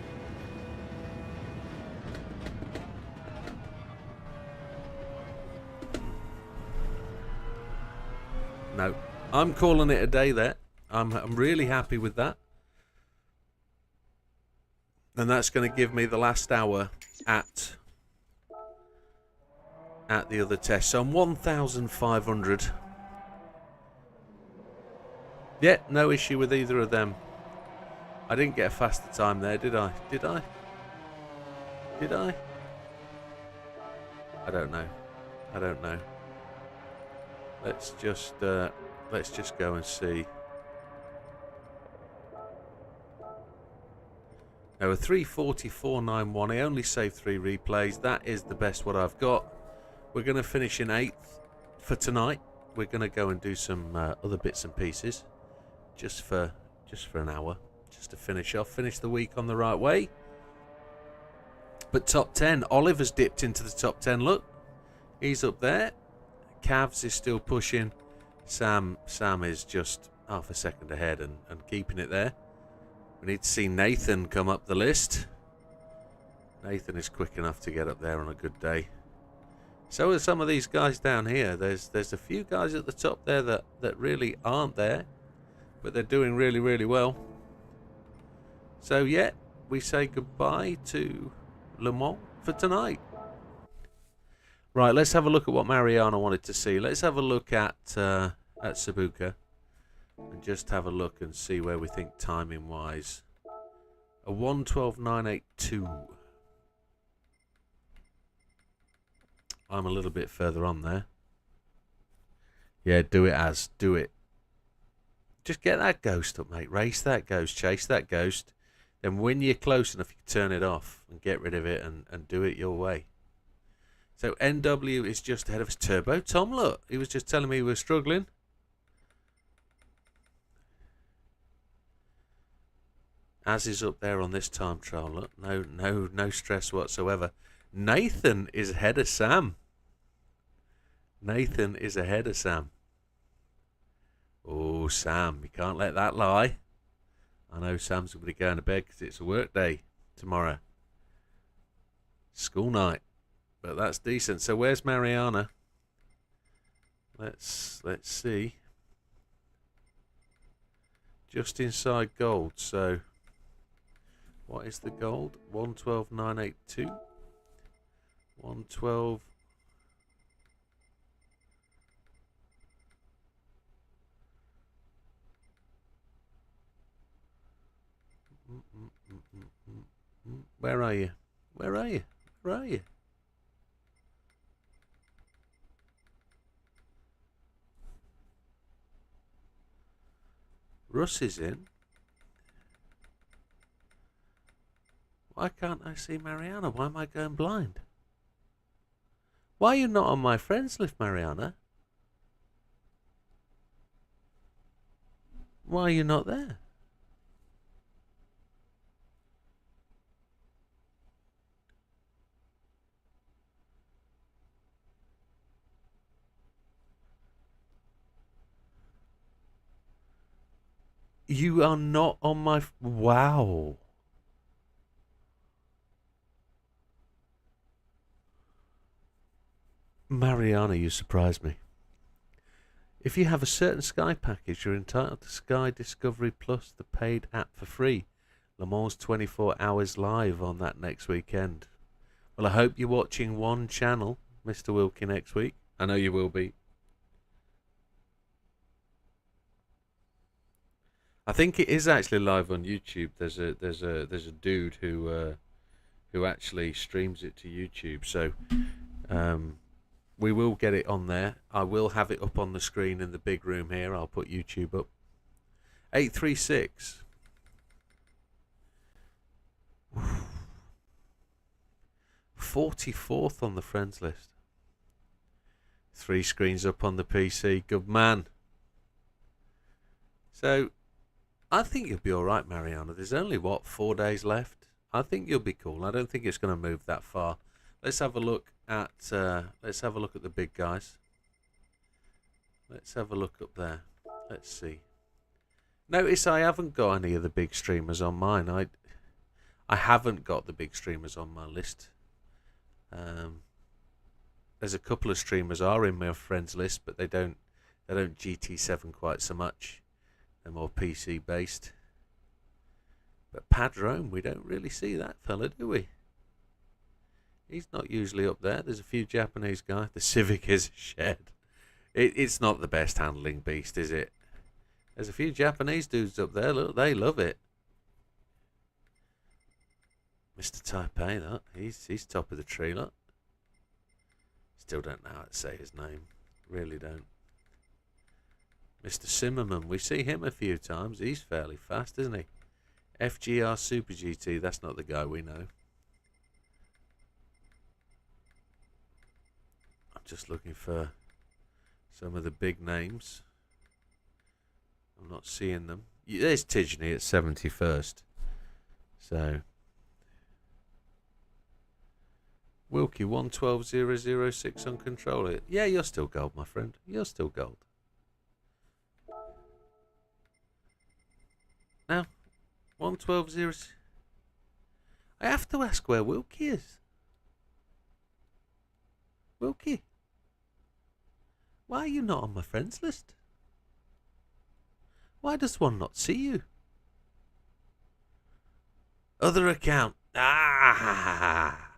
S1: no, I'm calling it a day there. I'm really happy with that. And that's going to give me the last hour at the other test. So I'm 1,500. Yeah, no issue with either of them. I didn't get a faster time there, did I? Did I? Did I? I don't know. I don't know. Let's just go and see. Now a 3:44.91. I only saved 3 replays. That is the best what I've got. We're going to finish in 8th for tonight. We're going to go and do some other bits and pieces, just for an hour, just to finish the week on the right way. But top 10, Oliver's dipped into the top 10. Look, he's up there. Cavs is still pushing. Sam is just half a second ahead and keeping it there. We need to see Nathan come up the list. Nathan is quick enough to get up there on a good day. So are some of these guys down here. There's a few guys at the top there that really aren't there, but they're doing really, really well. So yeah, we say goodbye to Le Mans for tonight. Right, let's have a look at what Mariana wanted to see. Let's have a look at Sabuka and just have a look and see where we think timing wise. A 1:12.982. I'm a little bit further on there. Yeah, do it. Just get that ghost up, mate. Race that ghost, chase that ghost. Then when you're close enough, you can turn it off and get rid of it and do it your way. So NW is just ahead of us. Turbo Tom, look, he was just telling me we were struggling. As is up there on this time trial. Look, no stress whatsoever. Nathan is ahead of Sam. Nathan is ahead of Sam. Oh, Sam, you can't let that lie. I know Sam's going to be going to bed because it's a work day tomorrow. School night. But that's decent. So where's Mariana? Let's see. Just inside gold. So what is the gold? 1:12.982. 1:12. Where are you? Where are you? Where are you? Russ is in. Why can't I see Mariana? Why am I going blind? Why are you not on my friends list, Mariana? Why are you not there? You are not on my... Wow. Mariana, you surprised me. If you have a certain Sky package, you're entitled to Sky Discovery Plus, the paid app for free. Le Mans 24 hours live on that next weekend. Well, I hope you're watching one channel, Mr. Wilkie, next week. I know you will be. I think it is actually live on YouTube. There's a dude who actually streams it to YouTube. So we will get it on there. I will have it up on the screen in the big room here. I'll put YouTube up. 836. 44th on the friends list. 3 screens up on the PC. Good man. So, I think you'll be alright, Mariana. There's only, 4 days left? I think you'll be cool. I don't think it's going to move that far. Let's have a look at the big guys. Let's have a look up there. Let's see. Notice I haven't got any of the big streamers on mine. I haven't got the big streamers on my list. There's a couple of streamers are in my friends list, but they don't GT7 quite so much. They're more PC based. But Padrone, we don't really see that fella, do we? He's not usually up there. There's a few Japanese guys. The Civic is a shed. It's not the best handling beast, is it? There's a few Japanese dudes up there. Look, they love it. Mr. Taipei, look. He's top of the tree, look. Still don't know how to say his name. Really don't. Mr. Zimmerman, we see him a few times. He's fairly fast, isn't he? FGR Super GT, that's not the guy we know. I'm just looking for some of the big names. I'm not seeing them. There's Tijney at 71st. So Wilkie 112006 on controller. Yeah, you're still gold, my friend. You're still gold. Now, 1120. I have to ask where Wilkie is. Wilkie, why are you not on my friends list? Why does one not see you? Other account. Ah!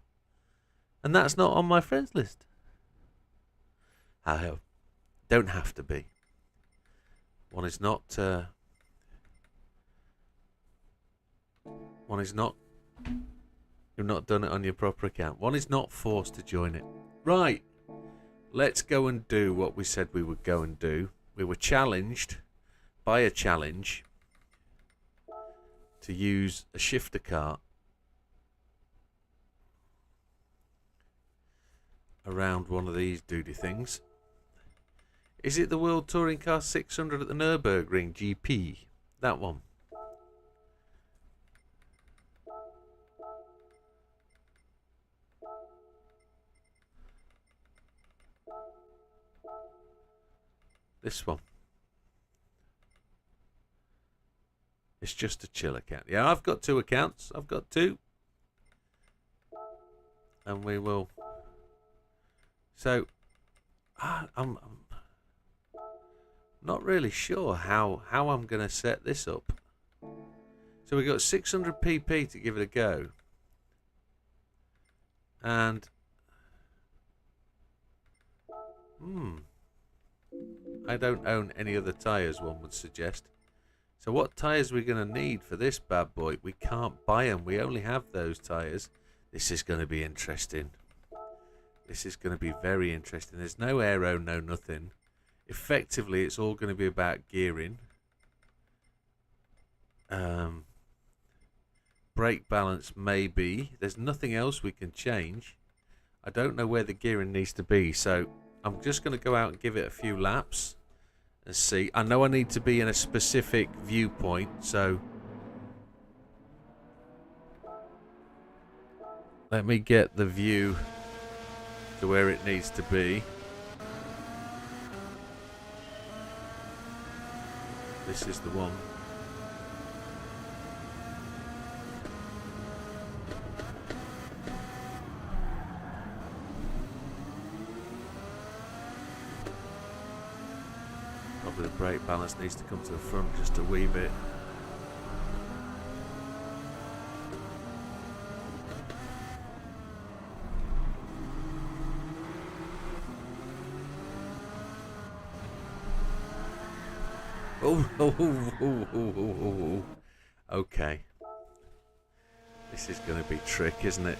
S1: And that's not on my friends list. I don't have to be. One is not. One is not. You've not done it on your proper account. One is not forced to join it. Right. Let's go and do what we said we would go and do. We were challenged by a challenge to use a shifter cart around one of these duty things. Is it the World Touring Car 600 at the Nürburgring GP? That one. This one. It's just a chill account. Yeah, I've got 2 accounts. I've got 2. And we will. So, I'm not really sure how I'm going to set this up. So we've got 600 pp to give it a go. And I don't own any other tyres, one would suggest. So what tyres are we going to need for this bad boy? We can't buy them. We only have those tyres. This is going to be interesting. This is going to be very interesting. There's no aero, no nothing. Effectively, it's all going to be about gearing. Brake balance, maybe. There's nothing else we can change. I don't know where the gearing needs to be, so I'm just going to go out and give it a few laps and see. I know I need to be in a specific viewpoint, so let me get the view to where it needs to be. This is the one. Probably the brake balance needs to come to the front just a wee bit. Oh. Okay. This is going to be trick, isn't it?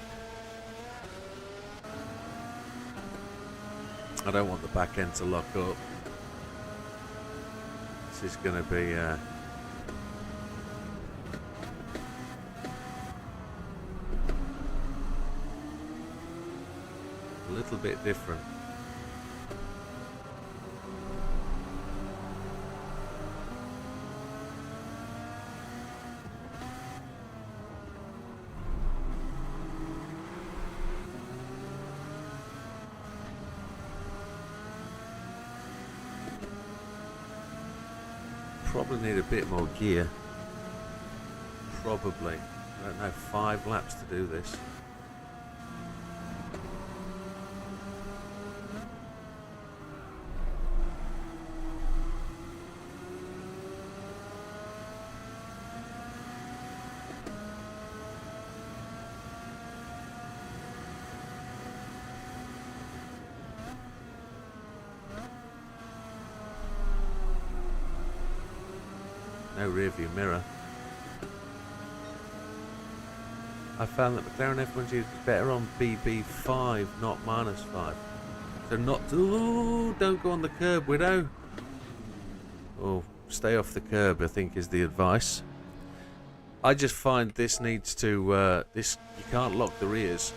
S1: I don't want the back end to lock up. This is going to be little bit different. Probably need a bit more gear. Probably. I don't know, 5 laps to do this. No rear view mirror. I found that McLaren F1G is better on BB5, not -5. So not... Ooh, don't go on the curb, Widow. Oh, stay off the curb, I think, is the advice. I just find this needs to... you can't lock the rears.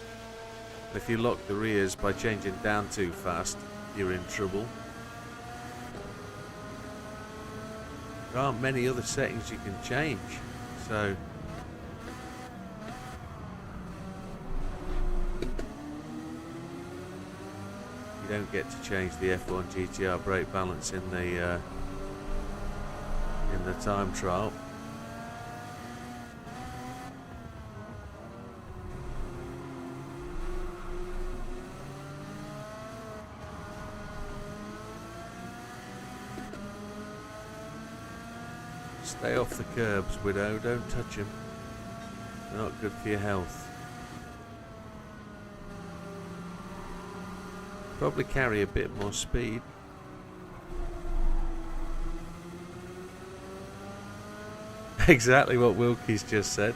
S1: If you lock the rears by changing down too fast, you're in trouble. There aren't many other settings you can change, so... You don't get to change the F1 GTR brake balance in the time trial. Stay off the curbs, Widow. Don't touch them. They're not good for your health. Probably carry a bit more speed. Exactly what Wilkie's just said.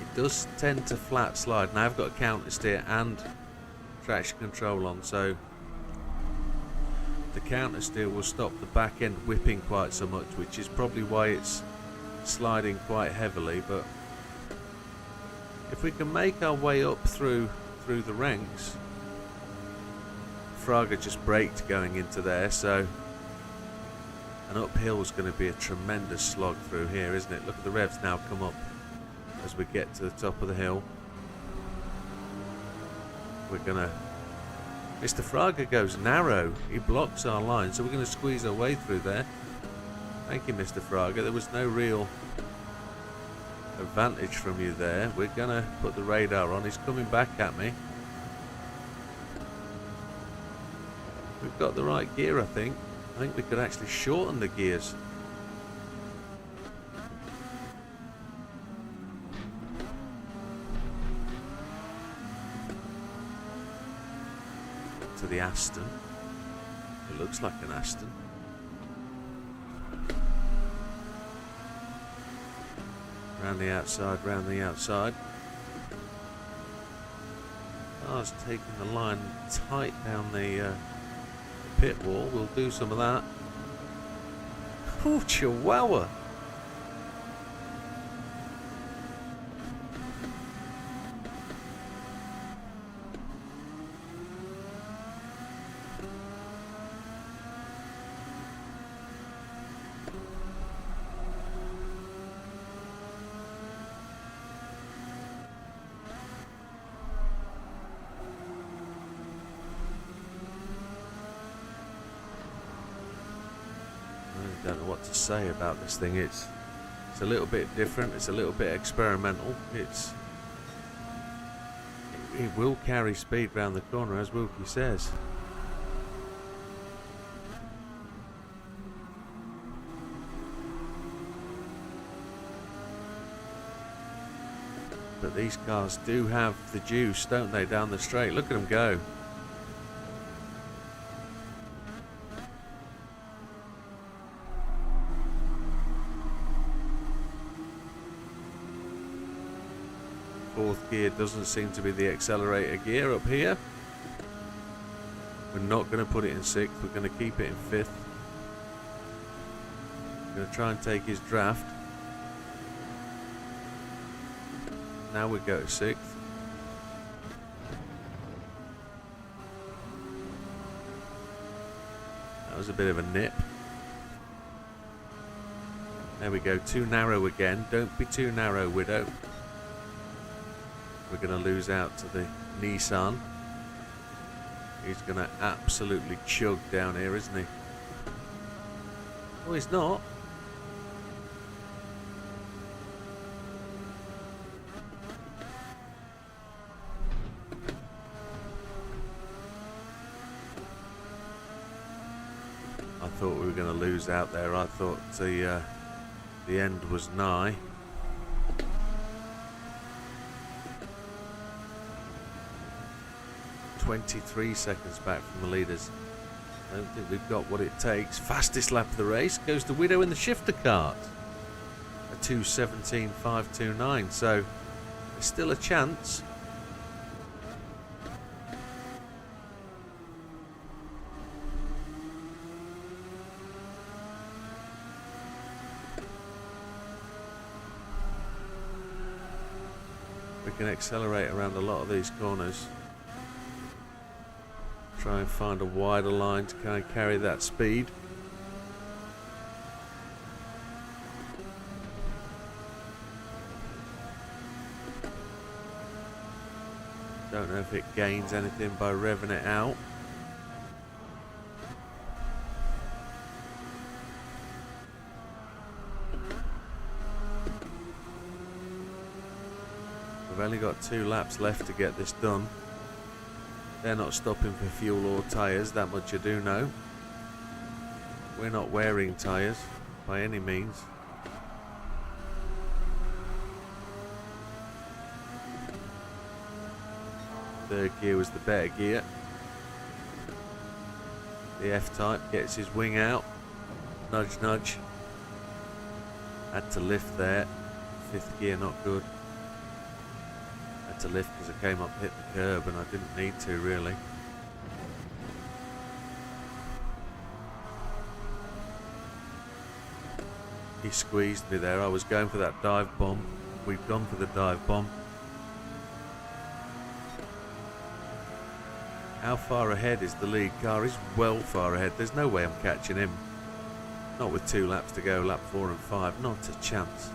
S1: It does tend to flat slide. Now I've got a counter steer and traction control on, so the counter steer will stop the back end whipping quite so much, which is probably why it's sliding quite heavily. But if we can make our way up through the ranks, Fraga just braked going into there, so an uphill is going to be a tremendous slog through here, isn't it? Look at the revs now come up as we get to the top of the hill. We're gonna... Mr. Fraga goes narrow. He blocks our line, so we're going to squeeze our way through there. Thank you, Mr. Fraga. There was no real advantage from you there. We're going to put the radar on. He's coming back at me. We've got the right gear, I think. I think we could actually shorten the gears. To the Aston. It looks like an Aston. Round the outside, round the outside. Car's taking the line tight down the pit wall. We'll do some of that. Oh, chihuahua! I don't know what to say about this thing. It's a little bit different. It's a little bit experimental. It will carry speed round the corner, as Wilkie says. But these cars do have the juice, don't they, down the straight? Look at them go. Fourth gear doesn't seem to be the accelerator gear up here. We're not going to put it in sixth. We're going to keep it in fifth. We're going to try and take his draft. Now we go to sixth. That was a bit of a nip. There we go, too narrow again. Don't be too narrow, Widow. We're going to lose out to the Nissan. He's going to absolutely chug down here, isn't he? Oh, he's not. I thought we were going to lose out there. I thought the end was nigh. "23 seconds back from the leaders. I don't think we've got what it takes." Fastest lap of the race goes to Widow in the shifter cart. A 2:17.529. So there's still a chance. We can accelerate around a lot of these corners. Try and find a wider line to kind of carry that speed. Don't know if it gains anything by revving it out. We've only got 2 laps left to get this done. They're not stopping for fuel or tyres, that much I do know. We're not wearing tyres by any means. Third gear was the better gear. The F-type gets his wing out. Nudge, nudge. Had to lift there. 5th gear not good. To lift because I came up, hit the curb, and I didn't need to really. He squeezed me there. I was going for that dive bomb. We've gone for the dive bomb. How far ahead is the lead car? He's well far ahead. There's no way I'm catching him. Not with 2 laps to go, lap 4 and 5. Not a chance.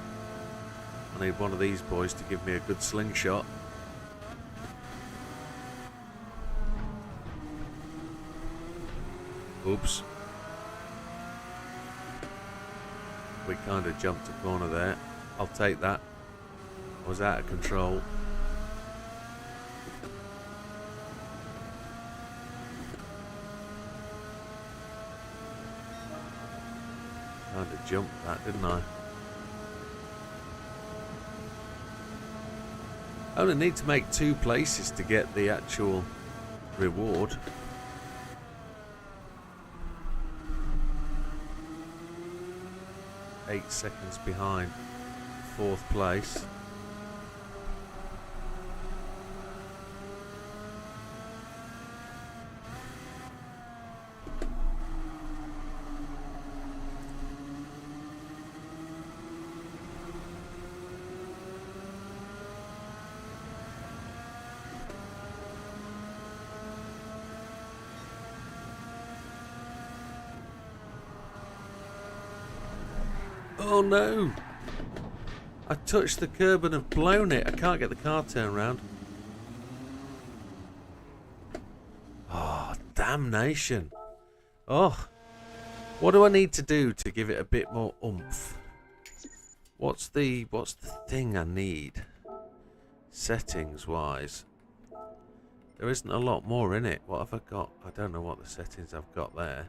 S1: I need one of these boys to give me a good slingshot. Oops. We kind of jumped a corner there. I'll take that. I was out of control. Kind of jumped that, didn't I? I only need to make 2 places to get the actual reward. Eight seconds behind 4th place. Oh no! I touched the curb and have blown it. I can't get the car turned around. Oh, damnation. Oh, what do I need to do to give it a bit more oomph? What's the thing I need? Settings wise. There isn't a lot more in it. What have I got? I don't know what the settings I've got there.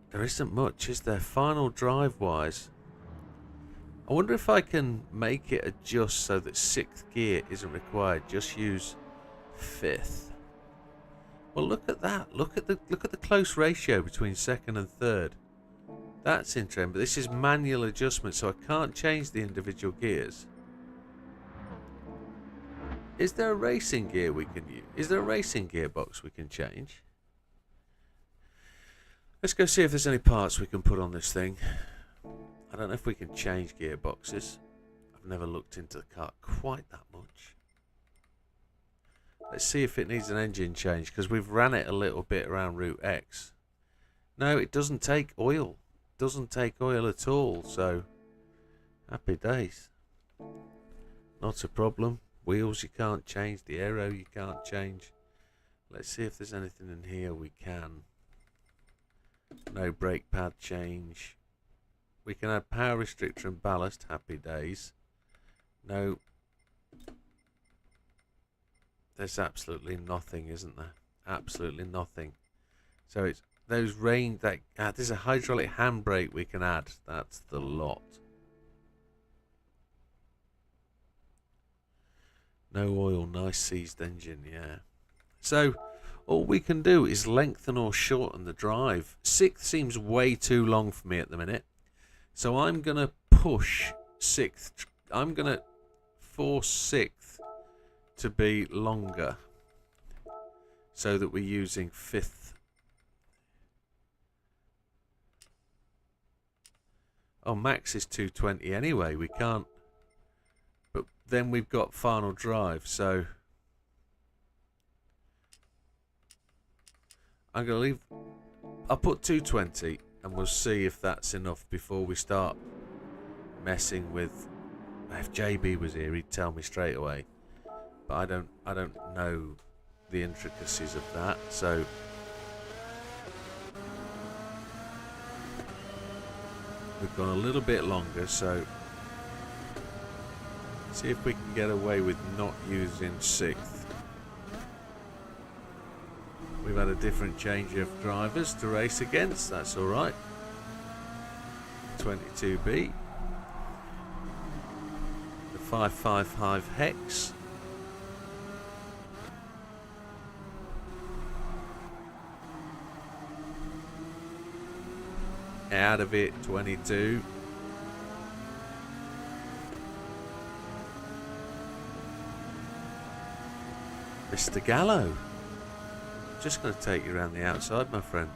S1: There isn't much, is there? Final drive wise. I wonder if I can make it adjust so that 6th gear isn't required. Just use 5th. Well, look at that. Look at the close ratio between 2nd and 3rd. That's interesting, but this is manual adjustment, so I can't change the individual gears. Is there a racing gear we can use? Is there a racing gearbox we can change? Let's go see if there's any parts we can put on this thing. I don't know if we can change gearboxes. I've never looked into the car quite that much. Let's see if it needs an engine change, because we've ran it a little bit around Route X. No, it doesn't take oil. Doesn't take oil at all, so happy days. Not a problem. Wheels you can't change, the aero you can't change. Let's see if there's anything in here we can. No brake pad change. We can add power restrictor and ballast, happy days. No. There's absolutely nothing, isn't there? Absolutely nothing. So it's those range that there's a hydraulic handbrake we can add. That's the lot. No oil, nice seized engine, yeah. So all we can do is lengthen or shorten the drive. 6th seems way too long for me at the minute. So I'm going to push 6th. I'm going to force 6th to be longer so that we're using 5th. Oh, max is 220 anyway. We can't. But then we've got final drive, so I'm going to leave. I'll put 220 and we'll see if that's enough before we start messing with. If JB was here, he'd tell me straight away. But I don't know the intricacies of that, so we've gone a little bit longer, so see if we can get away with not using 6th. We've had a different change of drivers to race against, that's alright. 22B. The 555 Hex. Out of it, 22. Mr. Gallo. Just going to take you around the outside, my friend.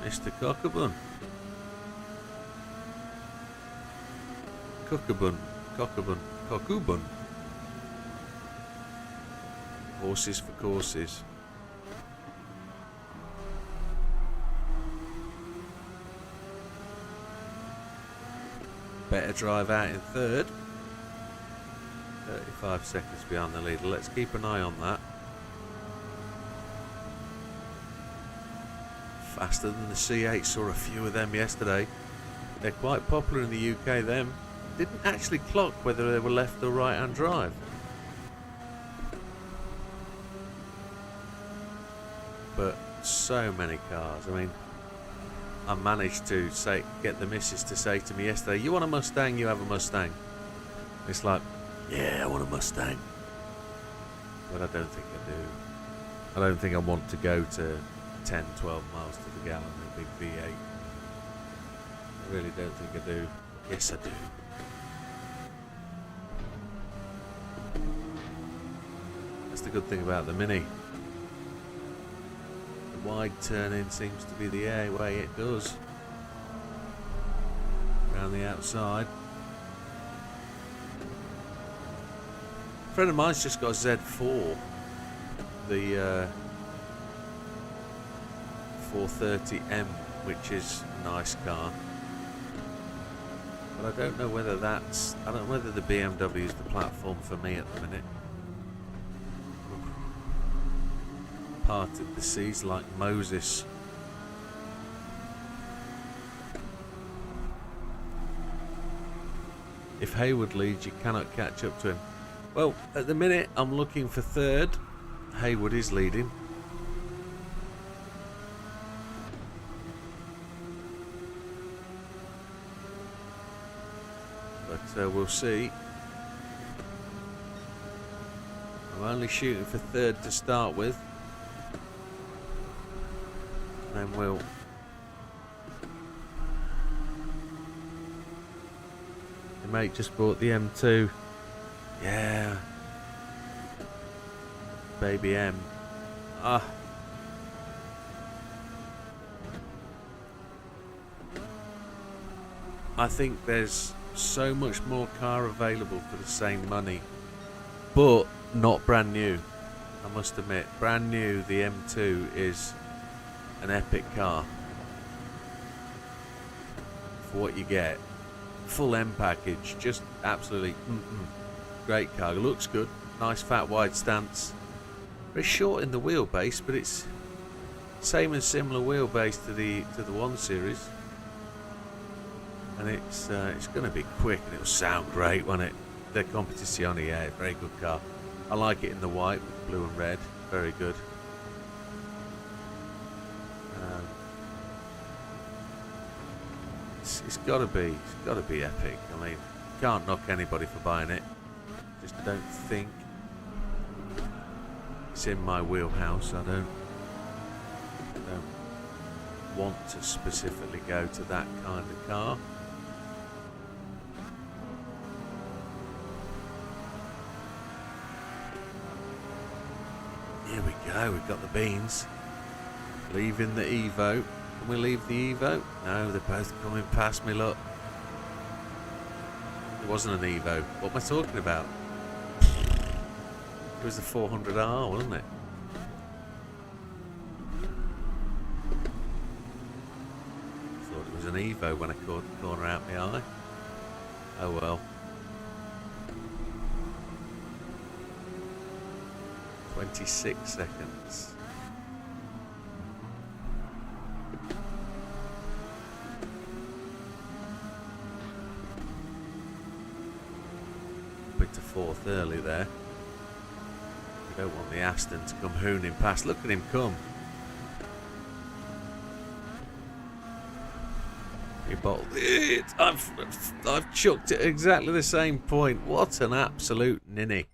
S1: Mr. Cockabun. Cockabun. Horses for courses. Better drive out in 3rd. 35 seconds behind the leader. Let's keep an eye on that. Faster than the C8. Saw a few of them yesterday. They're quite popular in the UK, them. Didn't actually clock whether they were left or right hand drive. But so many cars. I mean, I managed to get the missus to say to me yesterday, "You want a Mustang? You have a Mustang." It's like, yeah, I want a Mustang. But I don't think I do. I don't think I want to go to 10, 12 miles to the gallon in a big V8. I really don't think I do. Yes, I do. That's the good thing about the Mini. The wide turn-in seems to be the way it does. Around the outside. A friend of mine's just got a Z4. The 430M, which is a nice car. But I don't know whether I don't know whether the BMW is the platform for me at the minute. Parted the seas like Moses. If Hayward leads, you cannot catch up to him. Well, at the minute, I'm looking for 3rd. Hayward is leading. But we'll see. I'm only shooting for 3rd to start with. And then we'll... The mate just bought the M2. Yeah. Baby M. Ah. I think there's so much more car available for the same money, but not brand new. I must admit, brand new, the M2 is an epic car for what you get. Full M package, just absolutely great car. It looks good, nice fat wide stance. Very short in the wheelbase, but it's same and similar wheelbase to the 1 Series, and it's going to be quick and it'll sound great, won't it? The Competizione, yeah, very good car. I like it in the white with blue and red, very good. It's got to be epic. I mean, can't knock anybody for buying it. Just don't think it's in my wheelhouse. I don't want to specifically go to that kind of car. Here we go, we've got the beans. Leaving the Evo. Can we leave the Evo? No, they're both coming past me, look. It wasn't an Evo. What am I talking about? It was the 400R, wasn't it? Thought it was an Evo when I caught the corner out my eye. Oh well. 26 seconds. Up into 4th early there. We don't want the Aston to come hooning past. Look at him come. He bottled it. I've chucked it at exactly the same point. What an absolute ninny.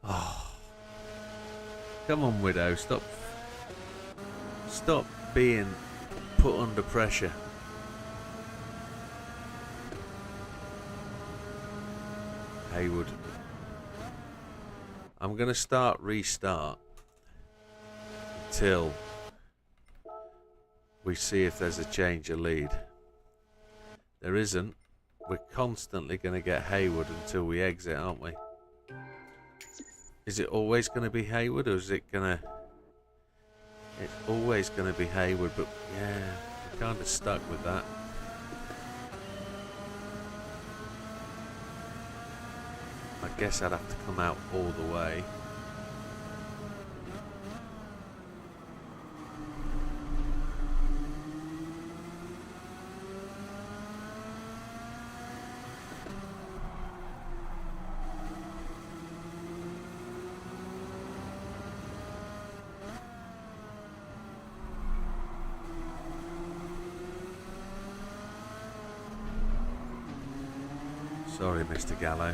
S1: Oh. Come on, Widow, stop being put under pressure. Haywood. I'm going to restart until we see if there's a change of lead. There isn't. We're constantly going to get Haywood until we exit, aren't we? Is it always going to be Haywood, or is it going to... It's always going to be Haywood, but yeah, I'm kind of stuck with that. I guess I'd have to come out all the way. Sorry, Mr. Gallo.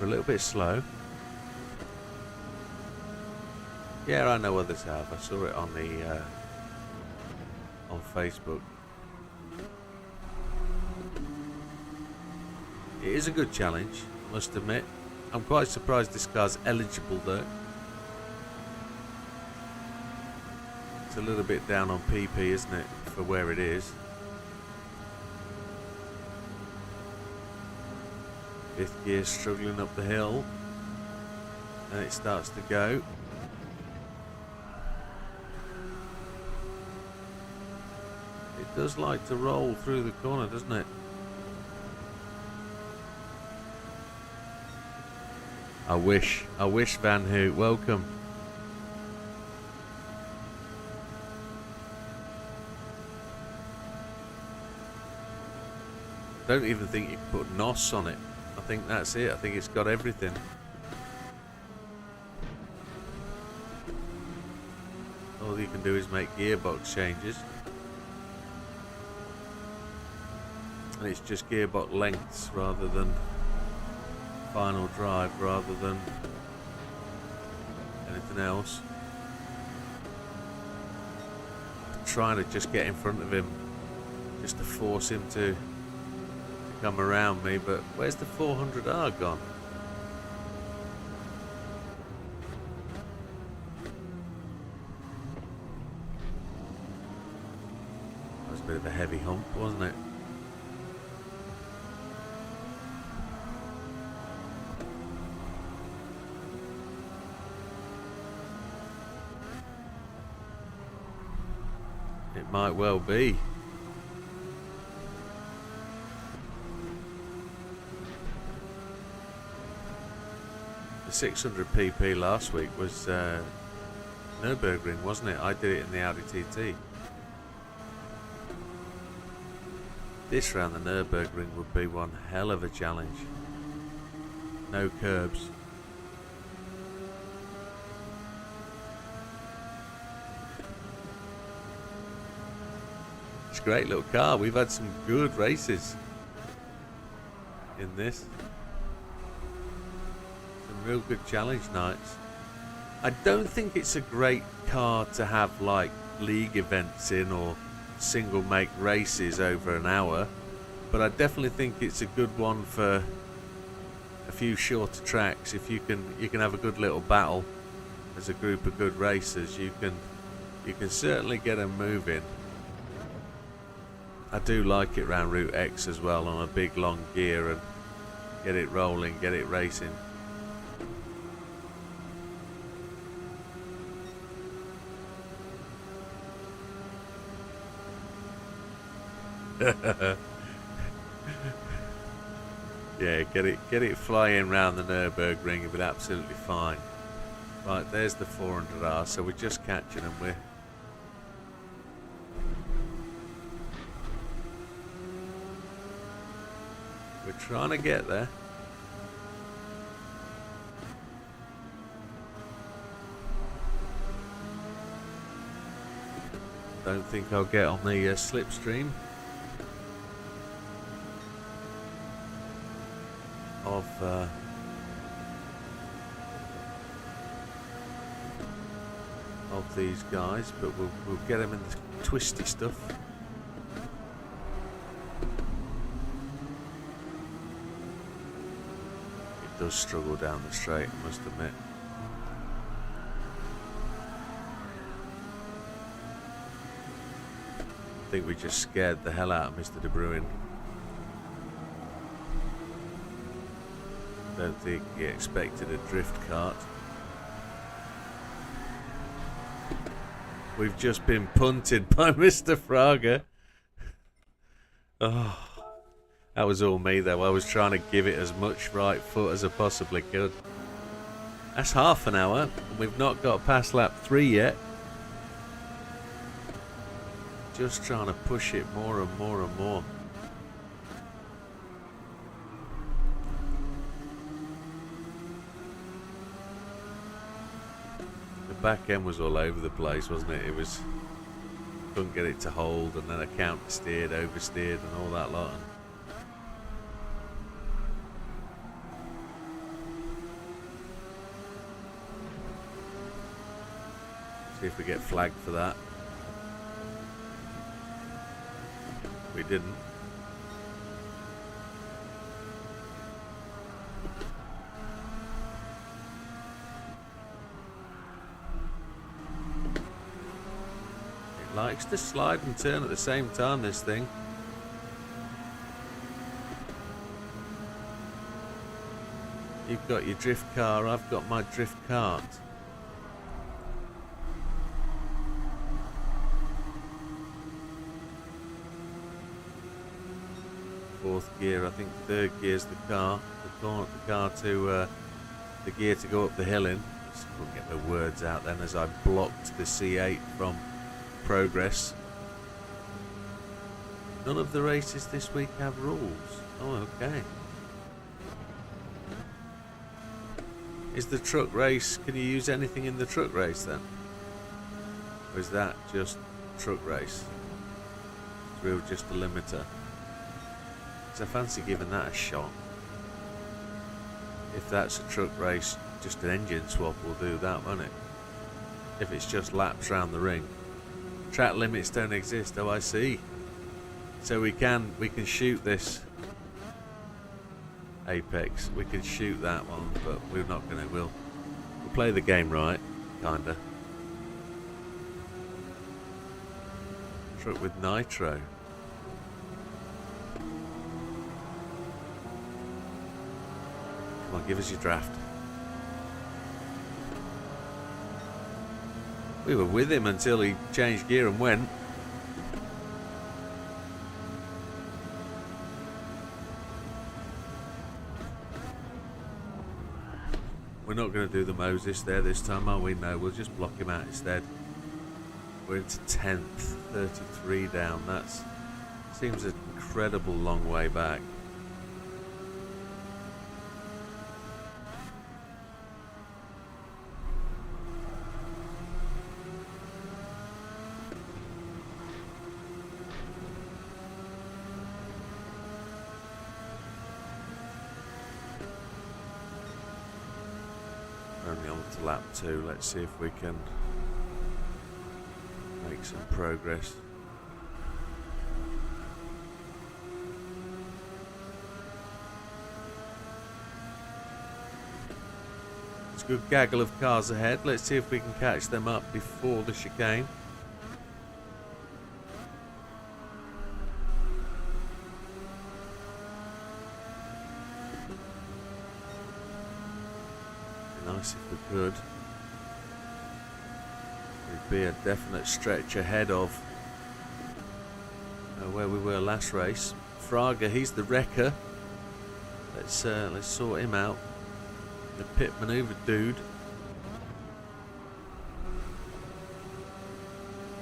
S1: We're a little bit slow. Yeah, I know others have. I saw it on the on Facebook. It is a good challenge, I must admit. I'm quite surprised this car's eligible though. It's a little bit down on PP, isn't it, for where it is. 5th gear struggling up the hill, and it starts to go. It does like to roll through the corner, doesn't it? I wish Van Hoot, welcome. Don't even think you can put NOS on it. I think that's it. I think it's got everything. All you can do is make gearbox changes. And it's just gearbox lengths rather than final drive, rather than anything else. trying to just get in front of him, just to force him to come around me. But where's the 400R gone? That was a bit of a heavy hump, wasn't it? It might well be. The 600 pp last week was Nürburgring, wasn't it? I did it in the Audi TT. This round the Nürburgring would be one hell of a challenge. No curbs. It's a great little car. We've had some good races in this. Some real good challenge nights. I don't think it's a great car to have like league events in or single make races over an hour, but I definitely think it's a good one for a few shorter tracks. If you can have a good little battle as a group of good racers, you can certainly get them moving. I do like it round Route X as well on a big long gear and get it rolling, get it racing. Yeah, get it flying round the Nürburgring, it'll be absolutely fine. Right, there's the 400R, so we're just catching them. We're trying to get there. Don't think I'll get on the slipstream of these guys, but we'll get them in the twisty stuff. It does struggle down the straight, I must admit. I think we just scared the hell out of Mr. De Bruin. Don't think he expected a drift cart. We've just been punted by Mr. Fraga. Oh, that was all me though. I was trying to give it as much right foot as I possibly could. That's half an hour, and we've not got past lap 3 yet. Just trying to push it more and more and more. The back end was all over the place, wasn't it? It was, couldn't get it to hold, and then I counter steered, oversteered, and all that lot. See if we get flagged for that. We didn't. It likes to slide and turn at the same time, this thing. You've got your drift car, I've got my drift cart. Fourth gear, I think third gear's the car to the gear to go up the hill in. Just couldn't get my words out then as I blocked the C8 from progress. None of the races this week have rules. Oh, okay. Is the truck race, can you use anything in the truck race then? Or is that just truck race? Through just a limiter? I fancy giving that a shot. If that's a truck race, just an engine swap will do that, won't it? If it's just laps round the ring, Track limits don't exist. Oh, I see. So we can shoot this Apex. We can shoot that one, but we're not gonna. We'll play the game right, kinda. Truck with nitro. Come on, give us your draft. We were with him until he changed gear and went. We're not going to do the Moses there this time, are we? No, we'll just block him out instead. We're into 10th, 33 down. That seems an incredible long way back. Only on to lap 2. Let's see if we can make some progress. It's a good gaggle of cars ahead. Let's see if we can catch them up before the chicane. Nice if we could. We'd be a definite stretch ahead of where we were last race. Fraga, he's the wrecker. Let's sort him out. The pit maneuver dude.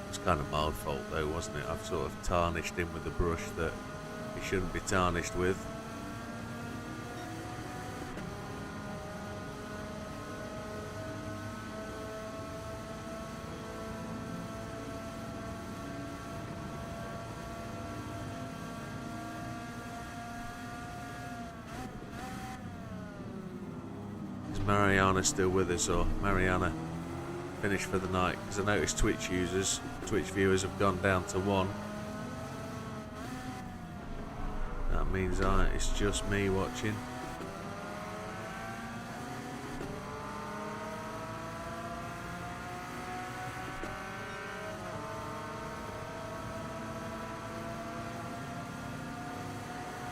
S1: It's kind of my fault though, wasn't it? I've sort of tarnished him with a brush that he shouldn't be tarnished with. Mariana still with us, or Mariana finished for the night? Because I noticed Twitch viewers have gone down to 1. That means it's just me watching.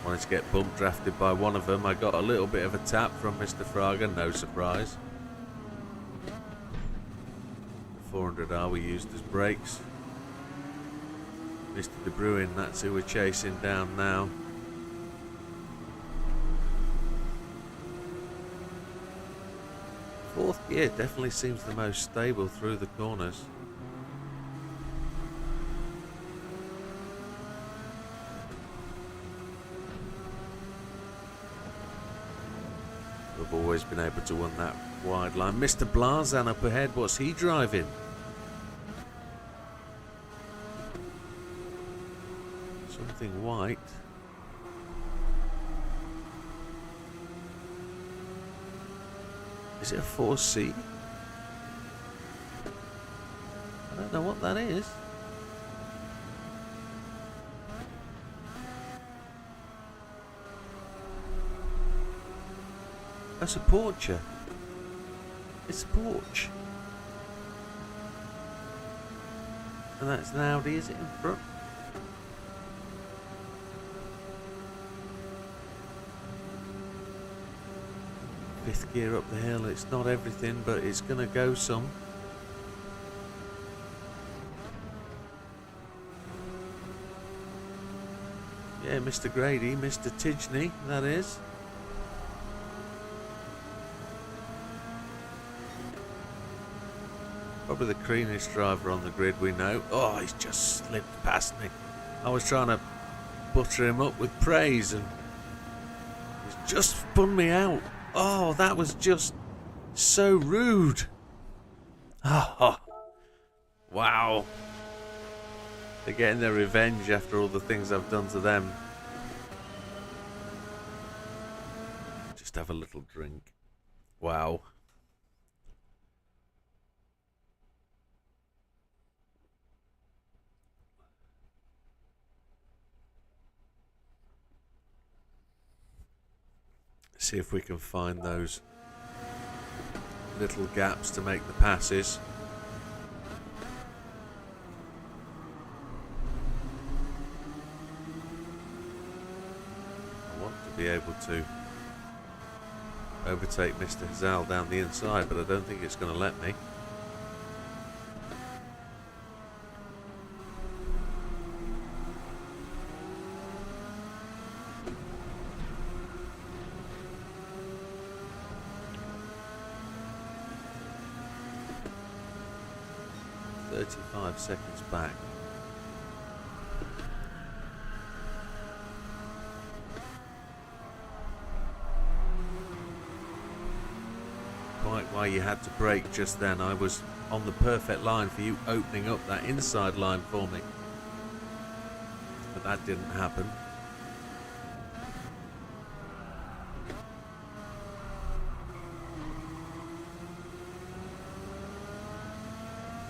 S1: Wanted to get bump drafted by one of them. I got a little bit of a tap from Mr. Fraga, no surprise. 400R we used as brakes. Mr. De Bruin, that's who we're chasing down now. Fourth gear definitely seems the most stable through the corners. We've always been able to win that wide line. Mr. Blazan up ahead, what's he driving? Something white. Is it a 4C? I don't know what that is. That's a Porsche. It's a Porsche. And that's an Audi, is it, in front? Fifth gear up the hill. It's not everything, but it's going to go some. Yeah, Mr. Grady, Mr. Tidgney, that is. Probably the cleanest driver on the grid we know. Oh, he's just slipped past me. I was trying to butter him up with praise and he's just spun me out. Oh, that was just so rude. Oh, wow. They're getting their revenge after all the things I've done to them. Just have a little drink. Wow. See if we can find those little gaps to make the passes. I want to be able to overtake Mr. Hazal down the inside, but I don't think it's going to let me. Seconds back. Quite why you had to brake just then. I was on the perfect line for you opening up that inside line for me, but that didn't happen.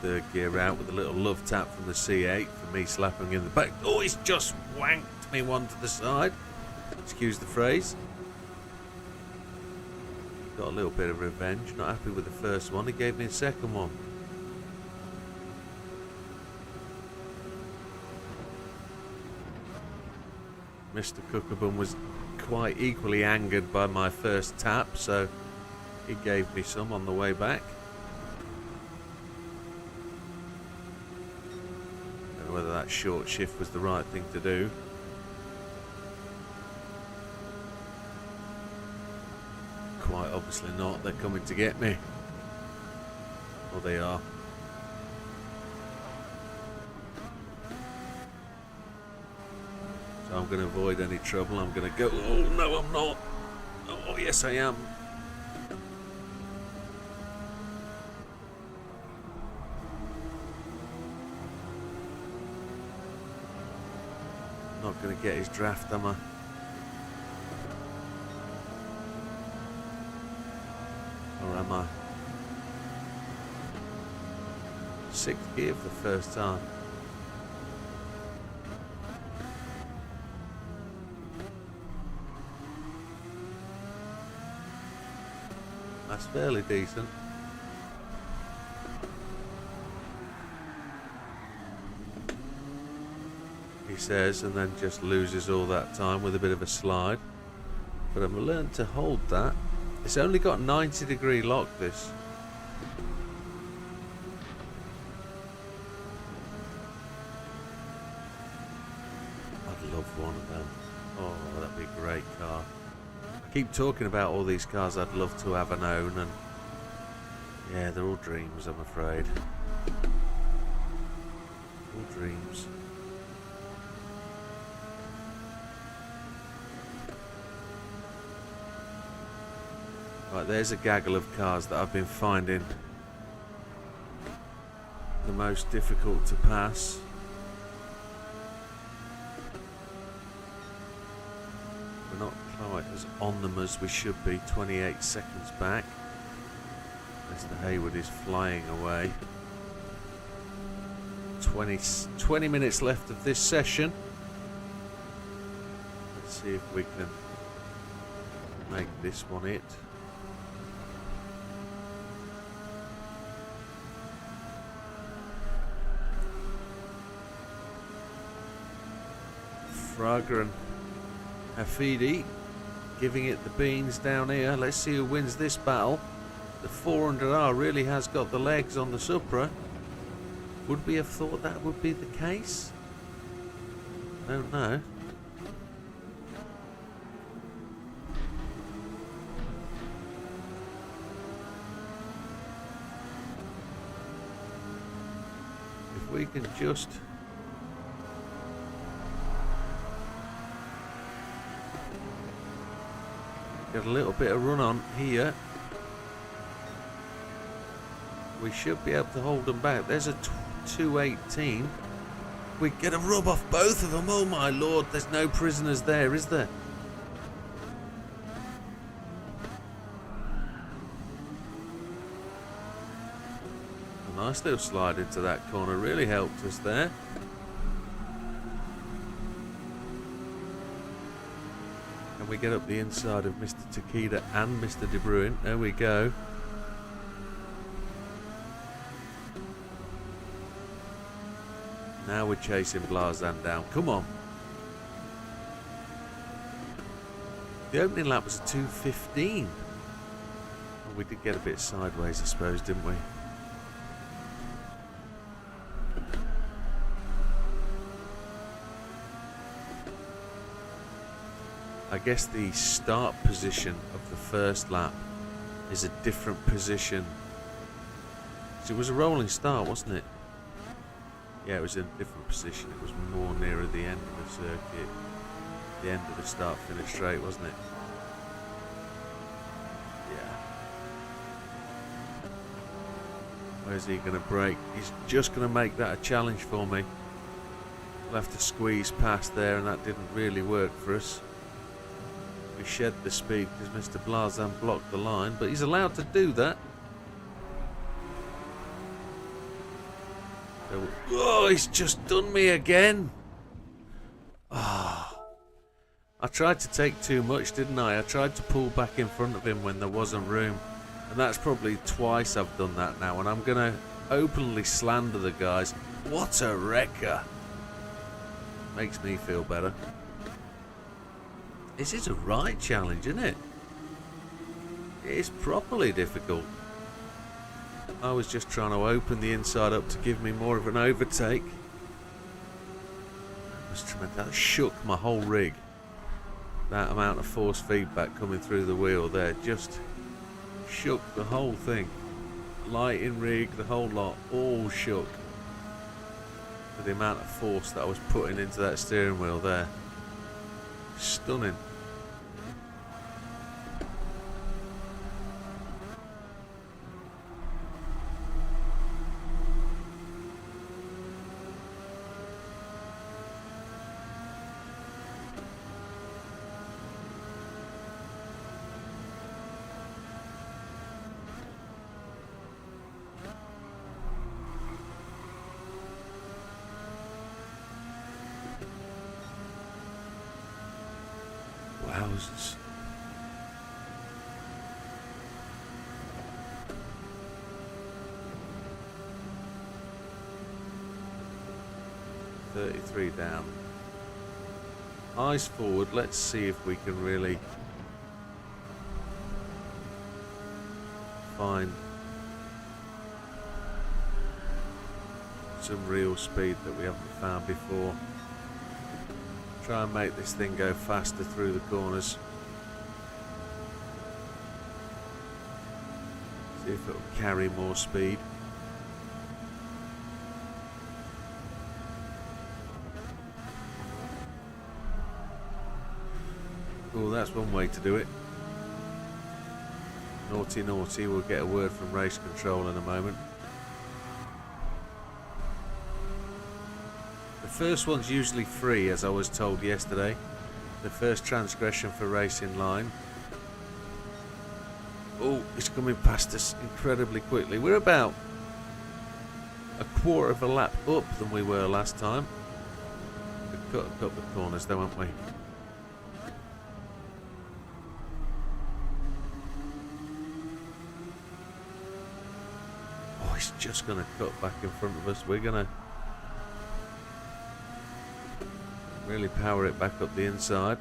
S1: Third gear out with a little love tap from the C8 for me slapping in the back. Oh, he's just wanked me one to the side. Excuse the phrase. Got a little bit of revenge. Not happy with the first one. He gave me a second one. Mr. Cookerbun was quite equally angered by my first tap, so he gave me some on the way back. Whether that short shift was the right thing to do. Quite obviously not. They're coming to get me. Well, they are. So I'm going to avoid any trouble. I'm going to go. Oh, no, I'm not. Oh, yes, I am. Not going to get his draft, am I? Or am I? Sixth gear for the first time. That's fairly decent. He says, and then just loses all that time with a bit of a slide. But I've learned to hold that. It's only got 90-degree lock, this. I'd love one of them. Oh, that'd be a great car. I keep talking about all these cars I'd love to have and own, and yeah, they're all dreams, I'm afraid. All dreams. Right, there's a gaggle of cars that I've been finding the most difficult to pass. We're not quite as on them as we should be. 28 seconds back. Mr. Hayward is flying away. 20 minutes left of this session. Let's see if we can make this one it. Frager and Hafidi giving it the beans down here. Let's see who wins this battle. The 400R really has got the legs on the Supra. Would we have thought that would be the case? I don't know. If we can just get a little bit of run on here, we should be able to hold them back. There's a 218. We get a rub off both of them. Oh my lord, there's no prisoners there, is there? A nice little slide into that corner really helped us there. Can we get up the inside of Mr. Takeda and Mr. De Bruyne? There we go. Now we're chasing Blazan down. Come on. The opening lap was a 2:15. Well, we did get a bit sideways, I suppose, didn't we? I guess the start position of the first lap is a different position. So it was a rolling start, wasn't it? Yeah, it was in a different position. It was more nearer the end of the circuit. The end of the start-finish straight, wasn't it? Yeah. Where's he going to brake? He's just going to make that a challenge for me. We'll have to squeeze past there, and that didn't really work for us. We shed the speed because Mr. Blazan blocked the line, but he's allowed to do that. So, oh, he's just done me again. Oh, I tried to take too much, didn't I? I tried to pull back in front of him when there wasn't room. And that's probably twice I've done that now. And I'm going to openly slander the guys. What a wrecker. Makes me feel better. This is a right challenge, isn't it? It's properly difficult. I was just trying to open the inside up to give me more of an overtake. That was tremendous. That shook my whole rig. That amount of force feedback coming through the wheel there just shook the whole thing. Lighting rig, the whole lot, all shook. For the amount of force that I was putting into that steering wheel there. Stunning. Wowzers. $33 down. Eyes forward. Let's see if we can really find some real speed that we haven't found before. Try and make this thing go faster through the corners. See if it'll carry more speed. Oh, that's one way to do it. Naughty, naughty. We'll get a word from race control in a moment. The first one's usually free, as I was told yesterday. The first transgression for racing line. Oh, it's coming past us incredibly quickly. We're about a quarter of a lap up than we were last time. We've cut a couple of corners though, haven't we? Oh, he's just going to cut back in front of us. We're going to really power it back up the inside.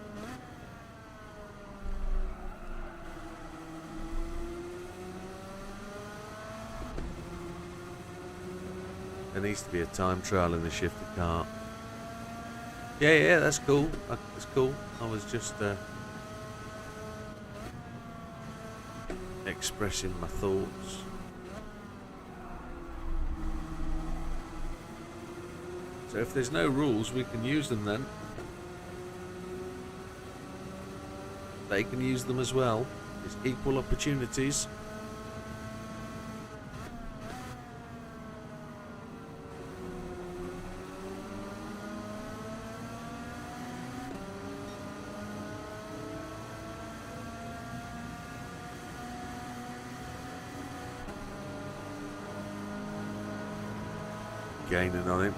S1: There needs to be a time trial in the shifted car. Yeah, that's cool. That's cool. I was just expressing my thoughts. So if there's no rules, we can use them then. They can use them as well. It's equal opportunities. Gaining on him.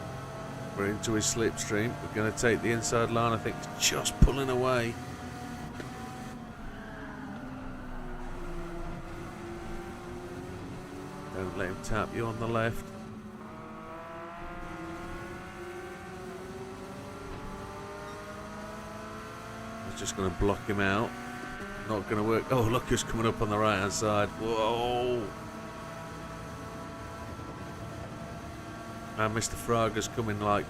S1: We're into his slipstream. We're going to take the inside line. I think it's just pulling away. Don't let him tap you on the left. I was just going to block him out. Not going to work. Oh, look who's coming up on the right hand side. Whoa. And Mr. Fraga's coming like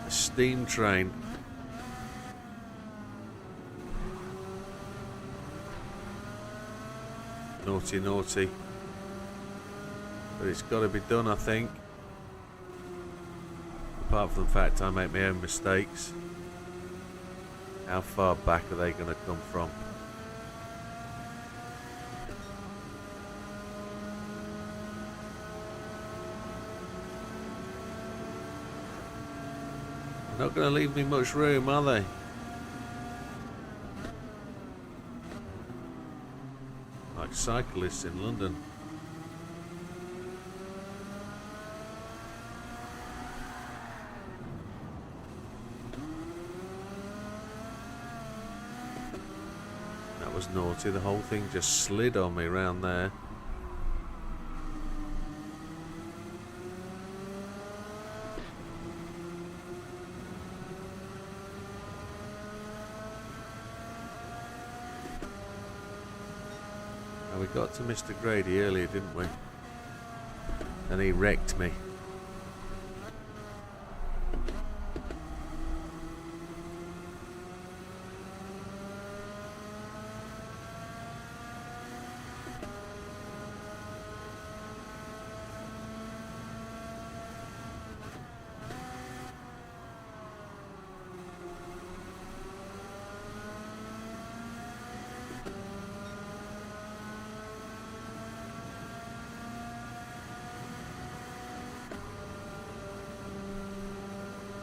S1: a steam train. Naughty, naughty. But it's got to be done, I think. Apart from the fact I make my own mistakes. How far back are they going to come from? They're not going to leave me much room, are they? Like cyclists in London. That was naughty. The whole thing just slid on me around there. We got to Mr. Grady earlier, didn't we? And he wrecked me.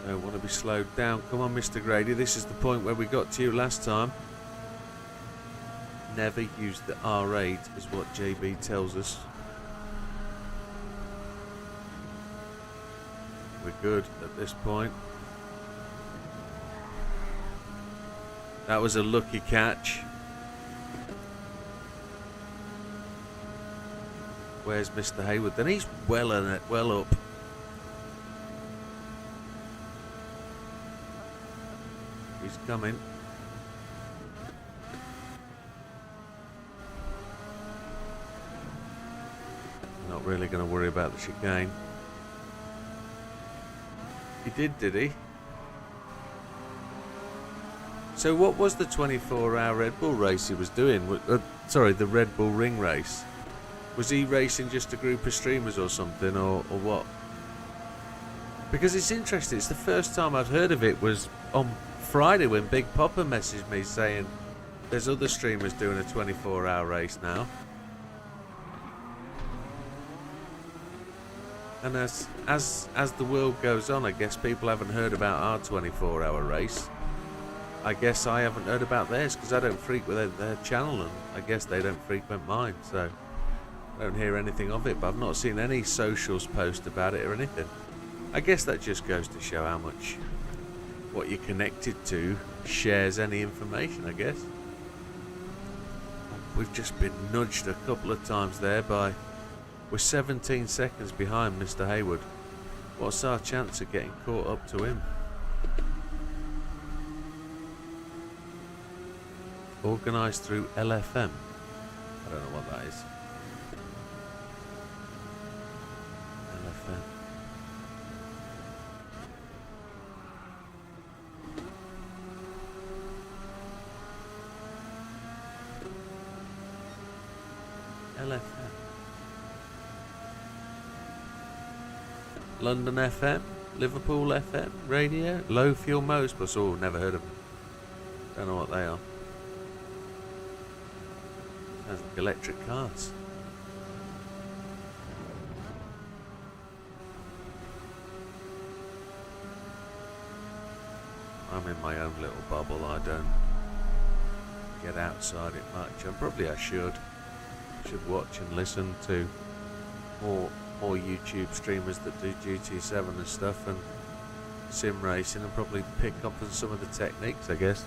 S1: Don't want to be slowed down. Come on, Mr. Grady. This is the point where we got to you last time. Never use the R8 is what JB tells us. We're good at this point. That was a lucky catch. Where's Mr. Hayward? Then he's well in it, well up. He's coming. Not really going to worry about the chicane. He did he? So what was the 24-hour Red Bull race he was doing? Sorry, the Red Bull Ring race. Was he racing just a group of streamers or something, or what? Because it's interesting. It's the first time I'd heard of it was on Friday when Big Popper messaged me saying there's other streamers doing a 24-hour race now. And as the world goes on, I guess people haven't heard about our 24-hour race. I guess I haven't heard about theirs because I don't frequent their channel, and I guess they don't frequent mine, so I don't hear anything of it. But I've not seen any socials post about it or anything. I guess that just goes to show how much what you're connected to shares any information, I guess. We've just been nudged a couple of times there by... We're 17 seconds behind Mr. Hayward. What's our chance of getting caught up to him? Organised through LFM. I don't know what that is. LFM. LFM. London FM, Liverpool FM, radio, Low Fuel Motorsports. Oh, never heard of them. Don't know what they are. Sounds like electric cars. I'm in my own little bubble. I don't get outside it much. And probably I should watch and listen to more YouTube streamers that do GT7 and stuff and sim racing, and probably pick up on some of the techniques, I guess.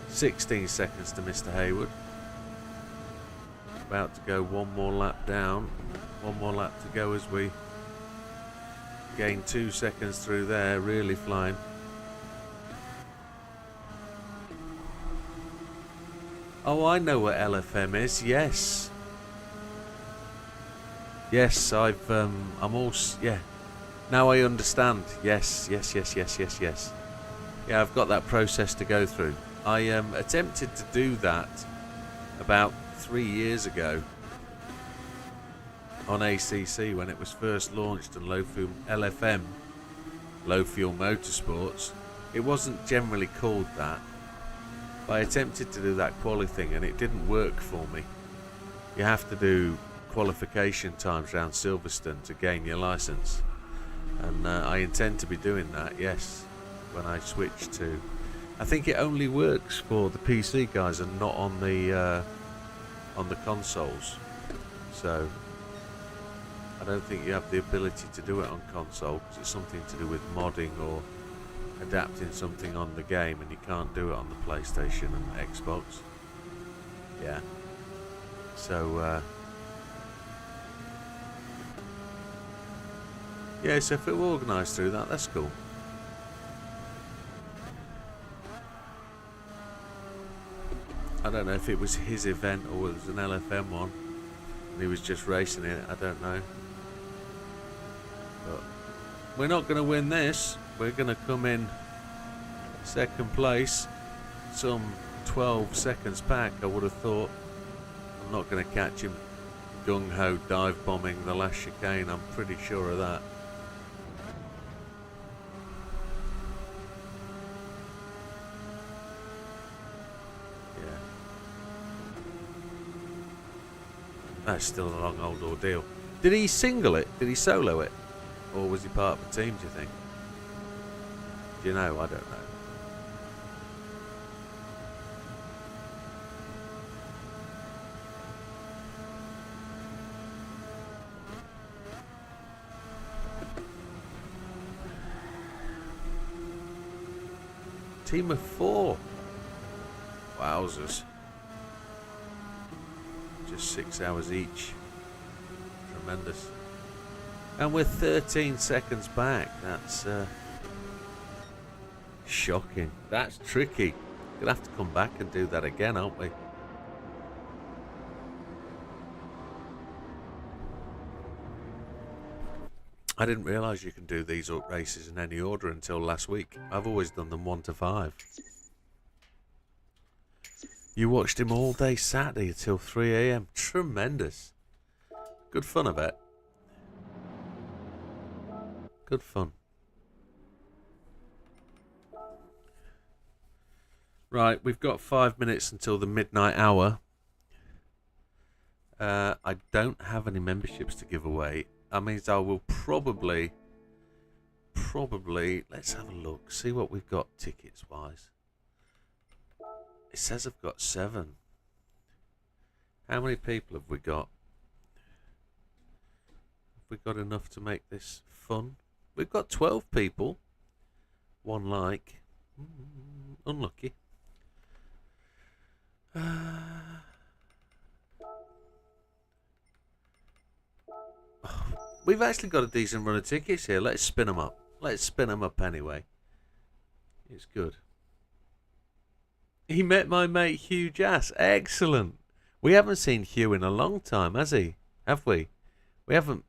S1: 16 seconds to Mr. Hayward. About to go one more lap down. One more lap to go as we gain 2 seconds through there. Really flying. Oh, I know what LFM is. Yes. Yes, I'm all, yeah. Now I understand. Yes. Yeah, I've got that process to go through. I attempted to do that about 3 years ago on ACC when it was first launched and LFM, Low Fuel Motorsports. It wasn't generally called that. But I attempted to do that quali thing and it didn't work for me. You have to do qualification times around Silverstone to gain your license. And I intend to be doing that, yes, when I switch to... I think it only works for the PC guys and not on the consoles. So I don't think you have the ability to do it on console because it's something to do with modding or adapting something on the game, and you can't do it on the PlayStation and Xbox. Yeah. So yeah, so if it were organised through that, that's cool. I don't know if it was his event or it was an LFM one and he was just racing it, I don't know. But we're not going to win this. We're going to come in second place, some 12 seconds back, I would have thought. I'm not going to catch him gung-ho dive bombing the last chicane, I'm pretty sure of that. Yeah. That's still a long old ordeal. Did he single it? Did he solo it? Or was he part of a team, do you think? Do you know? I don't know. Team of 4. Wowzers. Just 6 hours each. Tremendous. And we're 13 seconds back. That's shocking. That's tricky. Gonna have to come back and do that again, aren't we? I didn't realise you can do these races in any order until last week. I've always done them 1 to 5. You watched him all day Saturday until 3 AM. Tremendous. Good fun, I bet. Good fun. Right, we've got 5 minutes until the midnight hour. I don't have any memberships to give away. That means I will probably, let's have a look, see what we've got tickets wise. It says I've got 7. How many people have we got? Have we got enough to make this fun? We've got 12 people. 1 like. Unlucky. We've actually got a decent run of tickets here. Let's spin them up. Let's spin them up anyway. It's good. He met my mate Hugh Jass. Excellent. We haven't seen Hugh in a long time, has he? Have we? We haven't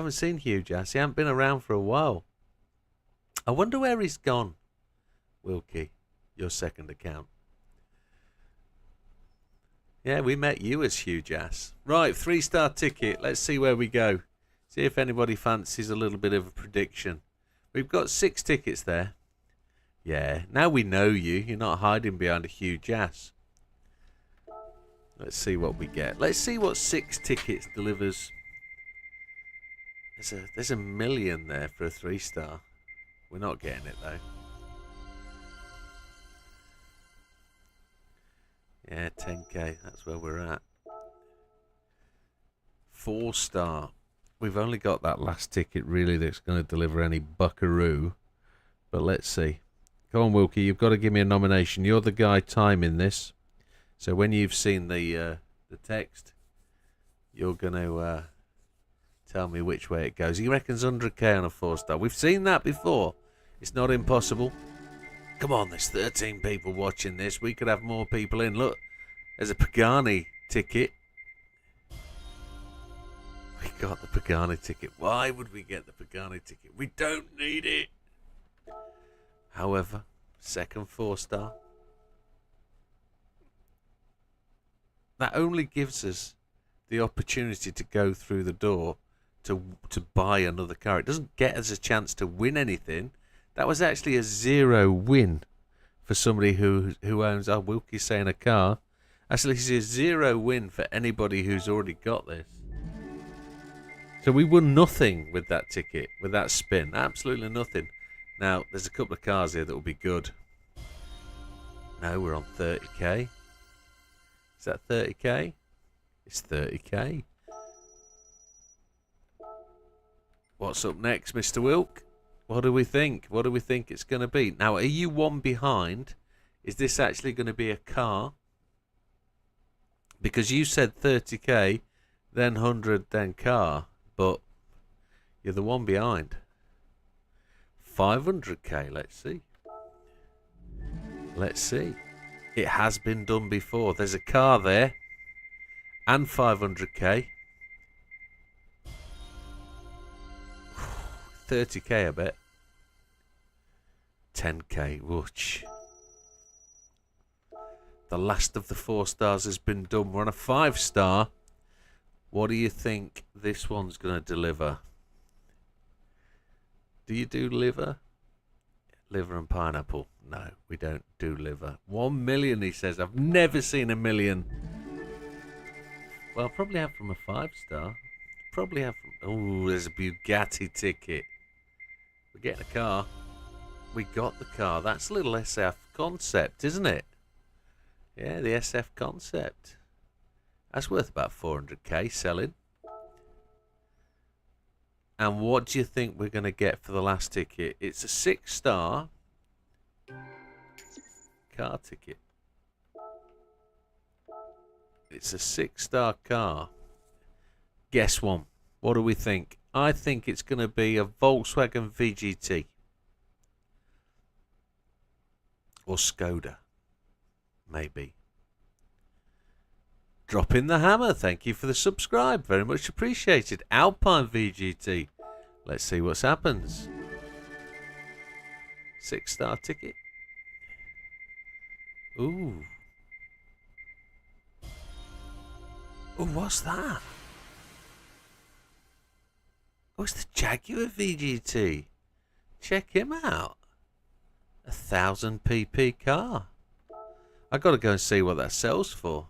S1: seen Hugh Jass. He hasn't been around for a while. I wonder where he's gone. Wilkie, your second account. Yeah, we met you as Hugh Jass. Right, 3-star ticket. Let's see where we go. See if anybody fancies a little bit of a prediction. We've got 6 tickets there. Yeah, now we know you. You're not hiding behind a Hugh Jass. Let's see what we get. Let's see what 6 tickets delivers. There's a million there for a 3-star. We're not getting it though. Yeah, 10k. That's where we're at. 4-star. We've only got that last ticket really that's going to deliver any buckaroo. But let's see. Come on, Wilkie. You've got to give me a nomination. You're the guy timing this. So when you've seen the text, you're going to tell me which way it goes. He reckons 100k on a 4-star. We've seen that before. It's not impossible. Come on, there's 13 people watching this. We could have more people in. Look, there's a Pagani ticket. We got the Pagani ticket. Why would we get the Pagani ticket? We don't need it. However, second 4-star. That only gives us the opportunity to go through the door to buy another car. It doesn't get us a chance to win anything. That was actually a 0 win for somebody who owns, Wilkie's saying a car. Actually, it's a 0 win for anybody who's already got this. So we won nothing with that ticket, with that spin. Absolutely nothing. Now, there's a couple of cars here that will be good. No, we're on 30k. Is that 30k? It's 30k. What's up next, Mr. Wilk? What do we think? What do we think it's going to be? Now, are you one behind? Is this actually going to be a car? Because you said 30k, then 100, then car. But you're the one behind. 500k, let's see. Let's see. It has been done before. There's a car there. And 500k. 30k, I bet. 10k, whoosh. The last of the 4-stars has been done. We're on a 5-star. What do you think this one's going to deliver? Do you do liver? Liver and pineapple? No, we don't do liver. 1 million, he says. I've never seen 1 million. Well, I'll probably have from a 5-star. Probably have from... Oh, there's a Bugatti ticket. We're getting a car. We got the car. That's a little SF concept, isn't it? Yeah, the SF concept. That's worth about 400k selling. And what do you think we're going to get for the last ticket? It's a 6-star car ticket. It's a 6-star car. Guess one. What do we think? I think it's going to be a Volkswagen VGT. Or Skoda. Maybe. Drop in the hammer. Thank you for the subscribe. Very much appreciated. Alpine VGT. Let's see what happens. 6-star ticket. Ooh. Oh, what's that? Oh, it's the Jaguar VGT. Check him out. 1,000 pp car. I got to go and see what that sells for.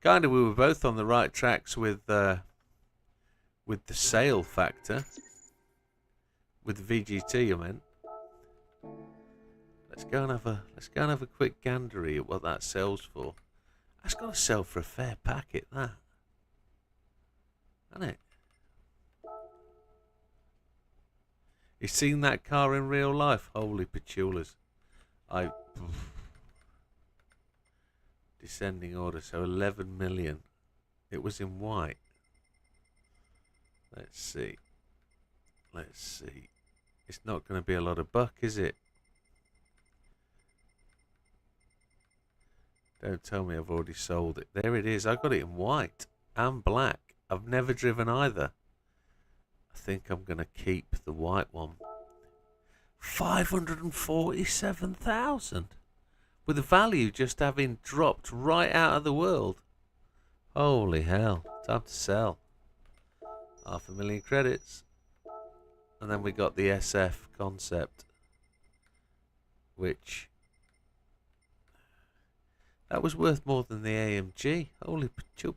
S1: Kind of, we were both on the right tracks with the sale factor. With the VGT, I meant. Let's go and have a quick gandery at what that sells for. That's got to sell for a fair packet, that. Hasn't it? You seen that car in real life? Holy pachulas. Descending order, so 11 million. It was in white. Let's see. Let's see. It's not going to be a lot of buck, is it? Don't tell me I've already sold it. There it is. I got it in white and black. I've never driven either. I think I'm going to keep the white one. 547,000. With the value just having dropped right out of the world. Holy hell. Time to sell. 500,000 credits. And then we got the SF concept. Which... that was worth more than the AMG. Holy pachoop.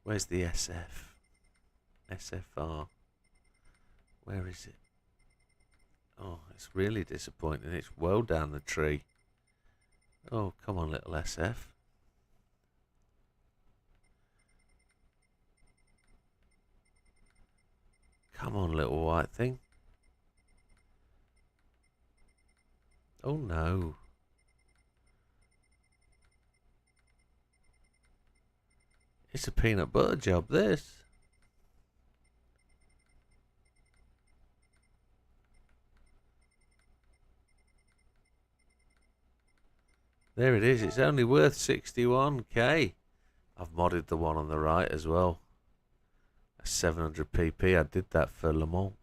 S1: Where's the SF? SFR. Where is it? Oh, it's really disappointing. It's well down the tree. Oh, come on, little SF. Come on, little white thing. Oh, no. It's a peanut butter job, this. There it is. It's only worth 61k. I've modded the one on the right as well. A 700 pp. I did that for Le Mans.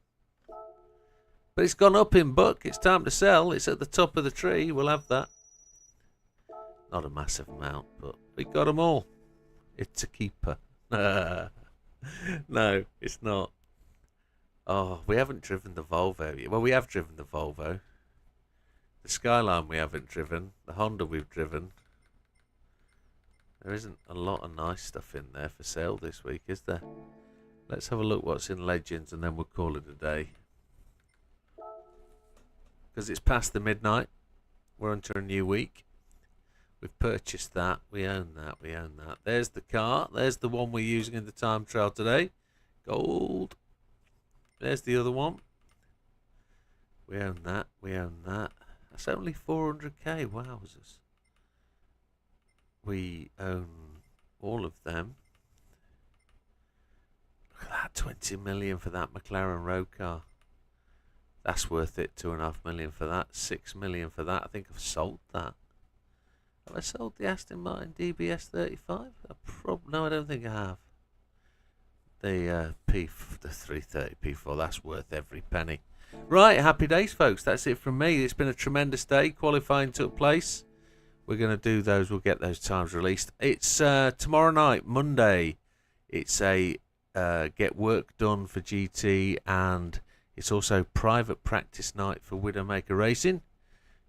S1: But it's gone up in buck. It's time to sell. It's at the top of the tree. We'll have that. Not a massive amount, but we got them all. It's a keeper. No, it's not. Oh, we haven't driven the Volvo yet. Well, we have driven the Volvo. The Skyline we haven't driven. The Honda we've driven. There isn't a lot of nice stuff in there for sale this week, is there? Let's have a look what's in Legends and then we'll call it a day. Because it's past the midnight. We're into a new week. We've purchased that. We own that. We own that. There's the car. There's the one we're using in the time trial today. Gold. There's the other one. We own that. We own that. That's only 400k. Wowzers. We own all of them. Look at that. 20 million for that McLaren road car. That's worth it. 2.5 million for that. 6 million for that. I think I've sold that. Have I sold the Aston Martin DBS 35? No, I don't think I have. The the 330 P4. That's worth every penny. Right, happy days, folks. That's it from me. It's been a tremendous day. Qualifying took place. We're going to do those. We'll get those times released. It's tomorrow night, Monday. It's a get work done for GT, and it's also private practice night for Widdowmaker Racing.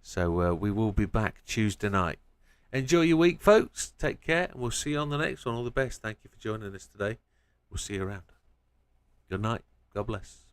S1: So we will be back Tuesday night. Enjoy your week, folks. Take care, and we'll see you on the next one. All the best. Thank you for joining us today. We'll see you around. Good night. God bless.